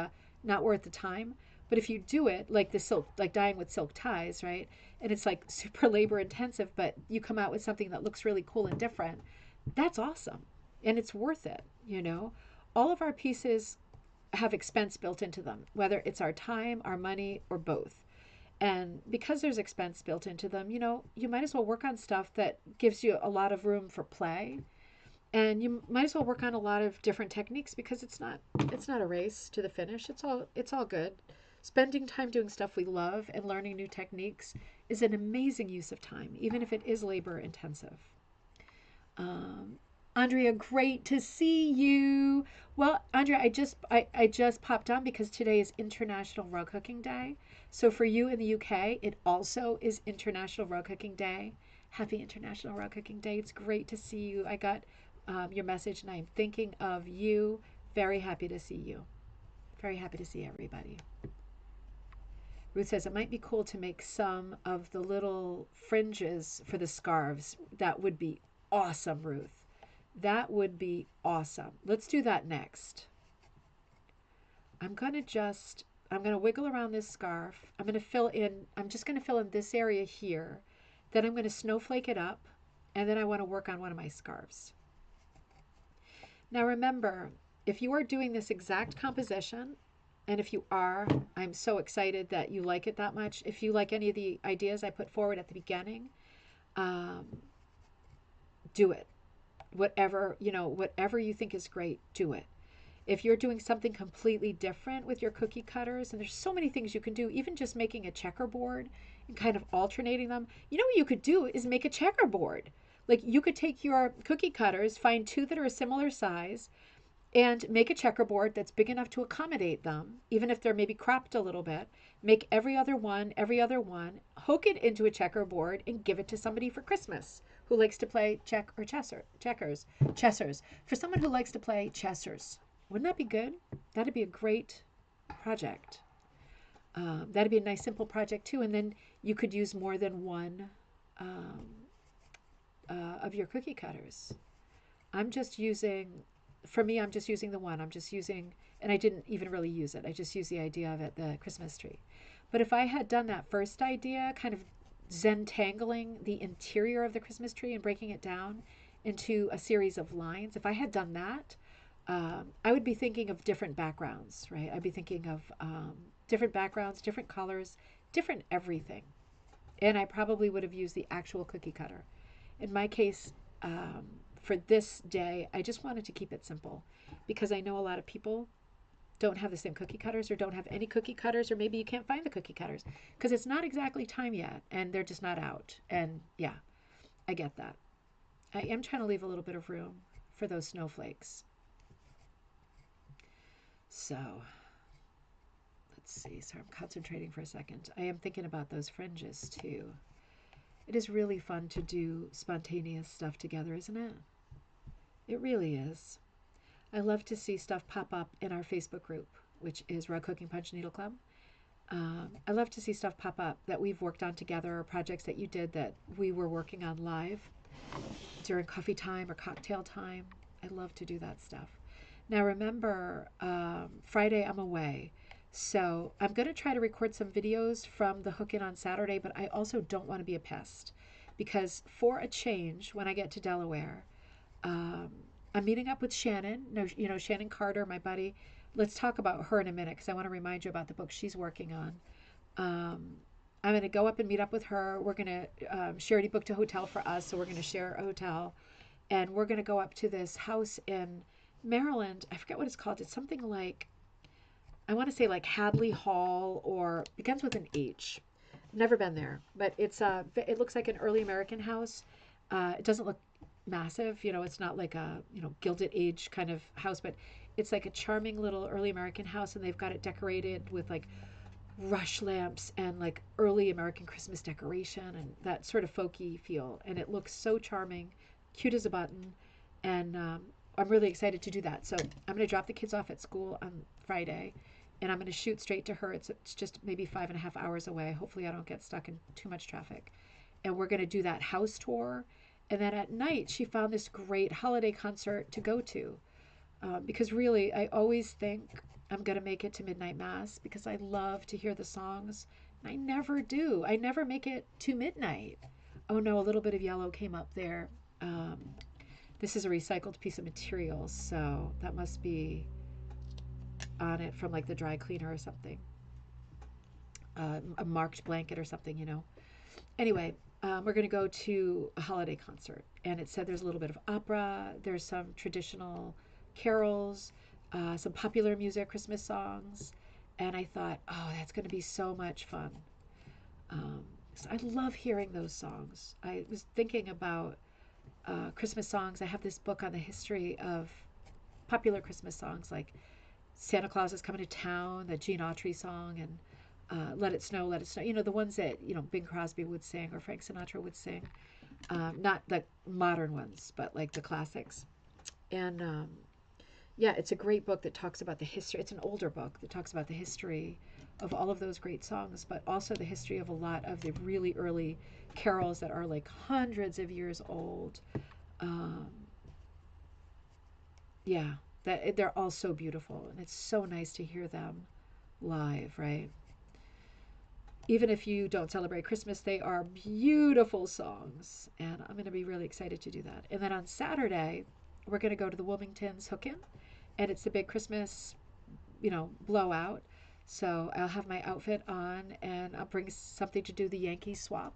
not worth the time. But if you do it like the silk, like dyeing with silk ties, right? And it's like super labor intensive, but you come out with something that looks really cool and different, that's awesome. And it's worth it, All of our pieces have expense built into them, whether it's our time, our money, or both. And because there's expense built into them, you might as well work on stuff that gives you a lot of room for play. And you might as well work on a lot of different techniques because it's not a race to the finish. It's all good. Spending time doing stuff we love and learning new techniques is an amazing use of time, even if it is labor intensive. Andrea, great to see you. Well, Andrea, I just popped on because today is International Raw Cooking Day. So for you in the UK, it also is International Raw Cooking Day. Happy International Raw Cooking Day. It's great to see you. I got your message and I'm thinking of you. Very happy to see you. Very happy to see everybody. Ruth says it might be cool to make some of the little fringes for the scarves. That would be awesome, Ruth. That would be awesome. Let's do that next. I'm going to wiggle around this scarf. I'm just going to fill in this area here. Then I'm going to snowflake it up. And then I want to work on one of my scarves. Now remember, if you are doing this exact composition, and if you are, I'm so excited that you like it that much. If you like any of the ideas I put forward at the beginning, do it. Whatever you think is great, do it. If you're doing something completely different with your cookie cutters, and there's so many things you can do, even just making a checkerboard and kind of alternating them. You know what you could do is make a checkerboard. Like you could take your cookie cutters, find two that are a similar size, and make a checkerboard that's big enough to accommodate them, even if they're maybe cropped a little bit. Make every other one, hook it into a checkerboard, and give it to somebody for Christmas who likes to play chessers. For someone who likes to play chessers, wouldn't that be good? That'd be a great project. That'd be a nice simple project too, and then you could use more than one um, of your cookie cutters. I'm just using, for me, I'm just using the one. I'm just using, and I didn't even really use it. I just used the idea of it, the Christmas tree. But if I had done that first idea, kind of zentangling the interior of the Christmas tree and breaking it down into a series of lines, if I had done that, I would be thinking of different backgrounds, right? I'd be thinking of different backgrounds, different colors, different everything. And I probably would have used the actual cookie cutter. In my case, for this day, I just wanted to keep it simple because I know a lot of people don't have the same cookie cutters or don't have any cookie cutters, or maybe you can't find the cookie cutters because it's not exactly time yet and they're just not out. And yeah, I get that. I am trying to leave a little bit of room for those snowflakes. So let's see. So I'm concentrating for a second. I am thinking about those fringes too. It is really fun to do spontaneous stuff together, isn't it? It really is. I love to see stuff pop up in our Facebook group, which is Rug Cooking Punch Needle Club. I love to see stuff pop up that we've worked on together, or projects that you did that we were working on live during coffee time or cocktail time. I love to do that stuff. Now remember, Friday I'm away. So I'm going to try to record some videos from the hook-in on Saturday, but I also don't want to be a pest because for a change, when I get to Delaware, I'm meeting up with Shannon, Shannon Carter, my buddy. Let's talk about her in a minute because I want to remind you about the book she's working on. I'm going to go up and meet up with her. We're going to, she already booked a hotel for us, so we're going to share a hotel. And we're going to go up to this house in Maryland. I forget what it's called. It's something like, I want to say like Hadley Hall, or begins with an H. Never been there, but it looks like an early American house. It doesn't look massive, it's not like a, Gilded Age kind of house, but it's like a charming little early American house, and they've got it decorated with like rush lamps and like early American Christmas decoration and that sort of folky feel. And it looks so charming, cute as a button, and I'm really excited to do that. So I'm going to drop the kids off at school on Friday, and I'm going to shoot straight to her. It's just maybe 5.5 hours away. Hopefully I don't get stuck in too much traffic. And we're going to do that house tour. And then at night, she found this great holiday concert to go to. Because really, I always think I'm going to make it to Midnight Mass because I love to hear the songs. I never do. I never make it to midnight. Oh no, a little bit of yellow came up there. This is a recycled piece of material, so that must be on it from like the dry cleaner or something. A marked blanket or something. Anyway, we're going to go to a holiday concert, and it said there's a little bit of opera, there's some traditional carols, some popular music, Christmas songs, and I thought, oh, that's going to be so much fun. So I love hearing those songs. I was thinking about Christmas songs. I have this book on the history of popular Christmas songs, like Santa Claus is Coming to Town, the Gene Autry song, and Let It Snow, Let It Snow. The ones that, Bing Crosby would sing or Frank Sinatra would sing. Not the modern ones, but like the classics. And yeah, it's a great book that talks about the history. It's an older book that talks about the history of all of those great songs, but also the history of a lot of the really early carols that are like hundreds of years old. Yeah, they're all so beautiful, and it's so nice to hear them live, right? Even if you don't celebrate Christmas, they are beautiful songs, and I'm going to be really excited to do that. And then on Saturday, we're going to go to the Wilmingtons Hook-In, and it's the big Christmas, blowout. So I'll have my outfit on, and I'll bring something to do the Yankee swap,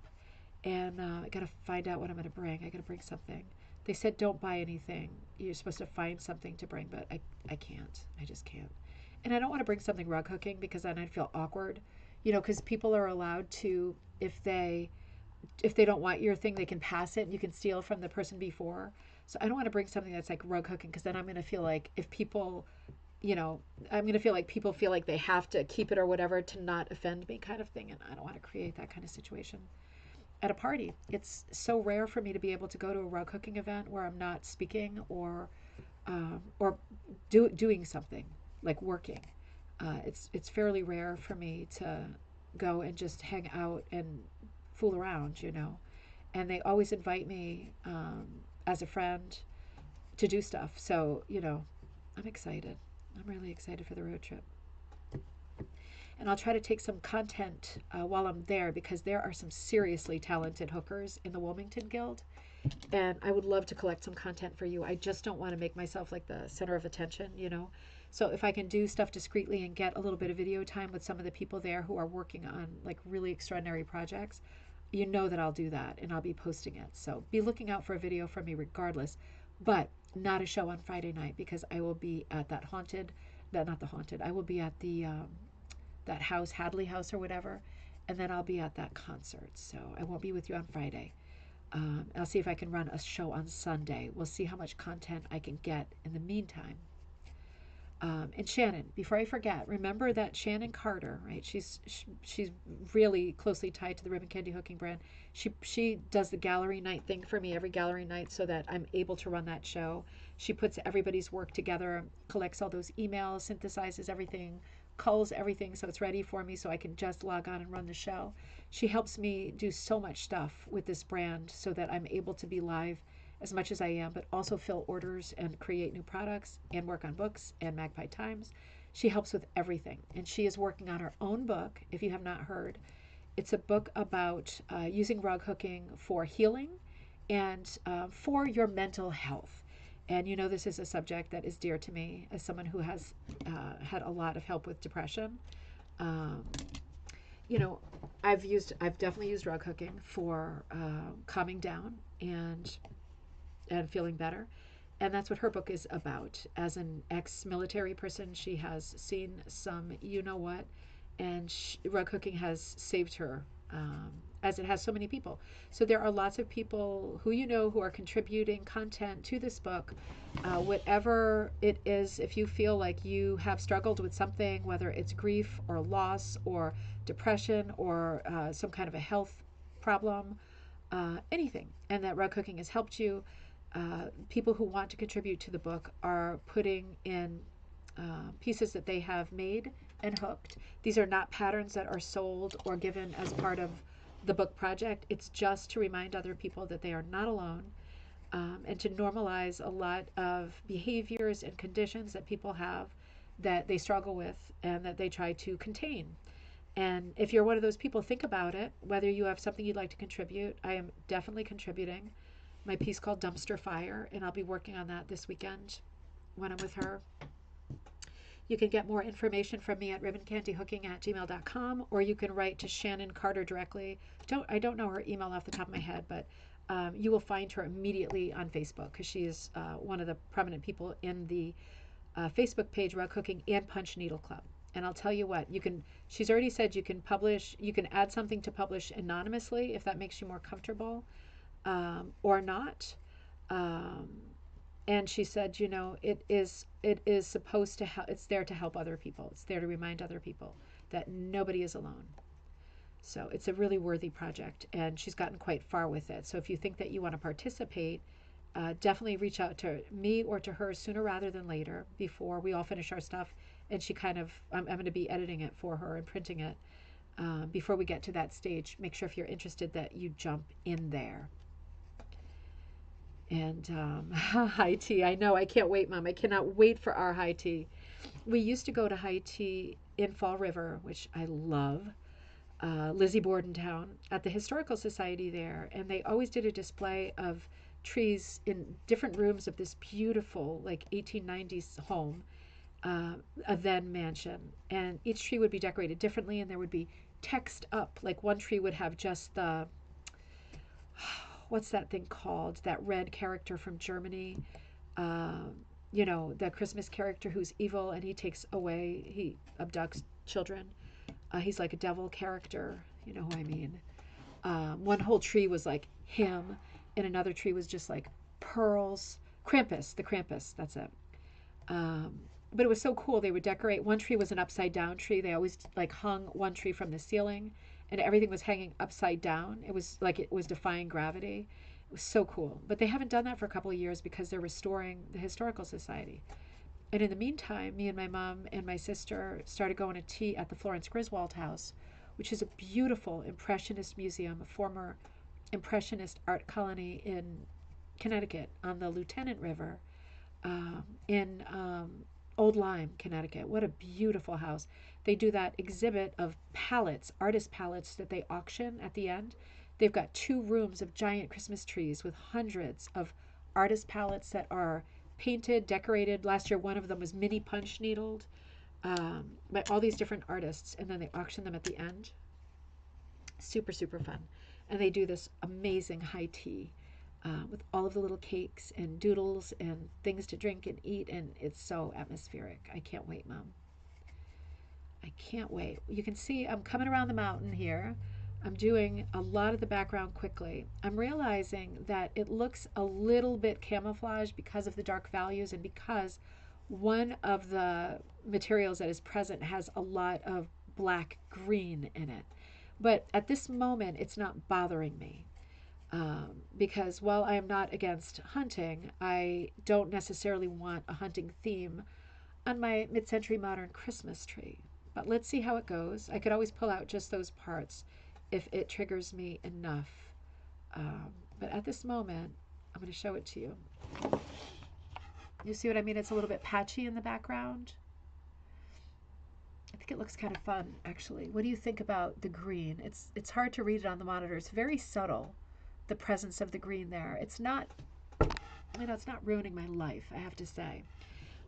and I got to find out what I'm going to bring. I got to bring something. They said don't buy anything. You're supposed to find something to bring, but I can't. I just can't. And I don't want to bring something rug hooking because then I'd feel awkward, You know, because people are allowed to, if they don't want your thing, they can pass it and you can steal from the person before. So I don't want to bring something that's like rug hooking, because then I'm going to feel like if people, you know, I'm going to feel like people feel like they have to keep it or whatever to not offend me, kind of thing. And I don't want to create that kind of situation at a party. It's so rare for me to be able to go to a rug hooking event where I'm not speaking or doing something like working. It's fairly rare for me to go and just hang out and fool around, you know. And they always invite me as a friend to do stuff. So, you know, I'm excited. I'm really excited for the road trip. And I'll try to take some content while I'm there, because there are some seriously talented hookers in the Wilmington Guild. And I would love to collect some content for you. I just don't want to make myself like the center of attention, you know. So if I can do stuff discreetly and get a little bit of video time with some of the people there who are working on like really extraordinary projects, you know that I'll do that and I'll be posting it. So be looking out for a video from me regardless, but not a show on Friday night, because I will be at that not the haunted, I will be at the that house, Hadley House or whatever, and then I'll be at that concert. So I won't be with you on Friday. I'll see if I can run a show on Sunday. We'll see how much content I can get in the meantime. And Shannon, before I forget, remember that Shannon Carter, right? She's really closely tied to the Ribbon Candy Hooking brand. She does the gallery night thing for me every gallery night so that I'm able to run that show. She puts everybody's work together, collects all those emails, synthesizes everything, culls everything so it's ready for me so I can just log on and run the show. She helps me do so much stuff with this brand so that I'm able to be live as much as I am, but also fill orders and create new products and work on books and Magpie Times. She helps with everything. And she is working on her own book, if you have not heard. It's a book about using rug hooking for healing and for your mental health. And you know, this is a subject that is dear to me as someone who has had a lot of help with depression. Um, you know, I've definitely used rug hooking for calming down and feeling better. And that's what her book is about. As an ex-military person, she has seen some you know what, and rug hooking has saved her, as it has so many people. So there are lots of people who you know who are contributing content to this book. Whatever it is, if you feel like you have struggled with something, whether it's grief or loss or depression or some kind of a health problem, anything, and that rug hooking has helped you, people who want to contribute to the book are putting in pieces that they have made and hooked. These are not patterns that are sold or given as part of the book project. It's just to remind other people that they are not alone, and to normalize a lot of behaviors and conditions that people have that they struggle with and that they try to contain. And if you're one of those people, think about it, whether you have something you'd like to contribute. I am definitely contributing my piece called Dumpster Fire, and I'll be working on that this weekend when I'm with her. You can get more information from me at ribboncandyhooking@gmail.com, or you can write to Shannon Carter directly. I don't know her email off the top of my head, but you will find her immediately on Facebook, because she is one of the prominent people in the Facebook page Rug Hooking and Punch Needle Club. And I'll tell you what, she's already said you can add something to publish anonymously if that makes you more comfortable, or not. Um, and she said, you know, it is supposed to help. It's there to help other people. It's there to remind other people that nobody is alone. So it's a really worthy project, and she's gotten quite far with it. So if you think that you want to participate, definitely reach out to me or to her sooner rather than later, before we all finish our stuff. And I'm going to be editing it for her and printing it. Before we get to that stage, make sure if you're interested that you jump in there. And high tea, I know, I can't wait, Mom. I cannot wait for our high tea. We used to go to high tea in Fall River, which I love. Lizzie Bordentown at the Historical Society there, and they always did a display of trees in different rooms of this beautiful, like 1890s home, a then mansion, and each tree would be decorated differently, and there would be text up. Like one tree would have just the what's that thing called? That red character from Germany. Um, you know, the Christmas character who's evil and he abducts children. He's like a devil character. You know who I mean. One whole tree was like him, and another tree was just like pearls. Krampus, the Krampus, that's it. Um, but it was so cool. They would decorate. One tree was an upside down tree. They always like hung one tree from the ceiling, and everything was hanging upside down. It was like it was defying gravity. It was so cool. But they haven't done that for a couple of years because they're restoring the Historical Society. And in the meantime, me and my mom and my sister started going to tea at the Florence Griswold House, which is a beautiful Impressionist museum, a former Impressionist art colony in Connecticut on the Lieutenant River, in Old Lyme, Connecticut. What a beautiful house. They do that exhibit of pallets, artist pallets that they auction at the end. They've got 2 rooms of giant Christmas trees with hundreds of artist pallets that are painted, decorated. Last year, one of them was mini punch needled by all these different artists, and then they auction them at the end. Super, super fun. And they do this amazing high tea with all of the little cakes and doodles and things to drink and eat, and it's so atmospheric. I can't wait, Mom. I can't wait. You can see I'm coming around the mountain here. I'm doing a lot of the background quickly. I'm realizing that it looks a little bit camouflaged because of the dark values and because one of the materials that is present has a lot of black green in it. But at this moment, it's not bothering me. Because while I am not against hunting, I don't necessarily want a hunting theme on my mid-century modern Christmas tree. But let's see how it goes. I could always pull out just those parts if it triggers me enough. But at this moment, I'm going to show it to you. You see what I mean? It's a little bit patchy in the background. I think it looks kind of fun, actually. What do you think about the green? It's hard to read it on the monitor. It's very subtle, the presence of the green there. It's not, it's not ruining my life, I have to say.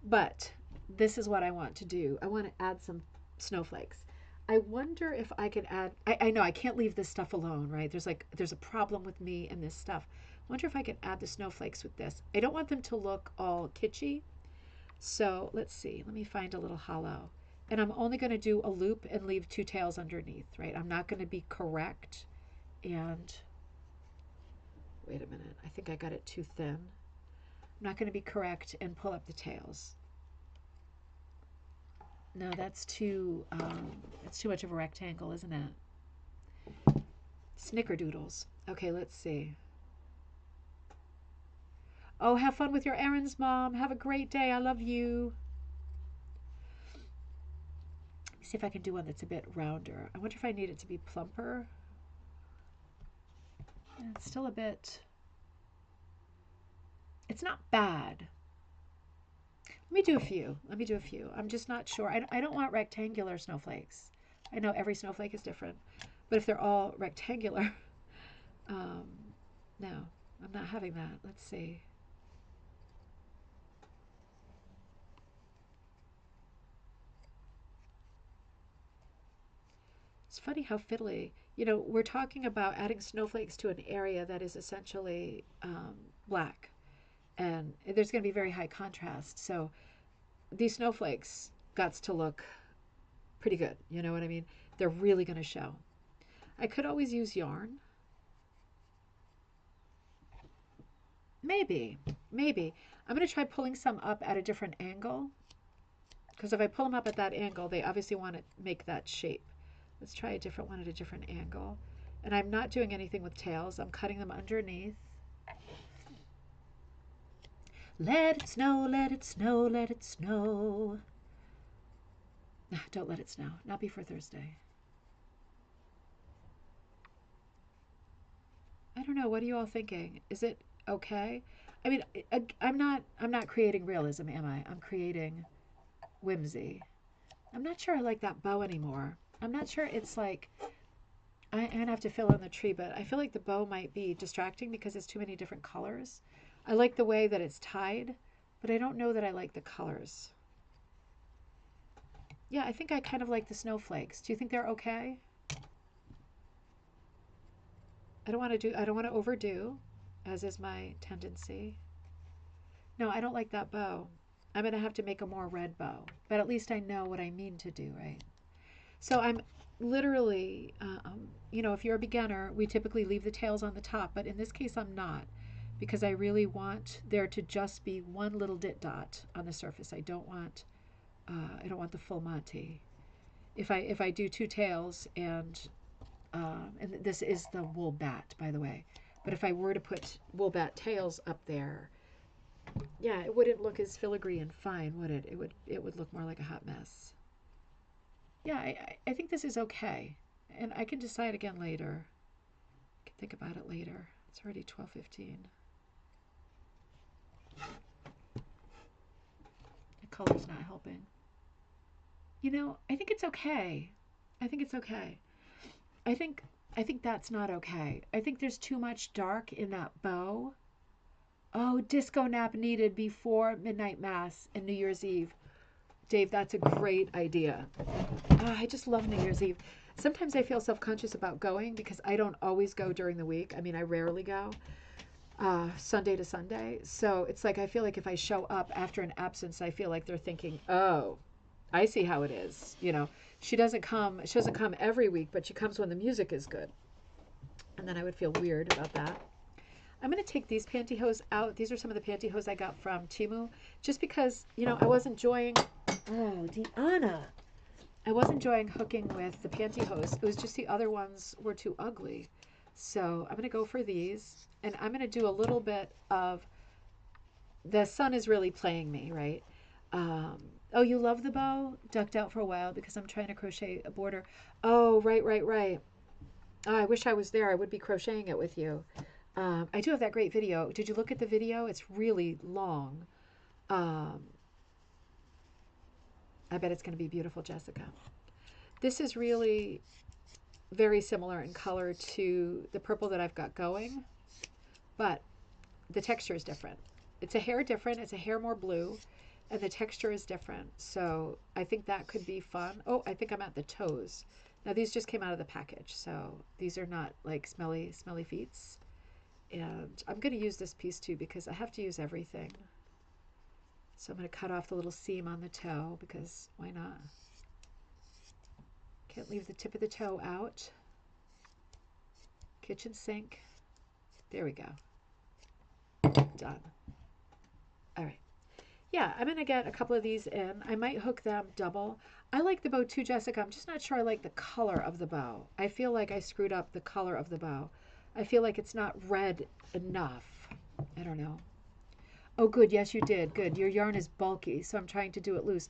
But this is what I want to do. I want to add some snowflakes. I wonder if I could add, I know I can't leave this stuff alone, right? There's a problem with me and this stuff. I wonder if I could add the snowflakes with this. I don't want them to look all kitschy. So let's see, let me find a little hollow. And I'm only going to do a loop and leave 2 tails underneath, right? I'm not going to be correct. And wait a minute, I think I got it too thin. I'm not going to be correct and pull up the tails. No, that's too much of a rectangle, isn't it? Snickerdoodles. Okay, let's see. Oh, have fun with your errands, Mom. Have a great day. I love you. Let me see if I can do one that's a bit rounder. I wonder if I need it to be plumper. It's still a bit... It's not bad. Let me do a few. I'm just not sure. I don't want rectangular snowflakes. I know every snowflake is different. But if they're all rectangular, no, I'm not having that. Let's see. It's funny how fiddly, we're talking about adding snowflakes to an area that is essentially black. And there's going to be very high contrast. So these snowflakes got to look pretty good. You know what I mean? They're really going to show. I could always use yarn. Maybe. I'm going to try pulling some up at a different angle. Because if I pull them up at that angle, they obviously want to make that shape. Let's try a different one at a different angle. And I'm not doing anything with tails. I'm cutting them underneath. Let it snow, let it snow, let it snow. Don't let it snow. Not before Thursday. I don't know. What are you all thinking? Is it okay? I mean, I'm not creating realism, am I? I'm creating whimsy. I'm not sure I like that bow anymore. I'm not sure it's like, I'm going to have to fill in the tree, but I feel like the bow might be distracting because it's too many different colors. I like the way that it's tied, but I don't know that I like the colors. Yeah, I think I kind of like the snowflakes. Do you think they're okay? I don't want to overdo, as is my tendency. No, I don't like that bow. I'm going to have to make a more red bow, but at least I know what I mean to do, right? So literally, you know, if you're a beginner, we typically leave the tails on the top, but in this case, I'm not because I really want there to just be one little dit dot on the surface. I don't want the full Monty. If I do two tails and this is the wool bat, by the way, but if I were to put wool bat tails up there, yeah, it wouldn't look as filigree and fine, would it? It would look more like a hot mess. Yeah, I think this is okay. And I can decide again later. I can think about it later. It's already 12:15. The color's not helping. You know, I think it's okay. I think it's okay. I think I think that's not okay. I think there's too much dark in that bow. Oh, disco nap needed before midnight mass and New Year's Eve. Dave, that's a great idea. I just love New Year's Eve. Sometimes I feel self-conscious about going because I don't always go during the week. I mean, I rarely go Sunday to Sunday. So it's like I feel like if I show up after an absence, I feel like they're thinking, "Oh, I see how it is." You know, she doesn't come. She doesn't come every week, but she comes when the music is good. And then I would feel weird about that. I'm going to take these pantyhose out. These are some of the pantyhose I got from Timu, just because, you know, I was enjoying. Oh, Deanna. I was enjoying hooking with the pantyhose. It was just the other ones were too ugly. So I'm going to go for these. And I'm going to do a little bit of, the sun is really playing me, right? Um, oh, you love the bow? Ducked out for a while because I'm trying to crochet a border. Oh, right, right, right. Oh, I wish I was there. I would be crocheting it with you. I do have that great video. Did you look at the video? It's really long. Um, I bet it's going to be beautiful, Jessica. This is really very similar in color to the purple that I've got going, but the texture is different. It's a hair different. It's a hair more blue, and the texture is different. So I think that could be fun. Oh, I think I'm at the toes. Now these just came out of the package, so these are not like smelly feets. And I'm going to use this piece too because I have to use everything. So I'm going to cut off the little seam on the toe because why not? Can't leave the tip of the toe out. Kitchen sink. There we go. Done. All right. Yeah, I'm going to get a couple of these in. I might hook them double. I like the bow too, Jessica. I'm just not sure I like the color of the bow. I feel like I screwed up the color of the bow. I feel like it's not red enough. I don't know. Oh, good. Yes, you did. Good. Your yarn is bulky, so I'm trying to do it loose.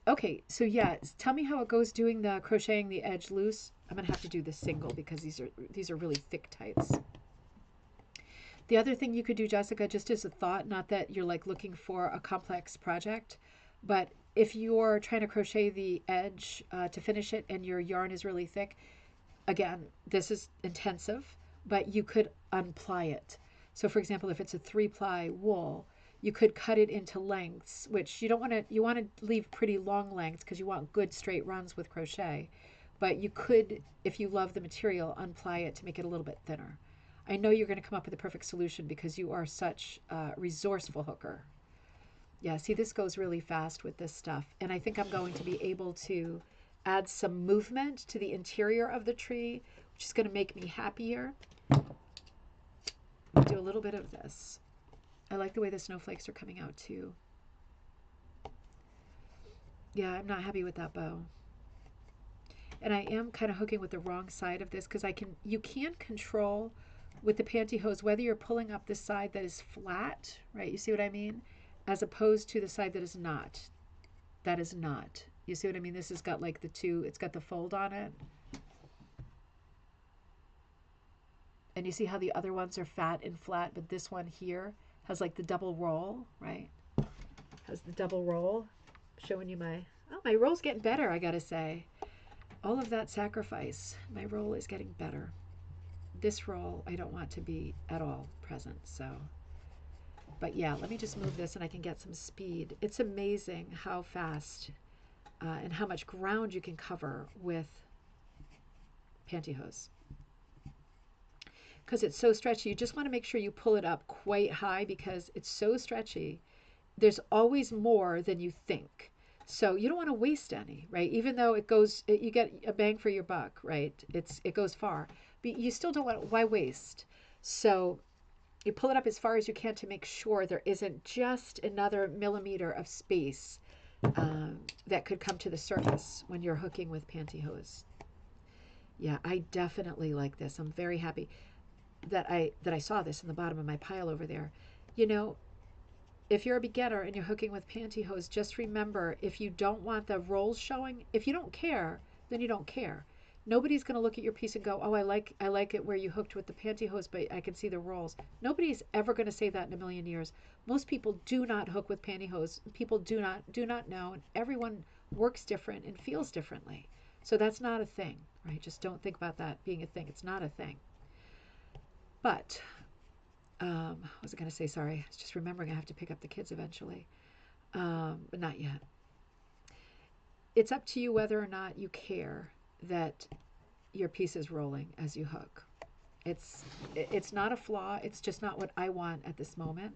Okay, so yeah, tell me how it goes doing the crocheting the edge loose. I'm going to have to do this single because these are really thick tights. The other thing you could do, Jessica, just as a thought, not that you're like looking for a complex project, but if you're trying to crochet the edge to finish it and your yarn is really thick, again, this is intensive, but you could unply it. So for example, if it's a 3-ply wool, you could cut it into lengths, which you don't want to, you want to leave pretty long lengths because you want good straight runs with crochet. But you could, if you love the material, unply it to make it a little bit thinner. I know you're going to come up with a perfect solution because you are such a resourceful hooker. Yeah, see, this goes really fast with this stuff. And I think I'm going to be able to add some movement to the interior of the tree, which is going to make me happier. Do a little bit of this. I like the way the snowflakes are coming out too. Yeah, I'm not happy with that bow. And I am kind of hooking with the wrong side of this because you can control with the pantyhose whether you're pulling up the side that is flat, right? You see what I mean? As opposed to the side that is not. That is not. You see what I mean? This has got like it's got the fold on it. And you see how the other ones are fat and flat, but this one here has like the double roll, right? Has the double roll. Showing you my roll's getting better, I gotta say. All of that sacrifice, my roll is getting better. This roll I don't want to be at all present, so. But yeah, let me just move this and I can get some speed. It's amazing how fast and how much ground you can cover with pantyhose. Because it's so stretchy, you just want to make sure you pull it up quite high because it's so stretchy. There's always more than you think. So you don't want to waste any, right? Even though it goes, you get a bang for your buck, right? It goes far, but you still don't want, why waste? So you pull it up as far as you can to make sure there isn't just another millimeter of space that could come to the surface when you're hooking with pantyhose. Yeah, I definitely like this. I'm very happy that I saw this in the bottom of my pile over there. You know, if you're a beginner and you're hooking with pantyhose, just remember, if you don't want the rolls showing, if you don't care, then you don't care. Nobody's going to look at your piece and go, "Oh, I like it where you hooked with the pantyhose, but I can see the rolls." Nobody's ever going to say that in a million years. Most people do not hook with pantyhose. People do not know, and everyone works different and feels differently. So that's not a thing, right? Just don't think about that being a thing. It's not a thing. But what was I going to say? Sorry, I was just remembering I have to pick up the kids eventually, but not yet. It's up to you whether or not you care that your piece is rolling as you hook. It's not a flaw. It's just not what I want at this moment.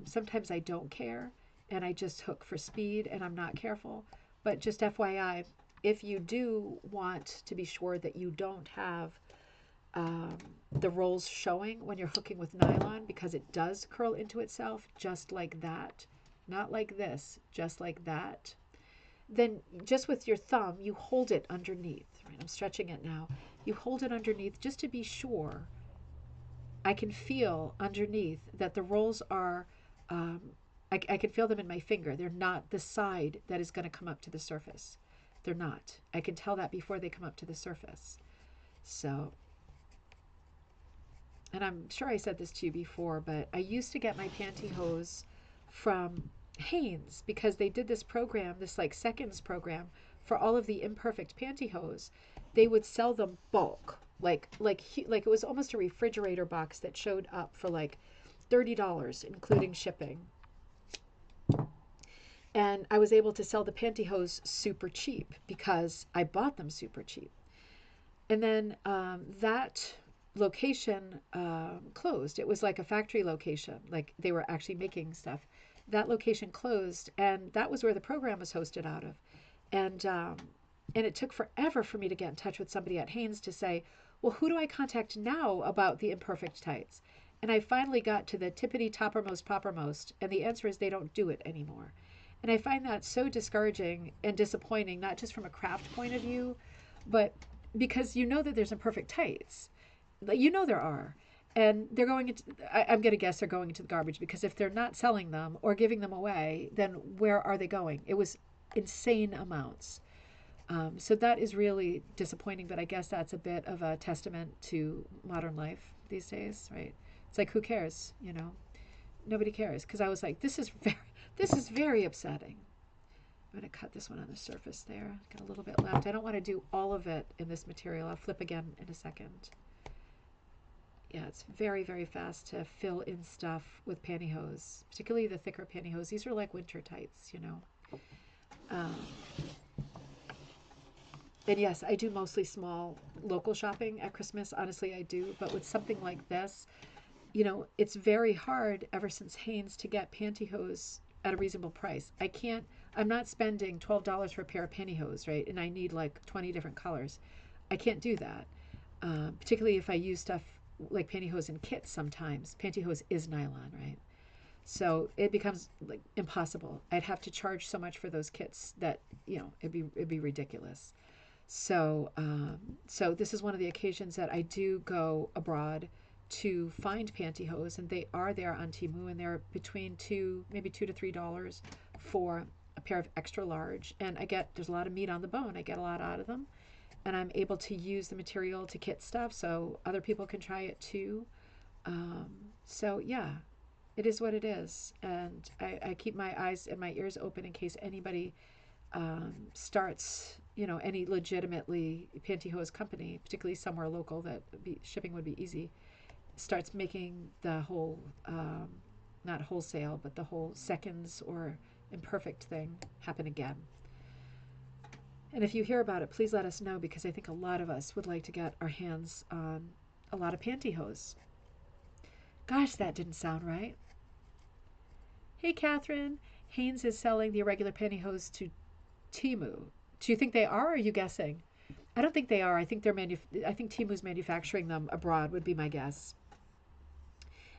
Sometimes I don't care, and I just hook for speed, and I'm not careful. But just FYI, if you do want to be sure that you don't have the rolls showing when you're hooking with nylon, because it does curl into itself just like that, not like this, just like that, then just with your thumb, you hold it underneath. Right? I'm stretching it now. You hold it underneath just to be sure. I can feel underneath that the rolls are, I can feel them in my finger. They're not the side that is going to come up to the surface. They're not. I can tell that before they come up to the surface. So, and I'm sure I said this to you before, but I used to get my pantyhose from Hanes because they did this program, this like seconds program for all of the imperfect pantyhose. They would sell them bulk, like it was almost a refrigerator box that showed up for like $30, including shipping. And I was able to sell the pantyhose super cheap because I bought them super cheap. And then that location closed. It was like a factory location, like they were actually making stuff. That location closed, and that was where the program was hosted out of. And it took forever for me to get in touch with somebody at Hanes to say, well, who do I contact now about the imperfect tights? And I finally got to the tippity toppermost poppermost, and the answer is they don't do it anymore. And I find that so discouraging and disappointing, not just from a craft point of view, but because you know that there's imperfect tights. You know there are. And they're going into, I'm going to guess they're going into the garbage, because if they're not selling them or giving them away, then where are they going? It was insane amounts. So that is really disappointing, but I guess that's a bit of a testament to modern life these days, right? It's like, who cares? You know, nobody cares. Because I was like, this is very upsetting. I'm going to cut this one on the surface there. Got a little bit left. I don't want to do all of it in this material. I'll flip again in a second. Yeah, it's very, very fast to fill in stuff with pantyhose, particularly the thicker pantyhose. These are like winter tights, you know. And yes, I do mostly small local shopping at Christmas. Honestly, I do. But with something like this, you know, it's very hard ever since Hanes to get pantyhose at a reasonable price. I'm not spending $12 for a pair of pantyhose, right? And I need like 20 different colors. I can't do that. Particularly if I use stuff like pantyhose in kits sometimes. Pantyhose is nylon, right? So it becomes like impossible. I'd have to charge so much for those kits that, you know, it'd be ridiculous. So this is one of the occasions that I do go abroad to find pantyhose, and they are there on Temu, and they're between maybe $2 to $3 for a pair of extra large. And there's a lot of meat on the bone. I get a lot out of them, and I'm able to use the material to kit stuff so other people can try it too. So yeah, it is what it is, and I keep my eyes and my ears open in case anybody starts, you know, any legitimately pantyhose company, particularly somewhere local that shipping would be easy, starts making the whole, not wholesale, but the whole seconds or imperfect thing happen again. And if you hear about it, please let us know, because I think a lot of us would like to get our hands on a lot of pantyhose. Gosh, that didn't sound right. Hey, Catherine. Hanes is selling the irregular pantyhose to Temu. Do you think they are, or are you guessing? I don't think they are. I think I think Temu's manufacturing them abroad would be my guess.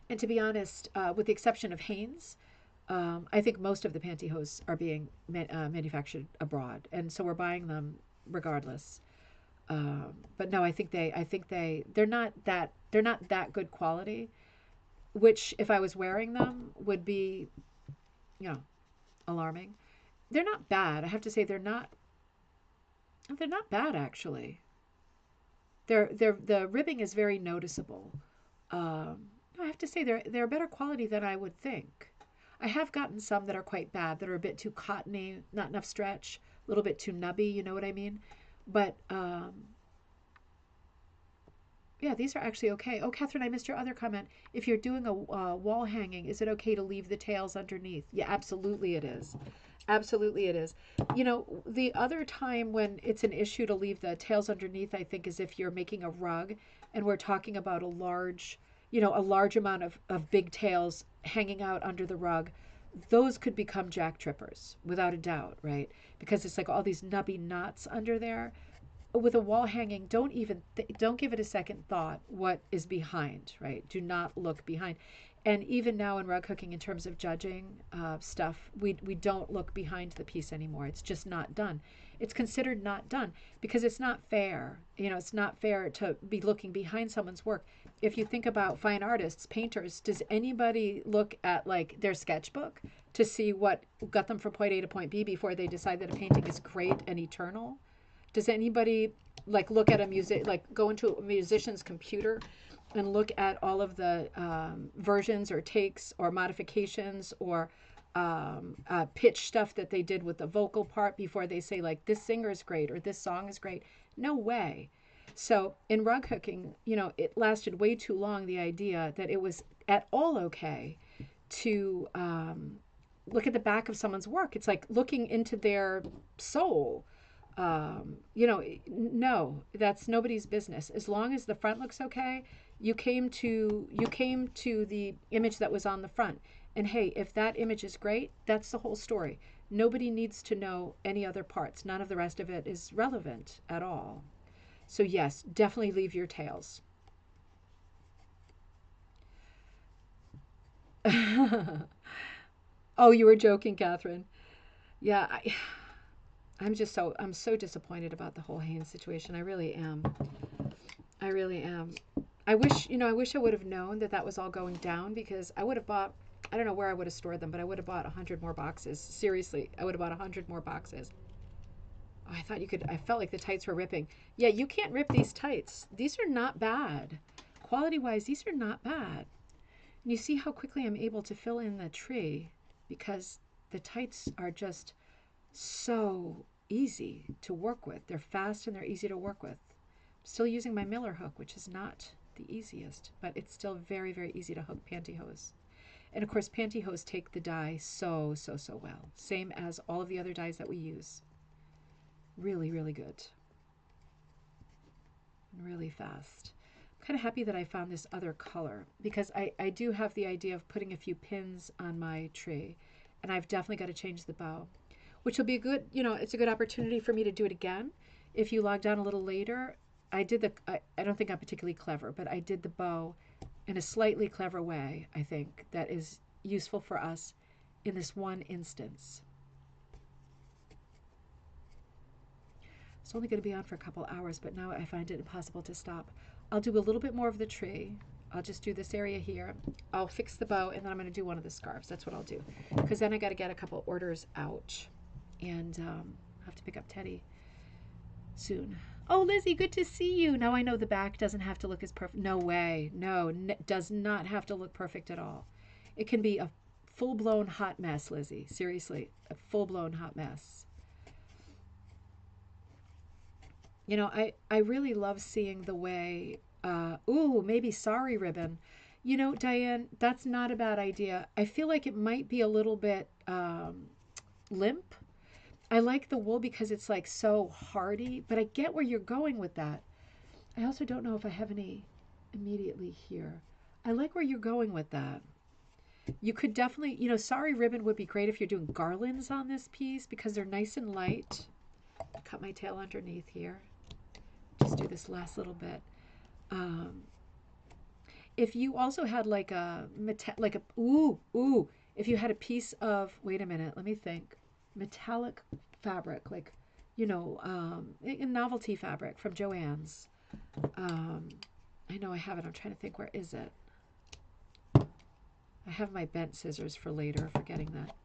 And to be honest, with the exception of Hanes, I think most of the pantyhose are being manufactured abroad, and so we're buying them regardless. But no, they're not that good quality. Which, if I was wearing them, would be, you know, alarming. They're not bad. I have to say they're not bad actually. The ribbing is very noticeable. I have to say they're better quality than I would think. I have gotten some that are quite bad, that are a bit too cottony, not enough stretch, a little bit too nubby, you know what I mean? But yeah, these are actually okay. Oh, Catherine, I missed your other comment. If you're doing a wall hanging, is it okay to leave the tails underneath? Yeah, absolutely it is. Absolutely it is. You know, the other time when it's an issue to leave the tails underneath, I think, is if you're making a rug and we're talking about a large amount of big tails hanging out under the rug. Those could become jack trippers, without a doubt, right? Because it's like all these nubby knots under there. With a wall hanging, don't give it a second thought what is behind, right? Do not look behind. And even now in rug hooking, in terms of judging stuff, we don't look behind the piece anymore. It's just not done. It's considered not done because it's not fair. You know, it's not fair to be looking behind someone's work. If you think about fine artists, painters, does anybody look at like their sketchbook to see what got them from point A to point B before they decide that a painting is great and eternal? Does anybody like look at go into a musician's computer and look at all of the versions or takes or modifications or pitch stuff that they did with the vocal part before they say like this singer is great or this song is great? No way. So in rug hooking, you know, it lasted way too long, the idea that it was at all okay to look at the back of someone's work. It's like looking into their soul. No, that's nobody's business. As long as the front looks okay, you came to the image that was on the front. And hey, if that image is great, that's the whole story. Nobody needs to know any other parts. None of the rest of it is relevant at all. So yes, definitely leave your tails. Oh, you were joking, Catherine. Yeah, I'm so disappointed about the whole Hanes situation. I really am. I really am. I wish I would have known that that was all going down because I would have bought, I don't know where I would have stored them, but I would have bought 100 more boxes. Seriously, I would have bought 100 more boxes. Oh, I felt like the tights were ripping. Yeah, you can't rip these tights. These are not bad. Quality wise, these are not bad. And you see how quickly I'm able to fill in the tree because the tights are just so easy to work with. They're fast and they're easy to work with. I'm still using my Miller hook, which is not the easiest, but it's still very, very easy to hook pantyhose. And of course, pantyhose take the dye so well. Same as all of the other dyes that we use. Really, really good. Really fast. I'm kind of happy that I found this other color because I do have the idea of putting a few pins on my tree, and I've definitely got to change the bow, which will be a good, it's a good opportunity for me to do it again. If you log down a little later, I don't think I'm particularly clever, but I did the bow in a slightly clever way, I think, that is useful for us in this one instance. It's only going to be on for a couple hours, but now I find it impossible to stop. I'll do a little bit more of the tree. I'll just do this area here. I'll fix the bow, and then I'm going to do one of the scarves. That's what I'll do. Because then I got to get a couple orders out. And I'll have to pick up Teddy soon. Oh, Lizzie, good to see you. Now I know the back doesn't have to look as perfect. No way. No, does not have to look perfect at all. It can be a full-blown hot mess, Lizzie. Seriously, a full-blown hot mess. I really love seeing the way, maybe sorry ribbon. Diane, that's not a bad idea. I feel like it might be a little bit limp. I like the wool because it's like so hardy, but I get where you're going with that. I also don't know if I have any immediately here. I like where you're going with that. You could definitely, you know, sari ribbon would be great if you're doing garlands on this piece because they're nice and light. Cut my tail underneath here. Just do this last little bit. If you also had like a if you had a piece of, wait a minute, let me think, metallic fabric, like, you know, a novelty fabric from Joann's. I know I have it. I'm trying to think, where is it? I have my bent scissors for later, forgetting that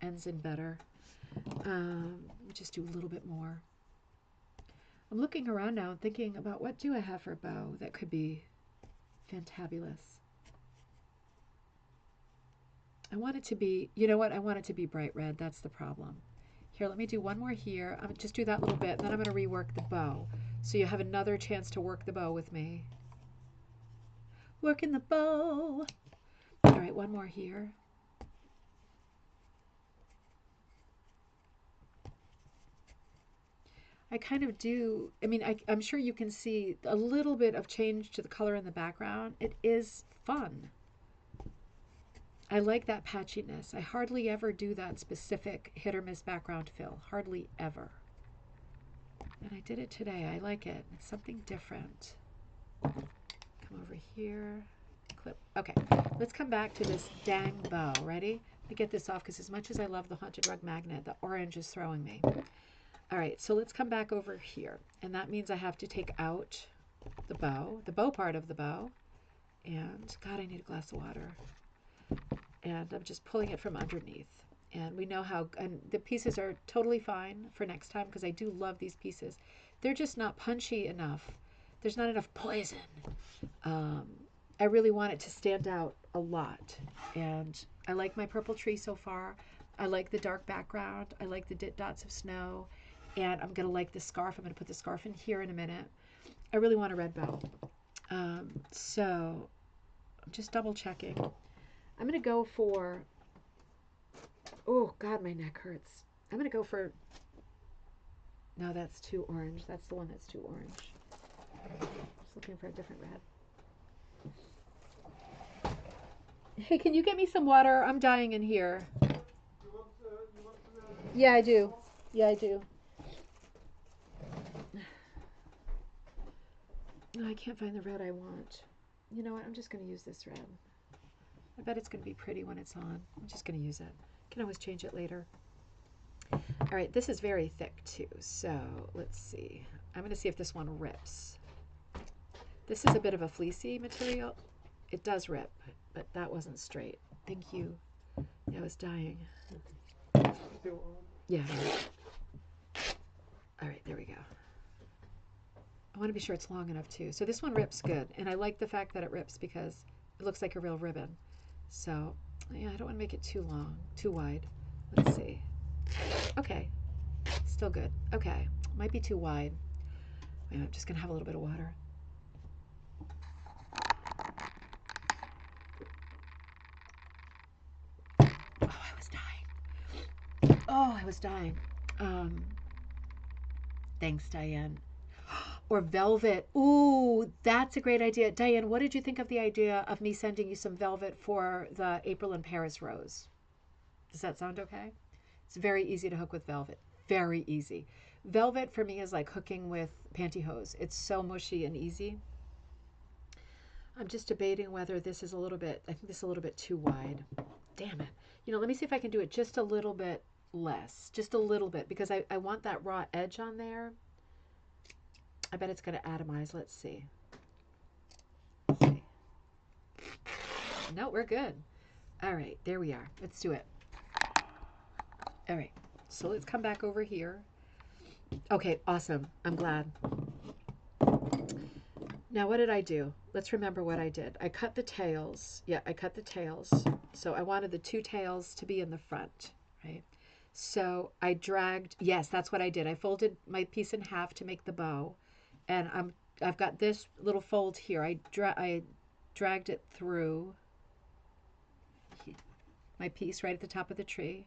ends in better. Let me just do a little bit more. I'm looking around now and thinking about what do I have for a bow that could be fantabulous. I want it to be, you know what? I want it to be bright red. That's the problem. Here, let me do one more here. I'm just do that little bit. Then I'm going to rework the bow. So you have another chance to work the bow with me. Working the bow. All right, one more here. I kind of do, I mean, I'm sure you can see a little bit of change to the color in the background. It is fun. I like that patchiness. I hardly ever do that specific hit or miss background fill. Hardly ever. And I did it today. I like it. It's something different. Come over here. Clip. Okay, let's come back to this dang bow. Ready? Let me get this off because as much as I love the Haunted Rug magnet, the orange is throwing me. All right, so let's come back over here. And that means I have to take out the bow part of the bow. And God, I need a glass of water. And I'm just pulling it from underneath. And we know how, and the pieces are totally fine for next time because I do love these pieces. They're just not punchy enough. There's not enough poison. I really want it to stand out a lot. And I like my purple tree so far. I like the dark background. I like the dots of snow. And I'm going to like the scarf. I'm going to put the scarf in here in a minute. I really want a red bow. So I'm just double checking. I'm going to go for, oh God, my neck hurts. I'm going to go for, no, that's too orange. That's the one that's too orange. Just looking for a different red. Hey, can you get me some water? I'm dying in here. Yeah, I do. Yeah, I do. No, I can't find the red I want. You know what? I'm just going to use this red. I bet it's going to be pretty when it's on. I'm just going to use it. Can always change it later. All right, this is very thick too. So let's see. I'm going to see if this one rips. This is a bit of a fleecy material. It does rip, but that wasn't straight. Thank you. Yeah, I was dying. Yeah. All right, there we go. I want to be sure it's long enough too. So this one rips good, and I like the fact that it rips because it looks like a real ribbon. So yeah, I don't want to make it too long, too wide. Let's see. Okay, still good. Okay, might be too wide. Wait, I'm just gonna have a little bit of water. Oh, I was dying. Oh, I was dying. Thanks, Diane. Or velvet. Ooh, that's a great idea. Diane, what did you think of the idea of me sending you some velvet for the April in Paris rose? Does that sound okay? It's very easy to hook with velvet. Very easy. Velvet for me is like hooking with pantyhose. It's so mushy and easy. I'm just debating whether this is a little bit, I think this is a little bit too wide. Damn it. You know, let me see if I can do it just a little bit less. Just a little bit because I want that raw edge on there. I bet it's going to atomize. Let's see. No, we're good. All right, there we are. Let's do it. All right, so let's come back over here. Okay, awesome. I'm glad. Now, what did I do? Let's remember what I did. I cut the tails. Yeah, I cut the tails. So I wanted the two tails to be in the front, right? So I dragged, yes, that's what I did. I folded my piece in half to make the bow. And I've got this little fold here. I dragged it through my piece right at the top of the tree,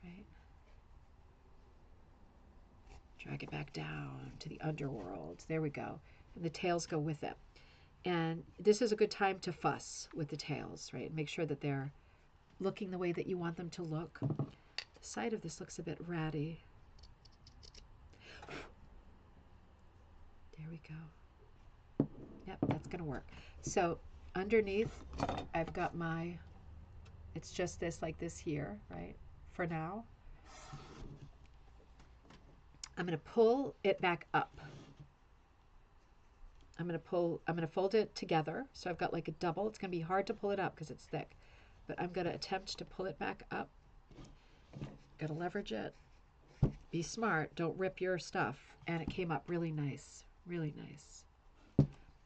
right? Drag it back down to the underworld. There we go. And the tails go with it. And this is a good time to fuss with the tails, right? Make sure that they're looking the way that you want them to look. The side of this looks a bit ratty. There we go. Yep, that's going to work. So underneath, I've got my, it's just this, like this here, right? For now. I'm going to pull it back up. I'm going to fold it together. So I've got like a double. It's going to be hard to pull it up because it's thick, but I'm going to attempt to pull it back up. Got to leverage it. Be smart. Don't rip your stuff. And it came up really nice, really nice.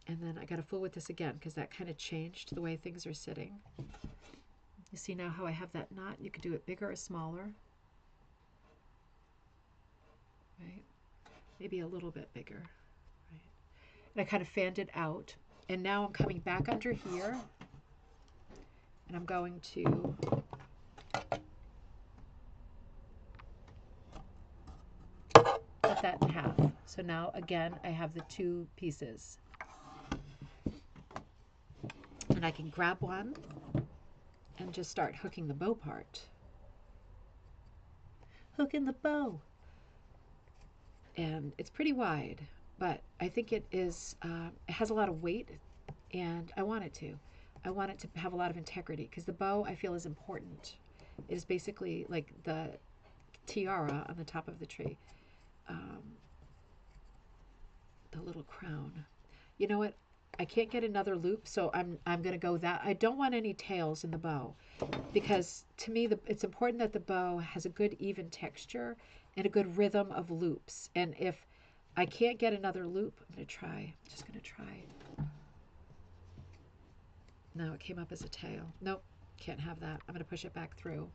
And then I got to fool with this again because that kind of changed the way things are sitting. You see now how I have that knot? You could do it bigger or smaller. Right? Maybe a little bit bigger. Right? And I kind of fanned it out. And now I'm coming back under here. And I'm going to cut that in half. So now again, I have the two pieces. And I can grab one and just start hooking the bow part. Hooking the bow. And it's pretty wide, but I think it is, it has a lot of weight, and I want it to. I want it to have a lot of integrity, because the bow, I feel, is important. It is basically like the tiara on the top of the tree. The little crown. You know what? I can't get another loop, so I'm going to go that. I don't want any tails in the bow, because to me it's important that the bow has a good even texture and a good rhythm of loops. And if I can't get another loop, I'm going to try. I'm just going to try. No, it came up as a tail. Nope, can't have that. I'm going to push it back through.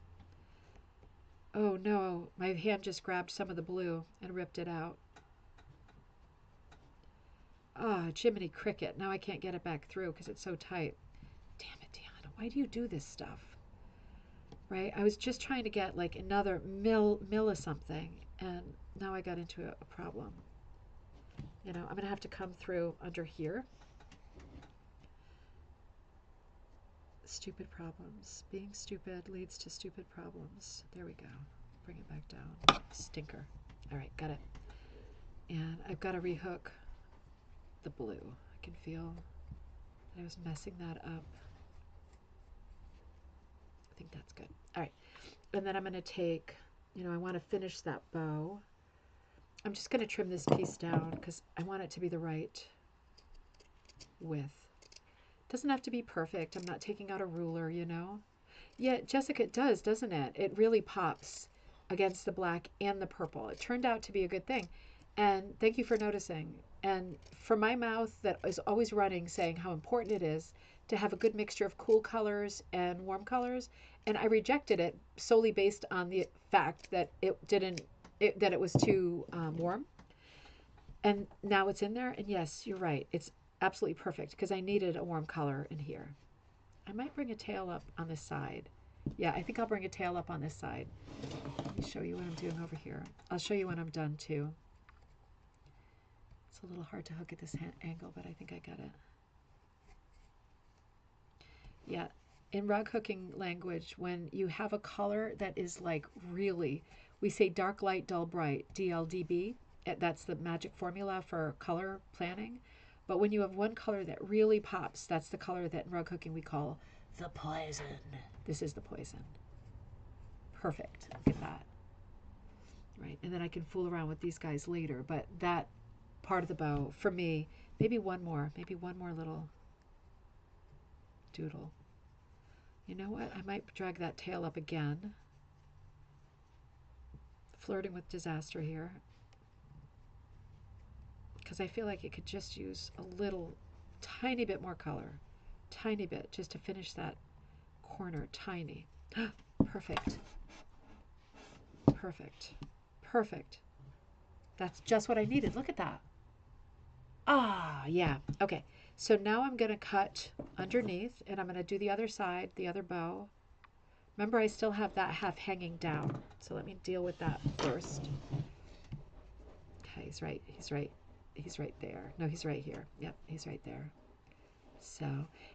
Oh no, my hand just grabbed some of the blue and ripped it out. Oh, Jiminy Cricket. Now I can't get it back through because it's so tight. Damn it, Deanna. Why do you do this stuff? Right? I was just trying to get like another mill of something, and now I got into a problem. You know, I'm going to have to come through under here. Stupid problems. Being stupid leads to stupid problems. There we go. Bring it back down. Stinker. All right, got it. And I've got to rehook the blue. I can feel that I was messing that up. I think that's good. All right. And then I'm going to take, you know, I want to finish that bow. I'm just going to trim this piece down because I want it to be the right width. It doesn't have to be perfect. I'm not taking out a ruler, you know. Yeah, Jessica, it does, doesn't it? It really pops against the black and the purple. It turned out to be a good thing. And thank you for noticing. And for my mouth that is always running saying how important it is to have a good mixture of cool colors and warm colors, and I rejected it solely based on the fact that it was too warm. And now it's in there, and yes, you're right. It's absolutely perfect because I needed a warm color in here. I might bring a tail up on this side. Yeah, I think I'll bring a tail up on this side. Let me show you what I'm doing over here. I'll show you when I'm done too. It's a little hard to hook at this angle, but I think I got it. Yeah, in rug hooking language, when you have a color that is like really, we say dark, light, dull, bright, DLDB. That's the magic formula for color planning. But when you have one color that really pops, that's the color that in rug hooking we call the poison. This is the poison. Perfect. Look at that. Right, and then I can fool around with these guys later, but that part of the bow, for me, maybe one more little doodle. You know what? I might drag that tail up again. Flirting with disaster here. Because I feel like it could just use a little, tiny bit more color. Tiny bit, just to finish that corner. Tiny. Perfect. Perfect. Perfect. That's just what I needed. Look at that. Ah, yeah. Okay. So now I'm going to cut underneath, and I'm going to do the other side, the other bow. Remember, I still have that half hanging down. So let me deal with that first. Okay, he's right. He's right. He's right there. No, he's right here. Yep, he's right there. So,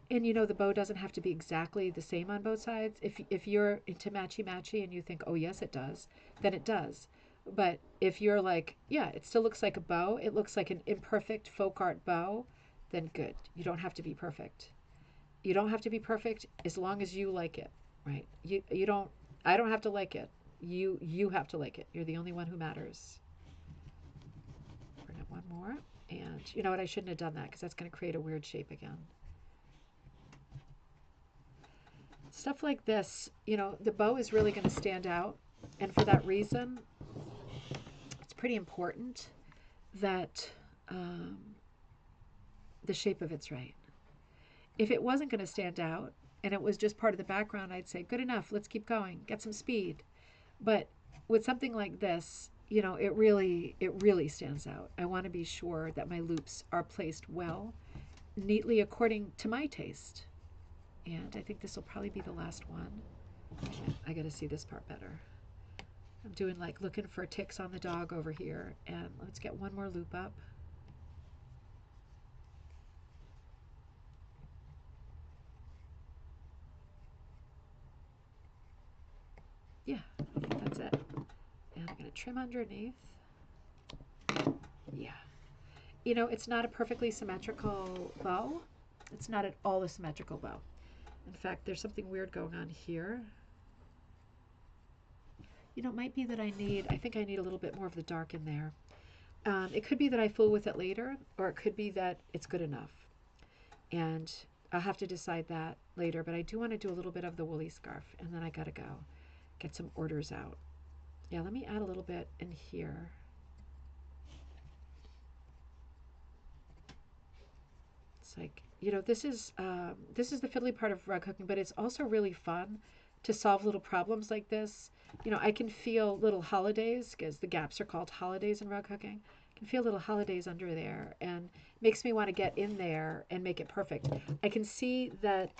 and you know, the bow doesn't have to be exactly the same on both sides. If you're into matchy-matchy and you think, oh yes, it does, then it does. But if you're like, yeah, it still looks like a bow, it looks like an imperfect folk art bow, then good. You don't have to be perfect. You don't have to be perfect as long as you like it, right? You don't. I don't have to like it. You have to like it. You're the only one who matters. Bring up one more, and you know what? I shouldn't have done that because that's going to create a weird shape again. Stuff like this, you know, the bow is really going to stand out, and for that reason, it's pretty important that the shape of it's right. If it wasn't going to stand out and it was just part of the background, I'd say, good enough, let's keep going, get some speed. But with something like this, you know, it really stands out. I want to be sure that my loops are placed well, neatly according to my taste. And I think this will probably be the last one. I got to see this part better. I'm doing like looking for ticks on the dog over here. And let's get one more loop up. Yeah, I think that's it. And I'm going to trim underneath. Yeah. You know, it's not a perfectly symmetrical bow. It's not at all a symmetrical bow. In fact, there's something weird going on here. You know, it might be that I think I need a little bit more of the dark in there. It could be that I fool with it later, or it could be that it's good enough. And I'll have to decide that later, but I do want to do a little bit of the woolly scarf, and then I gotta go get some orders out. Yeah, let me add a little bit in here. It's like, you know, this is the fiddly part of rug hooking, but it's also really fun to solve little problems like this. You know, I can feel little holidays, because the gaps are called holidays in rug hooking. I can feel little holidays under there, and makes me want to get in there and make it perfect. I can see that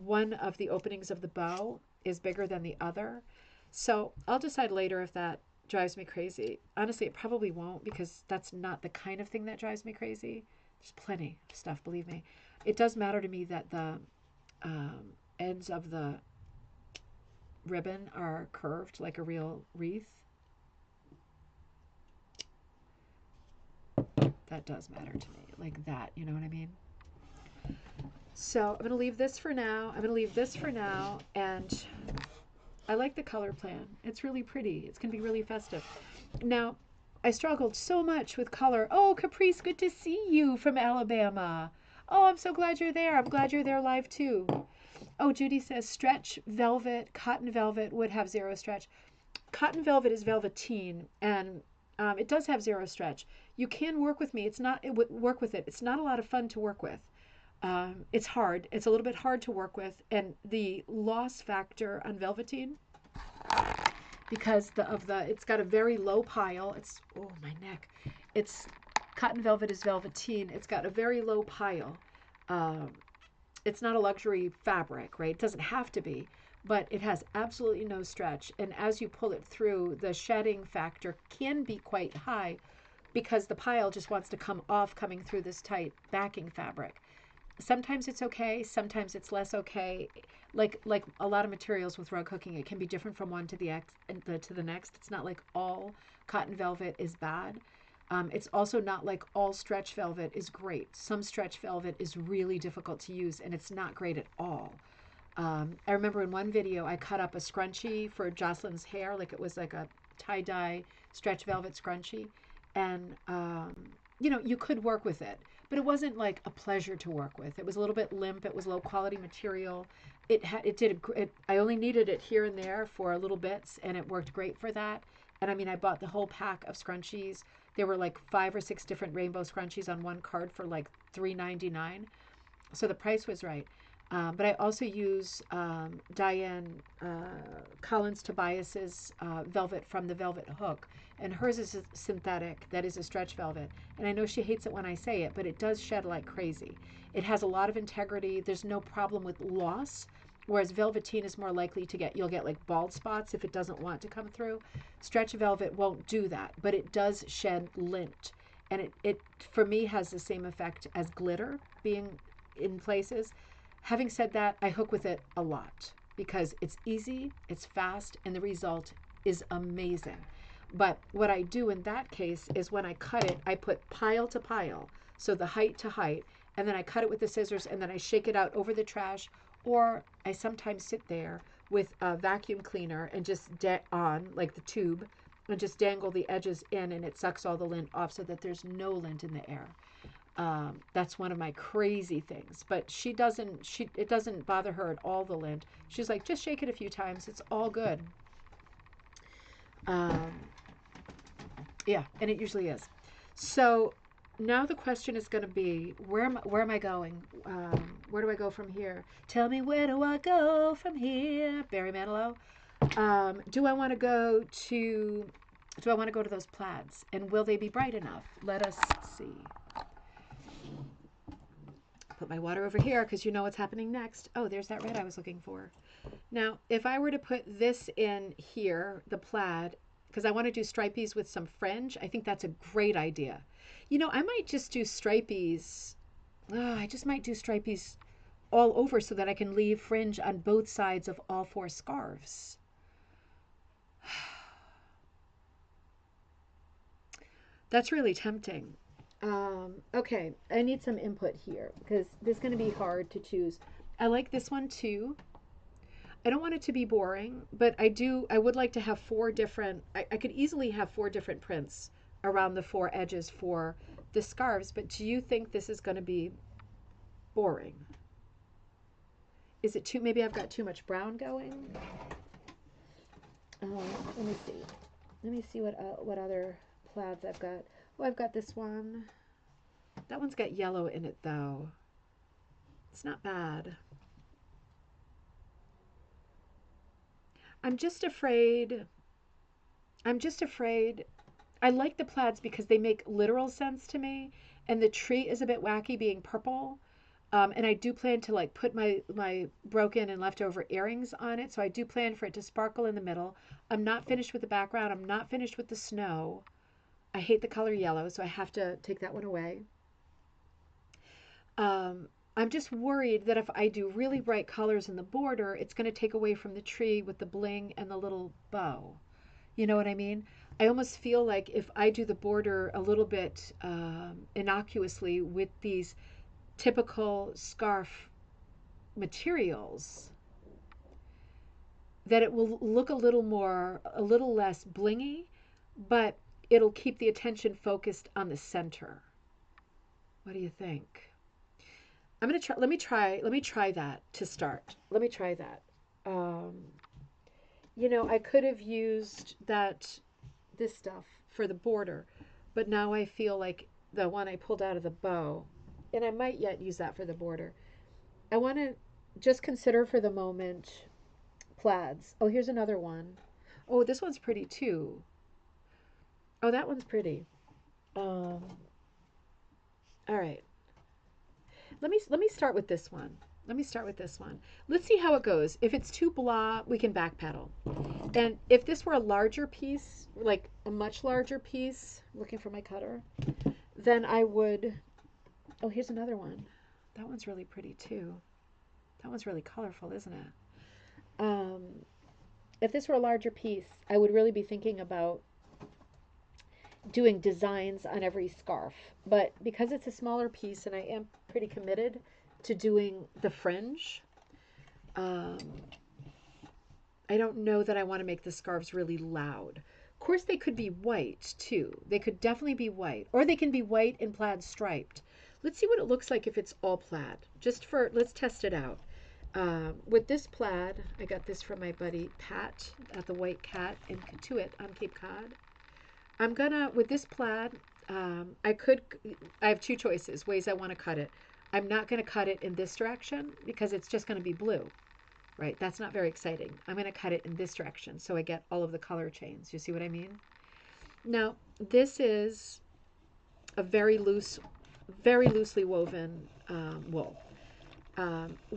one of the openings of the bow is bigger than the other. So I'll decide later if that drives me crazy. Honestly, it probably won't, because that's not the kind of thing that drives me crazy. There's plenty of stuff, believe me. It does matter to me that the ends of the ribbon are curved like a real wreath. That does matter to me, like that, you know what I mean? So I'm going to leave this for now. I'm going to leave this for now, and I like the color plan. It's really pretty. It's going to be really festive. Now, I struggled so much with color. Oh, Caprice, good to see you from Alabama. Oh, I'm so glad you're there. I'm glad you're there live too. Oh, Judy says stretch velvet, cotton velvet would have zero stretch. Cotton velvet is velveteen, and it does have zero stretch. You can work with me. Work with it. It's not a lot of fun to work with. It's hard. It's a little bit hard to work with, and the loss factor on velveteen, because it's got a very low pile. It's, oh, my neck. It's cotton velvet is velveteen. It's got a very low pile. It's not a luxury fabric, right? It doesn't have to be, but it has absolutely no stretch. And as you pull it through, the shedding factor can be quite high because the pile just wants to come off coming through this tight backing fabric. Sometimes it's okay, sometimes it's less okay. Like a lot of materials with rug hooking, it can be different from one to the next. It's not like all cotton velvet is bad. It's also not like all stretch velvet is great. Some stretch velvet is really difficult to use, and it's not great at all. I remember in one video I cut up a scrunchie for Jocelyn's hair, like it was like a tie-dye stretch velvet scrunchie, and you know, you could work with it, but it wasn't like a pleasure to work with. It was a little bit limp. It was low quality material. I only needed it here and there for little bits, and it worked great for that. And I mean, I bought the whole pack of scrunchies. There were like 5 or 6 different rainbow scrunchies on one card for like $3.99. So the price was right. But I also use Diane Collins Tobias's velvet from the Velvet Hook, and hers is a synthetic. That is a stretch velvet, and I know she hates it when I say it, but it does shed like crazy. It has a lot of integrity. There's no problem with loss, whereas velveteen is more likely to you'll get like bald spots if it doesn't want to come through. Stretch velvet won't do that, but it does shed lint, and it for me has the same effect as glitter being in places. Having said that, I hook with it a lot because it's easy, it's fast, and the result is amazing. But what I do in that case is when I cut it, I put pile to pile, so the height to height, and then I cut it with the scissors, and then I shake it out over the trash, or I sometimes sit there with a vacuum cleaner and just on, like the tube, and just dangle the edges in, and it sucks all the lint off so that there's no lint in the air. That's one of my crazy things, but it doesn't bother her at all, the lint. She's like, just shake it a few times, it's all good. Yeah, and it usually is. So now the question is going to be, where am I going? Where do I go from here? Tell me, where do I go from here? Barry Manilow. Do I want to go to those plaids? And will they be bright enough? Let us see. Put my water over here because you know what's happening next. Oh, there's that red I was looking for. Now, if I were to put this in here, the plaid, because I want to do stripies with some fringe, I think that's a great idea. You know, I might just do stripies. I just might do stripies all over so that I can leave fringe on both sides of all 4 scarves. That's really tempting. Okay, I need some input here because this is going to be hard to choose. I like this one too. I don't want it to be boring, but I would like to have 4 different, I could easily have 4 different prints around the 4 edges for the scarves, but do you think this is going to be boring? Is it too, maybe I've got too much brown going? Let me see. Let me see what other plaids I've got. Oh, I've got this one. That one's got yellow in it though. It's not bad. I'm just afraid. I like the plaids because they make literal sense to me, and the tree is a bit wacky being purple. And I do plan to like put my broken and leftover earrings on it, so I do plan for it to sparkle in the middle. I'm not finished with the background. I'm not finished with the snow. I hate the color yellow, so I have to take that one away. I'm just worried that if I do really bright colors in the border, it's going to take away from the tree with the bling and the little bow. You know what I mean? I almost feel like if I do the border a little bit innocuously with these typical scarf materials, that it will look a little less blingy, but it'll keep the attention focused on the center. What do you think? I'm gonna try. Let me try that to start. Let me try that. You know, I could have used this stuff for the border, but now I feel like the one I pulled out of the bow, and I might yet use that for the border. I want to just consider for the moment plaids. Oh, here's another one. Oh, this one's pretty too. Oh, that one's pretty. All right. Let me start with this one. Let's see how it goes. If it's too blah, we can backpedal. And if this were a larger piece, like a much larger piece, looking for my cutter, then I would, oh, here's another one. That one's really pretty too. That one's really colorful, isn't it? If this were a larger piece, I would really be thinking about doing designs on every scarf. But because it's a smaller piece and I am pretty committed to doing the fringe, I don't know that I want to make the scarves really loud. Of course, they could be white too. They could definitely be white, or they can be white and plaid striped. Let's see what it looks like if it's all plaid. Let's test it out. With this plaid, I got this from my buddy Pat at the White Cat in Katuit on Cape Cod. With this plaid, I have 2 choices, ways I want to cut it. I'm not going to cut it in this direction because it's just going to be blue, right? That's not very exciting. I'm going to cut it in this direction so I get all of the color chains. You see what I mean? Now, this is a very loosely woven wool.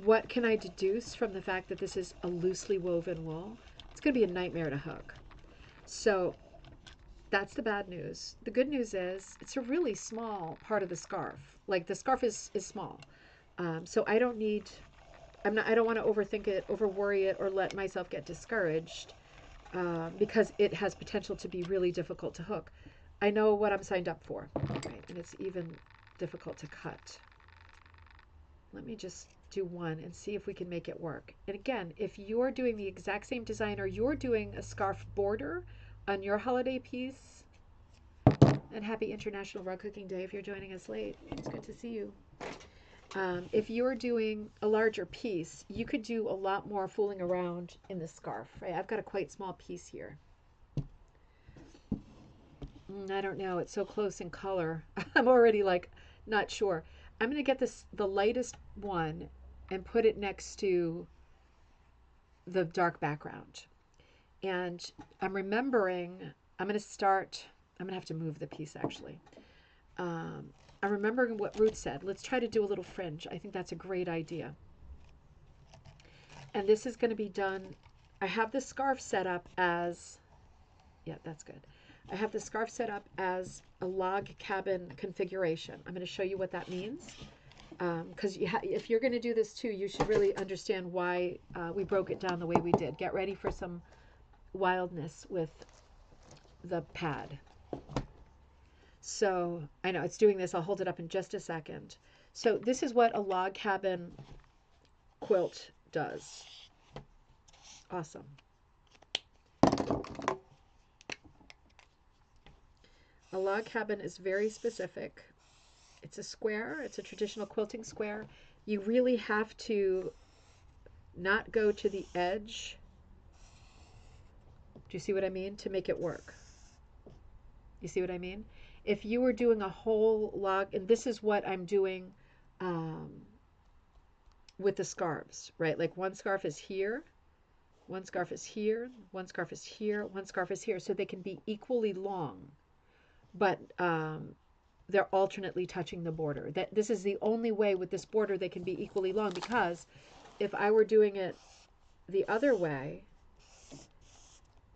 What can I deduce from the fact that this is a loosely woven wool? It's going to be a nightmare to hook. So that's the bad news. The good news is it's a really small part of the scarf. Like the scarf is small. So I don't need, I don't want to overthink it, over worry it, or let myself get discouraged because it has potential to be really difficult to hook. I know what I'm signed up for, right? And it's even difficult to cut. Let me just do one and see if we can make it work. And again, if you're doing the exact same design or you're doing a scarf border on your holiday piece, and happy International Rug Cooking Day if you're joining us late. It's good to see you. If you're doing a larger piece, you could do a lot more fooling around in the scarf, right? I've got a quite small piece here. I don't know. It's so close in color. I'm already like not sure. I'm going to get the lightest one and put it next to the dark background. And I'm remembering, I'm going to have to move the piece actually. I'm remembering what Ruth said. Let's try to do a little fringe. I think that's a great idea. And this is going to be done. I have the scarf set up as, yeah, that's good. I have the scarf set up as a log cabin configuration. I'm going to show you what that means. Because if you're going to do this too, you should really understand why we broke it down the way we did. Get ready for some wildness with the pad. So I know it's doing this. I'll hold it up in just a second. So this is what a log cabin quilt does. Awesome. A log cabin is very specific. It's a square. It's a traditional quilting square. You really have to not go to the edge. Do you see what I mean? To make it work. You see what I mean? If you were doing a whole log, and this is what I'm doing with the scarves, right? Like one scarf is here, one scarf is here, one scarf is here, one scarf is here. So they can be equally long, but they're alternately touching the border. This is the only way with this border they can be equally long, because if I were doing it the other way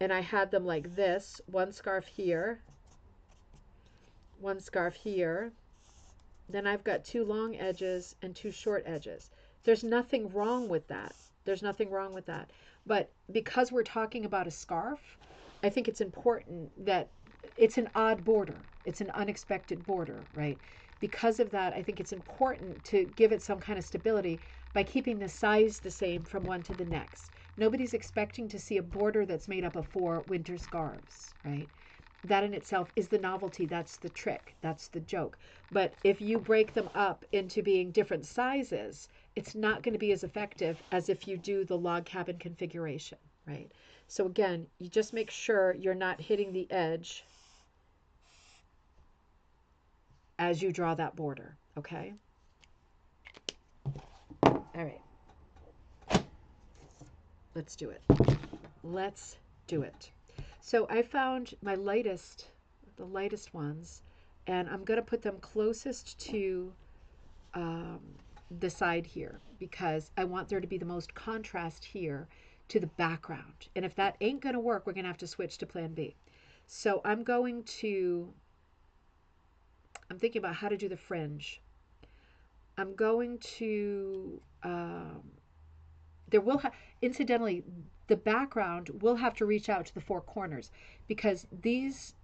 and I had them like this, one scarf here, one scarf here, then I've got two long edges and two short edges. There's nothing wrong with that. There's nothing wrong with that. But because we're talking about a scarf, I think it's important that it's an odd border. It's an unexpected border, right? Because of that, I think it's important to give it some kind of stability by keeping the size the same from one to the next. Nobody's expecting to see a border that's made up of 4 winter scarves, right? That in itself is the novelty. That's the trick. That's the joke. But if you break them up into being different sizes, it's not going to be as effective as if you do the log cabin configuration, right? So again, you just make sure you're not hitting the edge as you draw that border, okay? All right. Let's do it. Let's do it. So I found my lightest, the lightest ones, and I'm going to put them closest to the side here, because I want there to be the most contrast here to the background. And if that ain't going to work, we're going to have to switch to plan B. So I'm thinking about how to do the fringe. I'm going to, incidentally, the background will have to reach out to the 4 corners, because these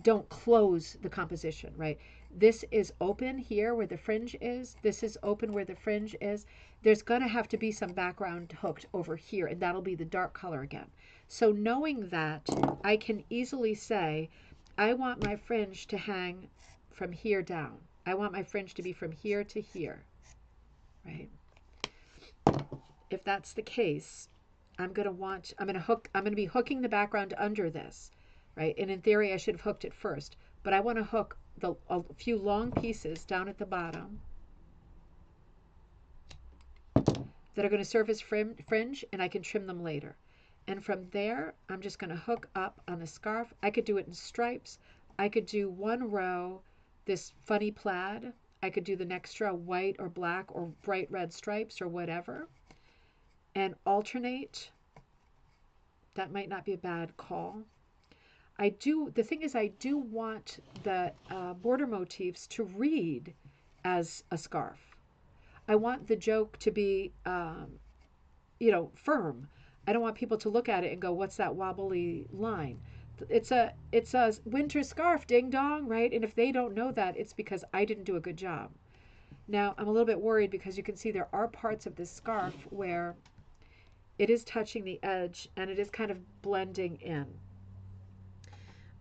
don't close the composition, right? This is open here where the fringe is. This is open where the fringe is. There's going to have to be some background hooked over here, and that'll be the dark color again. So knowing that, I can easily say, I want my fringe to hang from here down. I want my fringe to be from here to here, right? If that's the case, I'm going to be hooking the background under this, right? And in theory, I should have hooked it first, but I want to hook a few long pieces down at the bottom that are going to serve as fringe, and I can trim them later. And from there, I'm just going to hook up on the scarf. I could do it in stripes. I could do one row, this funny plaid. I could do the next row white or black or bright red stripes or whatever, and alternate. That might not be a bad call. The thing is, I do want the border motifs to read as a scarf. I want the joke to be, firm. I don't want people to look at it and go, "What's that wobbly line?" It's a winter scarf, ding dong, right? And if they don't know that, it's because I didn't do a good job. Now I'm a little bit worried because you can see there are parts of this scarf where it is touching the edge and it is kind of blending in.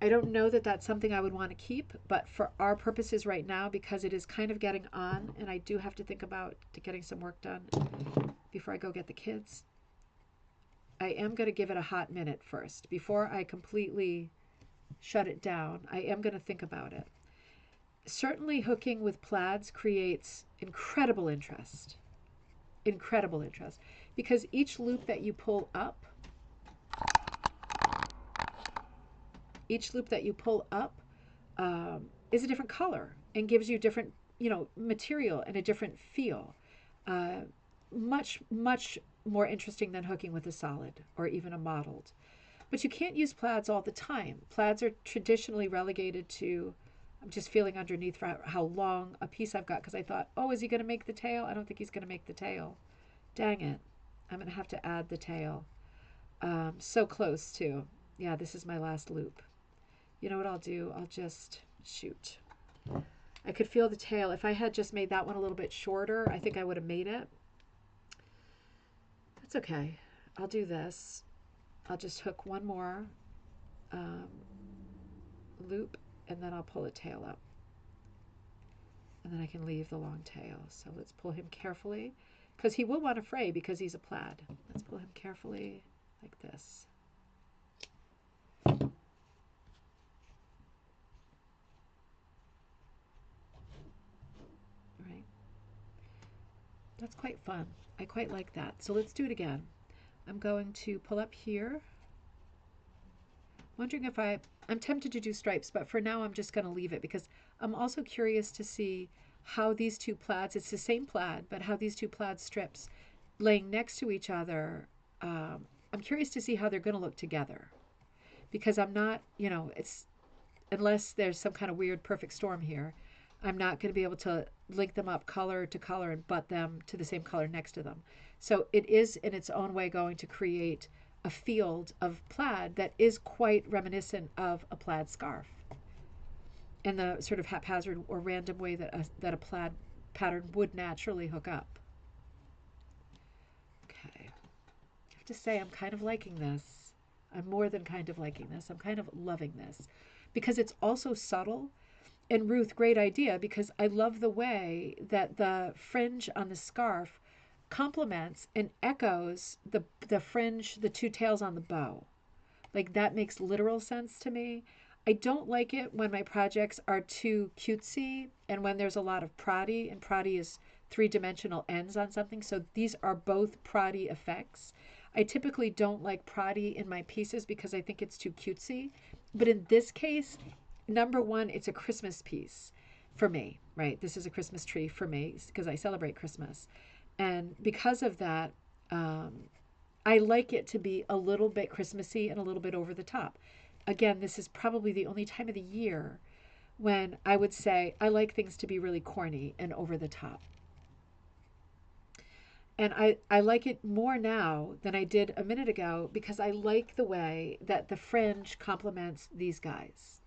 I don't know that that's something I would want to keep, but for our purposes right now, because it is kind of getting on, and I do have to think about getting some work done before I go get the kids, I am going to give it a hot minute first. Before I completely shut it down, I am going to think about it. Certainly hooking with plaids creates incredible interest. Incredible interest. Because each loop that you pull up, is a different color and gives you different, material and a different feel. Much, much more interesting than hooking with a solid or even a mottled. But you can't use plaids all the time. Plaids are traditionally relegated to, I'm just feeling underneath for how long a piece I've got, because I thought, oh, is he going to make the tail? I don't think he's going to make the tail. Dang it. I'm going to have to add the tail. So close to, yeah, this is my last loop. You know what I'll do? I'll just shoot. I could feel the tail. If I had just made that one a little bit shorter, I think I would have made it. That's okay. I'll do this. I'll just hook one more loop, and then I'll pull a tail up. And then I can leave the long tail. So let's pull him carefully, because he will want to fray because he's a plaid. Let's pull him carefully like this. Right. That's quite fun. I quite like that. So let's do it again. I'm going to pull up here. Wondering if I'm tempted to do stripes, but for now I'm just going to leave it because I'm also curious to see how these two plaids, it's the same plaid, but how these two plaid strips laying next to each other, I'm curious to see how they're going to look together. Because I'm not, it's, unless there's some kind of weird perfect storm here, I'm not going to be able to link them up color to color and butt them to the same color next to them. So it is in its own way going to create a field of plaid that is quite reminiscent of a plaid scarf, and the sort of haphazard or random way that a plaid pattern would naturally hook up. Okay. I have to say I'm kind of liking this. I'm more than kind of liking this. I'm kind of loving this because it's also subtle. And Ruth, great idea, because I love the way that the fringe on the scarf complements and echoes the fringe, the two tails on the bow. Like that makes literal sense to me. I don't like it when my projects are too cutesy and when there's a lot of proddy, and proddy is three-dimensional ends on something. So these are both proddy effects. I typically don't like proddy in my pieces because I think it's too cutesy. But in this case, number one, it's a Christmas piece for me, right? This is a Christmas tree for me because I celebrate Christmas. And because of that, I like it to be a little bit Christmassy and a little bit over the top. Again, this is probably the only time of the year when I would say I like things to be really corny and over the top. And I like it more now than I did a minute ago because I like the way that the fringe complements these guys.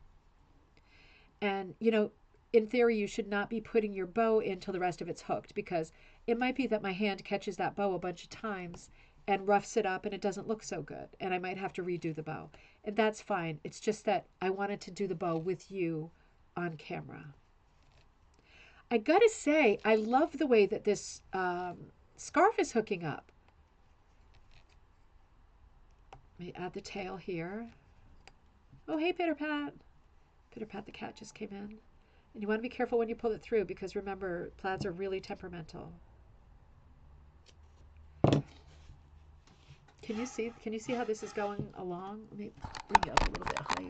And, in theory, you should not be putting your bow in till the rest of it's hooked, because it might be that my hand catches that bow a bunch of times and roughs it up and it doesn't look so good. And I might have to redo the bow. And that's fine. It's just that I wanted to do the bow with you on camera. I gotta say, I love the way that this scarf is hooking up. Let me add the tail here. Oh, hey, Pitter Pat. Pitter Pat the cat just came in. And you want to be careful when you pull it through because remember, plaids are really temperamental. Can you see how this is going along? Let me bring you up a little bit higher.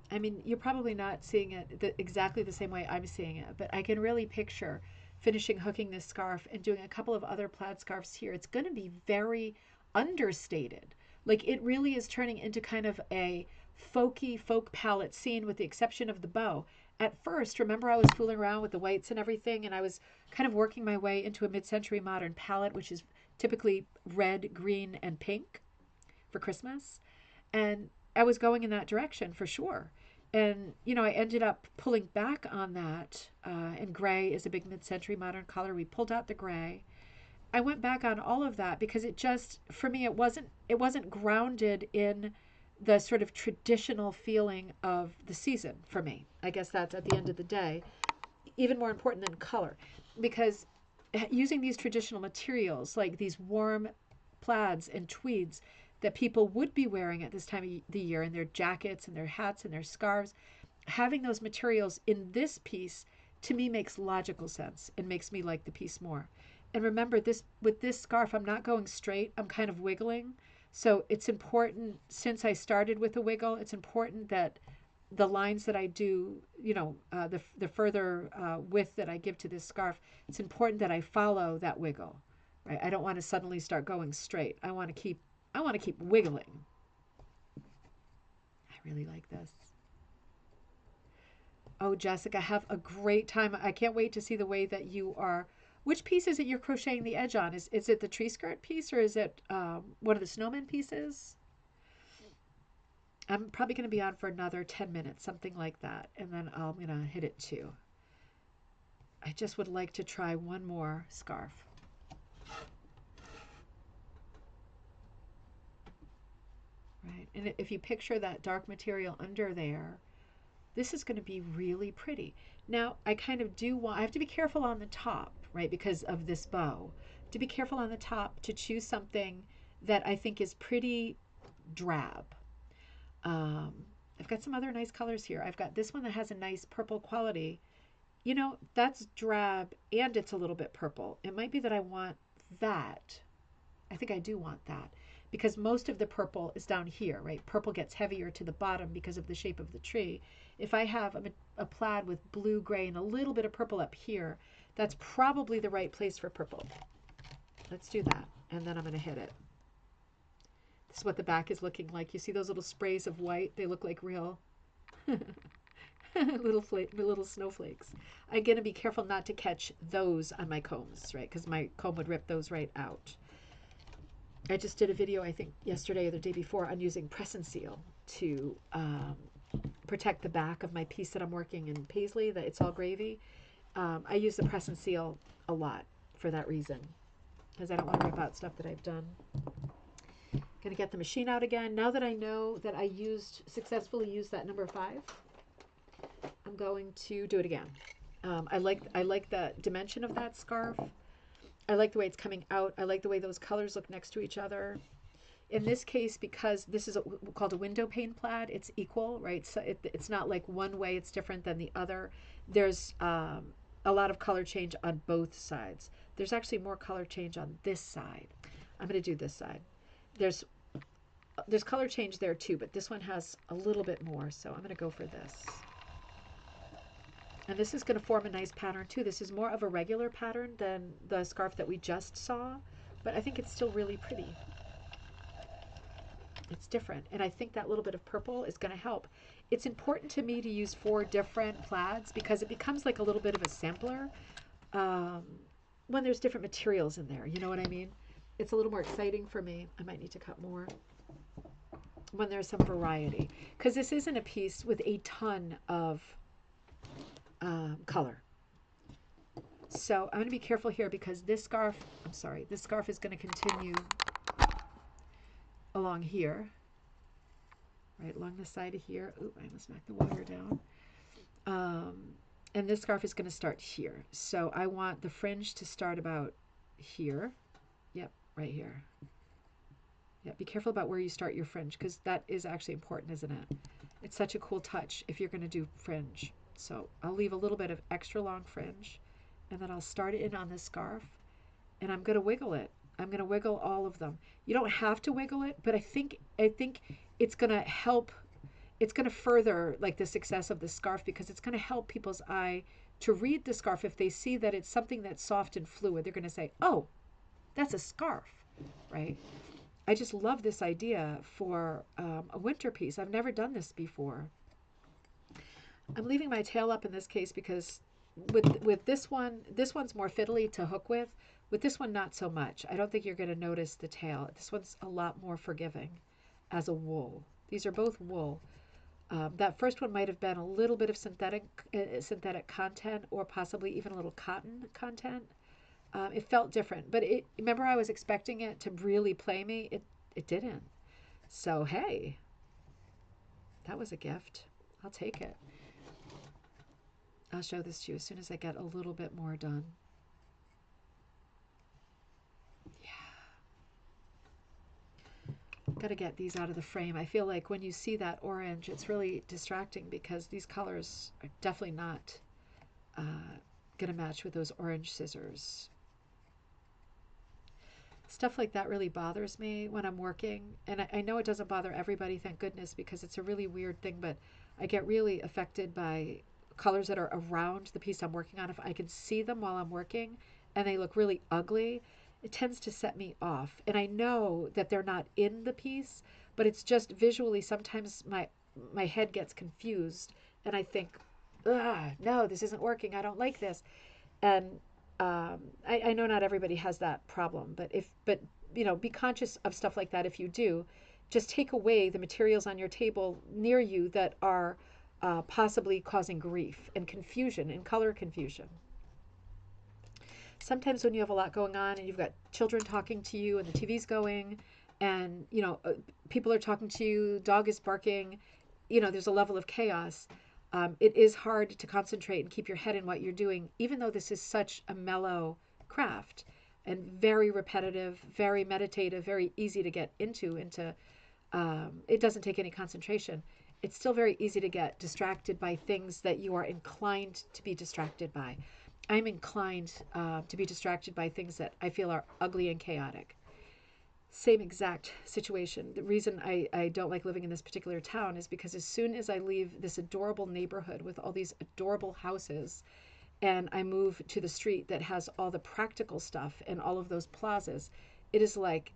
And I mean, you're probably not seeing it exactly the same way I'm seeing it, but I can really picture finishing hooking this scarf and doing a couple of other plaid scarves here. It's going to be very understated. Like it really is turning into kind of a folk palette scene with the exception of the bow. At first, remember I was fooling around with the whites and everything, and I was kind of working my way into a mid-century modern palette, which is typically red, green, and pink for Christmas. And I was going in that direction for sure. And, I ended up pulling back on that. And gray is a big mid-century modern color. We pulled out the gray. I went back on all of that because it just, for me, it wasn't grounded in the sort of traditional feeling of the season for me. I guess that's at the end of the day even more important than color, because using these traditional materials like these warm plaids and tweeds that people would be wearing at this time of the year, in their jackets and their hats and their scarves, having those materials in this piece to me makes logical sense and makes me like the piece more. And remember, this with this scarf, I'm not going straight, I'm kind of wiggling. So it's important, since I started with a wiggle, it's important that the lines that I do, the further width that I give to this scarf, it's important that I follow that wiggle, right? I don't want to suddenly start going straight. I want to keep wiggling. I really like this. Oh, Jessica, have a great time. I can't wait to see the way that you are. Which piece is it you're crocheting the edge on? Is it the tree skirt piece, or is it one of the snowman pieces? I'm probably going to be on for another 10 minutes, something like that. And then I'm going to hit it too. I just would like to try one more scarf. Right. And if you picture that dark material under there, this is going to be really pretty. Now, I have to be careful on the top, right? Because of this bow. To be careful on the top to choose something that I think is pretty drab. I've got some other nice colors here. I've got this one that has a nice purple quality. That's drab and it's a little bit purple. It might be that I want that. I think I do want that because most of the purple is down here, right? Purple gets heavier to the bottom because of the shape of the tree. If I have a plaid with blue, gray, and a little bit of purple up here, that's probably the right place for purple. Let's do that. And then I'm going to hit it. This is what the back is looking like. You see those little sprays of white? They look like real little snowflakes. I'm going to be careful not to catch those on my combs, right? Because my comb would rip those right out. I just did a video, I think yesterday or the day before, on using press and seal to protect the back of my piece that I'm working in paisley, that it's all gravy. I use the press and seal a lot for that reason, because I don't want to rip out stuff that I've done. Going to get the machine out again. Now that I know that I successfully used that number 5, I'm going to do it again. I like the dimension of that scarf. I like the way it's coming out. I like the way those colors look next to each other. In this case, because this is called a window pane plaid, it's equal, right? So it's not like one way it's different than the other. There's a lot of color change on both sides. There's actually more color change on this side. I'm going to do this side. There's color change there too, but this one has a little bit more, so I'm going to go for this. And this is going to form a nice pattern too. This is more of a regular pattern than the scarf that we just saw, but I think it's still really pretty. It's different, and I think that little bit of purple is going to help. It's important to me to use 4 different plaids because it becomes like a little bit of a sampler when there's different materials in there. You know what I mean? It's a little more exciting for me. I might need to cut more when there's some variety, because this isn't a piece with a ton of color. So I'm going to be careful here because this scarf is going to continue along here, right along the side of here. Ooh, I almost knocked the wire down. And this scarf is going to start here. So I want the fringe to start about here. Yep, right here. Yeah, be careful about where you start your fringe because that is actually important, isn't it? It's such a cool touch if you're going to do fringe. So I'll leave a little bit of extra long fringe, and then I'll start it in on this scarf, and I'm going to wiggle it. I'm going to wiggle all of them. You don't have to wiggle it, but I think it's going to help. It's going to further like the success of the scarf because it's going to help people's eye to read the scarf. If they see that it's something that's soft and fluid, they're going to say, oh, that's a scarf, right? I just love this idea for a winter piece. I've never done this before. I'm leaving my tail up in this case because with this one's more fiddly to hook with. With this one, not so much. I don't think you're going to notice the tail. This one's a lot more forgiving as a wool. These are both wool. That first one might have been a little bit of synthetic content, or possibly even a little cotton content. It felt different, but remember I was expecting it to really play me. It didn't. So hey, that was a gift. I'll take it. I'll show this to you as soon as I get a little bit more done. Yeah. Got to get these out of the frame. I feel like when you see that orange, it's really distracting because these colors are definitely not going to match with those orange scissors. Stuff like that really bothers me when I'm working. And I know it doesn't bother everybody, thank goodness, because it's a really weird thing, but I get really affected by colors that are around the piece I'm working on. If I can see them while I'm working and they look really ugly, it tends to set me off. And I know that they're not in the piece, but it's just visually sometimes my head gets confused and I think, no, this isn't working. I don't like this. And I know not everybody has that problem, but be conscious of stuff like that. If you do, just take away the materials on your table near you that are possibly causing grief and confusion and color confusion. Sometimes when you have a lot going on and you've got children talking to you and the TV's going and people are talking to you, dog is barking, there's a level of chaos. It is hard to concentrate and keep your head in what you're doing, even though this is such a mellow craft and very repetitive, very meditative, very easy to get into. It doesn't take any concentration. It's still very easy to get distracted by things that you are inclined to be distracted by. I'm inclined to be distracted by things that I feel are ugly and chaotic. Same exact situation. The reason I don't like living in this particular town is because as soon as I leave this adorable neighborhood with all these adorable houses and I move to the street that has all the practical stuff and all of those plazas, it is like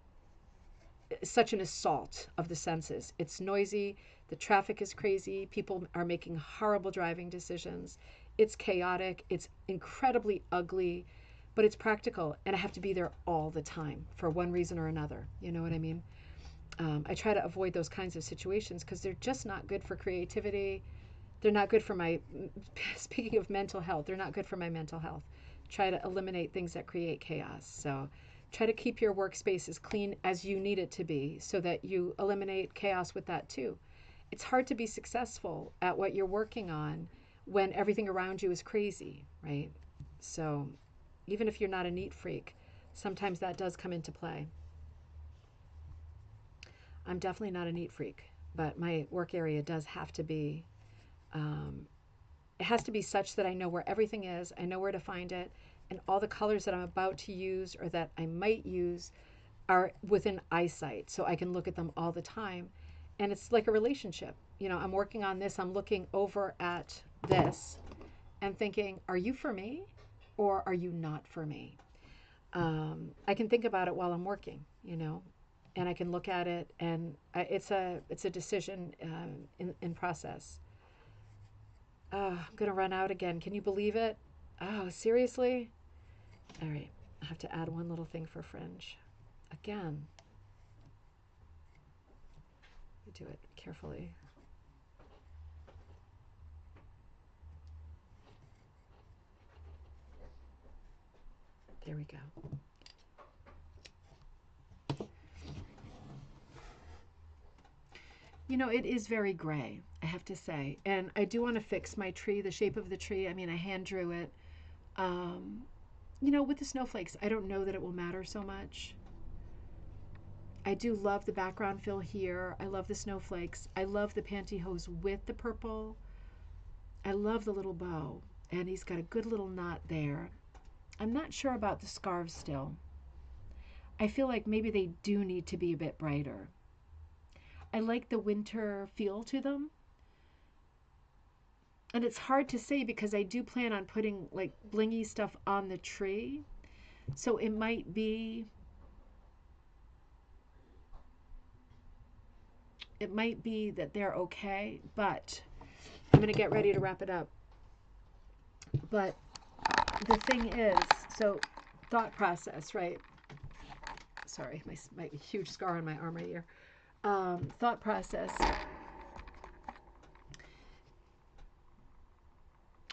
such an assault of the senses. It's noisy, the traffic is crazy, people are making horrible driving decisions, it's chaotic, it's incredibly ugly, but it's practical, and I have to be there all the time for one reason or another. You know what I mean? I try to avoid those kinds of situations because they're just not good for creativity. They're not good for speaking of mental health, they're not good for my mental health. Try to eliminate things that create chaos. So try to keep your workspace as clean as you need it to be so that you eliminate chaos with that too. It's hard to be successful at what you're working on when everything around you is crazy, right? So even if you're not a neat freak, sometimes that does come into play. I'm definitely not a neat freak, but my work area does have to be, it has to be such that I know where everything is, I know where to find it, and all the colors that I'm about to use or that I might use are within eyesight, so I can look at them all the time. And it's like a relationship. I'm working on this, I'm looking over at this and thinking, are you for me? Or are you not for me? I can think about it while I'm working, and I can look at it, and it's a decision in process. I'm gonna run out again. Can you believe it? Oh, seriously? All right, I have to add one little thing for fringe. Again, do it carefully. There we go. It is very gray, I have to say. And I do want to fix my tree, the shape of the tree. I mean, I hand drew it. With the snowflakes, I don't know that it will matter so much. I do love the background fill here. I love the snowflakes. I love the pantyhose with the purple. I love the little bow. And he's got a good little knot there. I'm not sure about the scarves still. I feel like maybe they do need to be a bit brighter. I like the winter feel to them. And it's hard to say because I do plan on putting like blingy stuff on the tree. So it might be that they're okay, but I'm going to get ready to wrap it up. But the thing is, so thought process, right? Sorry, my huge scar on my arm right here. Thought process.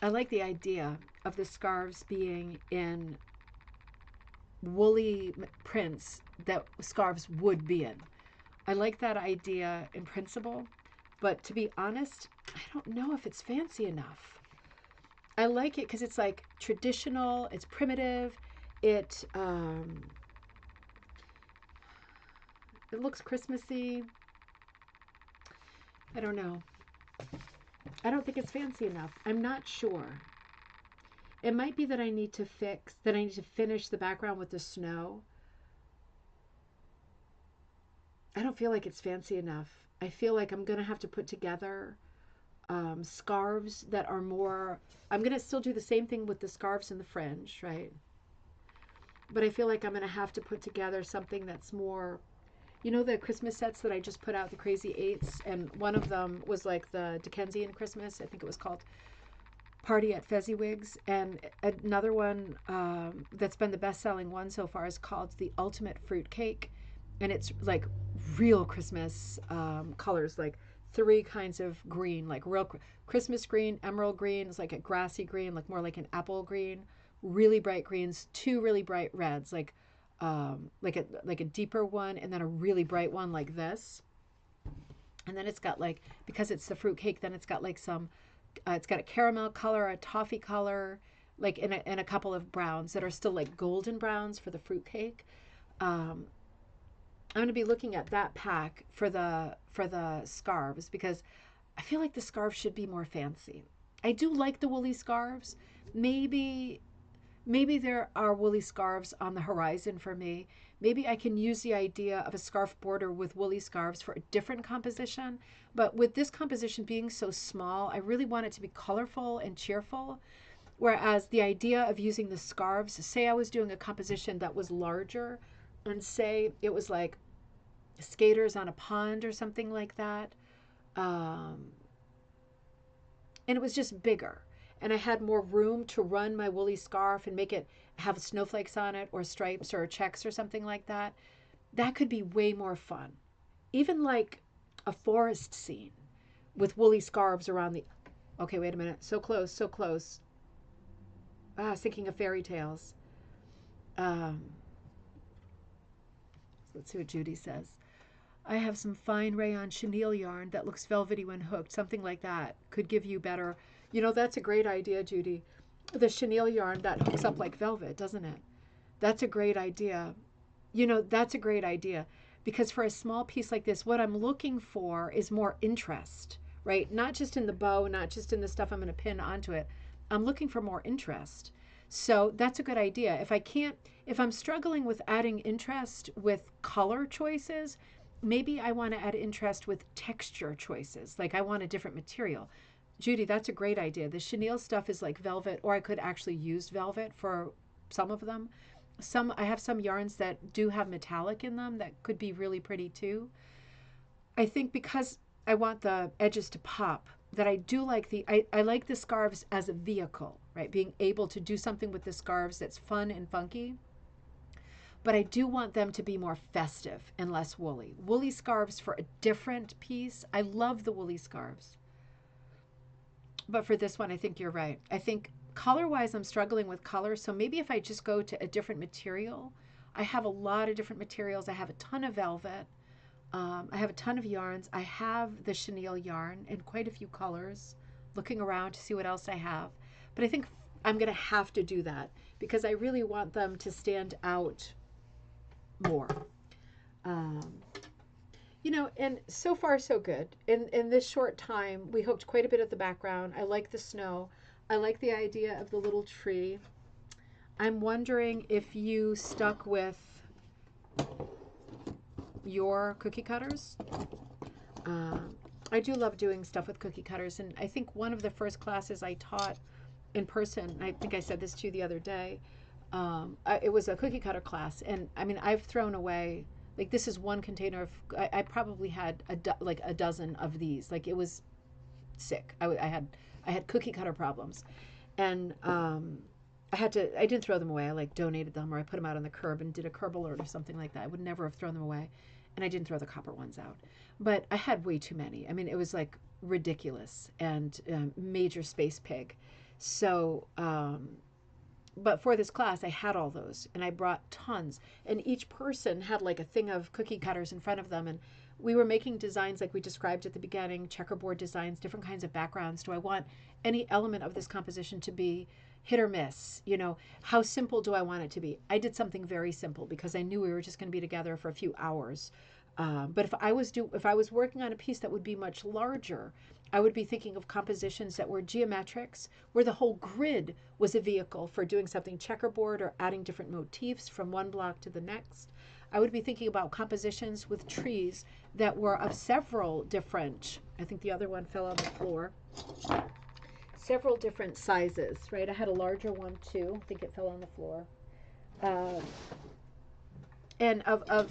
I like the idea of the scarves being in woolly prints that scarves would be in. I like that idea in principle, but to be honest, I don't know if it's fancy enough. I like it because it's like traditional, it's primitive, it looks Christmassy. I don't know. I don't think it's fancy enough. I'm not sure. It might be that I need to finish the background with the snow. I don't feel like it's fancy enough. I feel like I'm going to have to put together scarves that are more, I'm going to still do the same thing with the scarves and the fringe, right? But I feel like I'm going to have to put together something that's more, you know, the Christmas sets that I just put out, the Crazy Eights, and one of them was like the Dickensian Christmas, I think it was called Party at Fezziwig's, and another one that's been the best-selling one so far is called The Ultimate Fruitcake, and it's like real Christmas colors, like 3 kinds of green, like real Christmas green, emerald green, it's like a grassy green, like more like an apple green, really bright greens, 2 really bright reds, like a deeper one, and then a really bright one like this. And then it's got like, because it's the fruit cake, then it's got like some, it's got a caramel color, a toffee color, like in a couple of browns that are still like golden browns for the fruit cake. I'm going to be looking at that pack for the scarves because I feel like the scarves should be more fancy. I do like the woolly scarves. Maybe there are woolly scarves on the horizon for me. Maybe I can use the idea of a scarf border with woolly scarves for a different composition. But with this composition being so small, I really want it to be colorful and cheerful. Whereas the idea of using the scarves, say I was doing a composition that was larger, and say it was like skaters on a pond or something like that, and it was just bigger, and I had more room to run my woolly scarf and make it have snowflakes on it or stripes or checks or something like that, that could be way more fun. Even like a forest scene with woolly scarves around the, okay, wait a minute, so close, so close. Ah, thinking of fairy tales. Let's see what Judy says. I have some fine rayon chenille yarn that looks velvety when hooked. Something like that could give you better. You know, that's a great idea, Judy. The chenille yarn that hooks up like velvet, doesn't it? That's a great idea. You know, that's a great idea. Because for a small piece like this, what I'm looking for is more interest, right? Not just in the bow, not just in the stuff I'm going to pin onto it. I'm looking for more interest. So that's a good idea. If I'm struggling with adding interest with color choices, maybe I want to add interest with texture choices. Like I want a different material. Judy, that's a great idea. The chenille stuff is like velvet, or I could actually use velvet for some of them. I have some yarns that do have metallic in them that could be really pretty too. I think because I want the edges to pop, that I do like I like the scarves as a vehicle, right? Being able to do something with the scarves that's fun and funky. But I do want them to be more festive and less woolly. Woolly scarves for a different piece. I love the woolly scarves. But for this one, I think you're right. I think color-wise, I'm struggling with color. So maybe if I just go to a different material, I have a lot of different materials. I have a ton of velvet. I have a ton of yarns. I have the chenille yarn in quite a few colors, looking around to see what else I have. But I think I'm going to have to do that because I really want them to stand out more. You know, and so far so good. In this short time, we hooked quite a bit of the background. I like the snow. I like the idea of the little tree. I'm wondering if you stuck with your cookie cutters. I do love doing stuff with cookie cutters, and I think one of the first classes I taught in person, I think I said this to you the other day, it was a cookie cutter class, and I mean, I've thrown away, like this is one container of, I probably had like a dozen of these. Like it was sick. I had cookie cutter problems, and I didn't throw them away. I like donated them, or I put them out on the curb and did a curb alert or something like that. I would never have thrown them away, and I didn't throw the copper ones out. But I had way too many. I mean, it was like ridiculous and major space pig. So, but for this class, I had all those, and I brought tons. And each person had like a thing of cookie cutters in front of them, and we were making designs like we described at the beginning, checkerboard designs, different kinds of backgrounds. Do I want any element of this composition to be hit or miss? You know, how simple do I want it to be? I did something very simple because I knew we were just going to be together for a few hours. But if I was working on a piece that would be much larger, I would be thinking of compositions that were geometrics, where the whole grid was a vehicle for doing something checkerboard or adding different motifs from one block to the next. I would be thinking about compositions with trees that were of several different, I think the other one fell on the floor, several different sizes, right? I had a larger one too. I think it fell on the floor. And of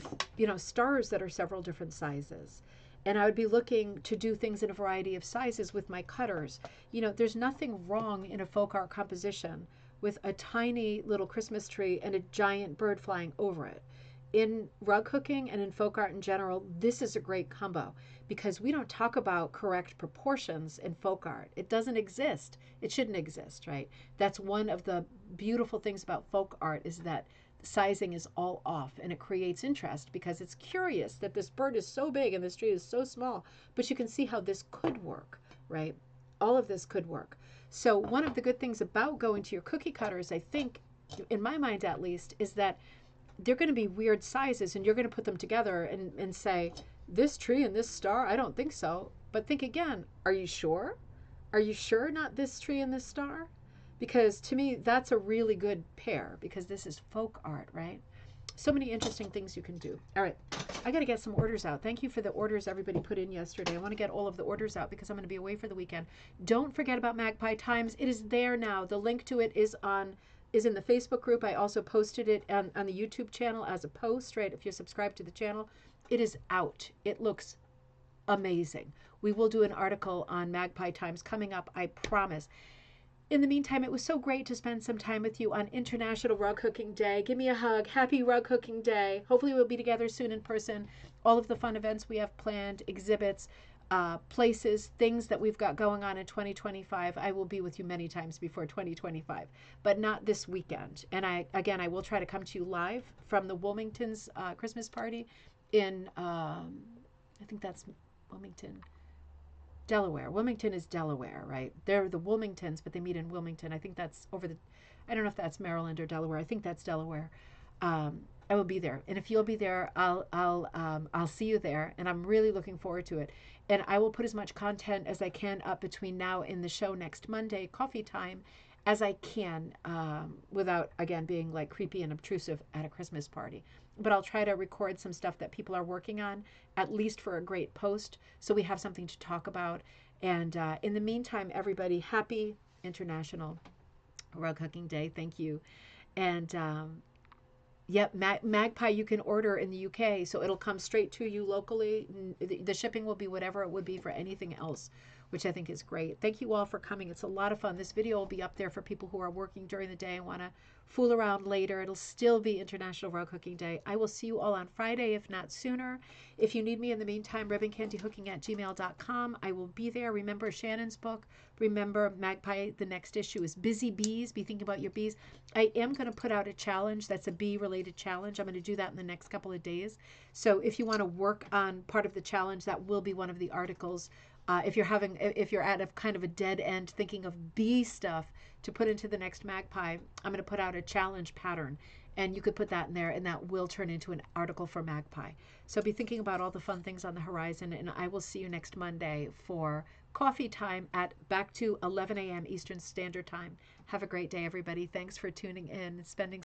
stars that are several different sizes. And I would be looking to do things in a variety of sizes with my cutters. There's nothing wrong in a folk art composition with a tiny little Christmas tree and a giant bird flying over it. In rug hooking and in folk art in general, this is a great combo because we don't talk about correct proportions in folk art. It doesn't exist. It shouldn't exist, right? That's one of the beautiful things about folk art is that sizing is all off, and it creates interest because it's curious that this bird is so big and this tree is so small, but you can see how this could work, right? All of this could work. So one of the good things about going to your cookie cutters, I think, in my mind at least, is that they're going to be weird sizes, and you're going to put them together and say, this tree and this star, I don't think so. But think again, are you sure? Are you sure not this tree and this star? Because to me, that's a really good pair because this is folk art, right? So many interesting things you can do. All right, I got to get some orders out. Thank you for the orders everybody put in yesterday. I want to get all of the orders out because I'm going to be away for the weekend. Don't forget about Magpie Times. It is there now. The link to it is in the Facebook group. I also posted it on the YouTube channel as a post, right? If you're subscribed to the channel, it is out. It looks amazing. We will do an article on Magpie Times coming up, I promise. In the meantime, it was so great to spend some time with you on International Rug Hooking Day. Give me a hug. Happy Rug Hooking Day. Hopefully we'll be together soon in person. All of the fun events we have planned, exhibits, places, things that we've got going on in 2025. I will be with you many times before 2025, but not this weekend. And I will try to come to you live from the Wilmington's Christmas party in, I think that's Wilmington, Delaware. Wilmington is Delaware, right? They're the Wilmingtons, but they meet in Wilmington. I think that's I don't know if that's Maryland or Delaware. I think that's Delaware. I will be there, and if you'll be there, I'll see you there, and I'm really looking forward to it. And I will put as much content as I can up between now and the show next Monday, coffee time, as I can, without again being like creepy and obtrusive at a Christmas party. But I'll try to record some stuff that people are working on, at least for a great post, so we have something to talk about. And in the meantime, everybody, happy International Rug Hooking Day. Thank you. And yep, Magpie you can order in the UK, so it'll come straight to you locally. The shipping will be whatever it would be for anything else, which I think is great. Thank you all for coming. It's a lot of fun. This video will be up there for people who are working during the day and want to fool around later. It'll still be International Rug Hooking Day. I will see you all on Friday, if not sooner. If you need me in the meantime, ribboncandyhooking@gmail.com. I will be there. Remember Shannon's book. Remember Magpie, the next issue is Busy Bees. Be thinking about your bees. I am going to put out a challenge that's a bee-related challenge. I'm going to do that in the next couple of days. So if you want to work on part of the challenge, that will be one of the articles. If you're at a kind of a dead end thinking of bee stuff to put into the next Magpie, I'm going to put out a challenge pattern, and you could put that in there, and that will turn into an article for Magpie. So be thinking about all the fun things on the horizon, and I will see you next Monday for coffee time at back to 11 a.m. Eastern Standard Time. Have a great day, everybody. Thanks for tuning in and spending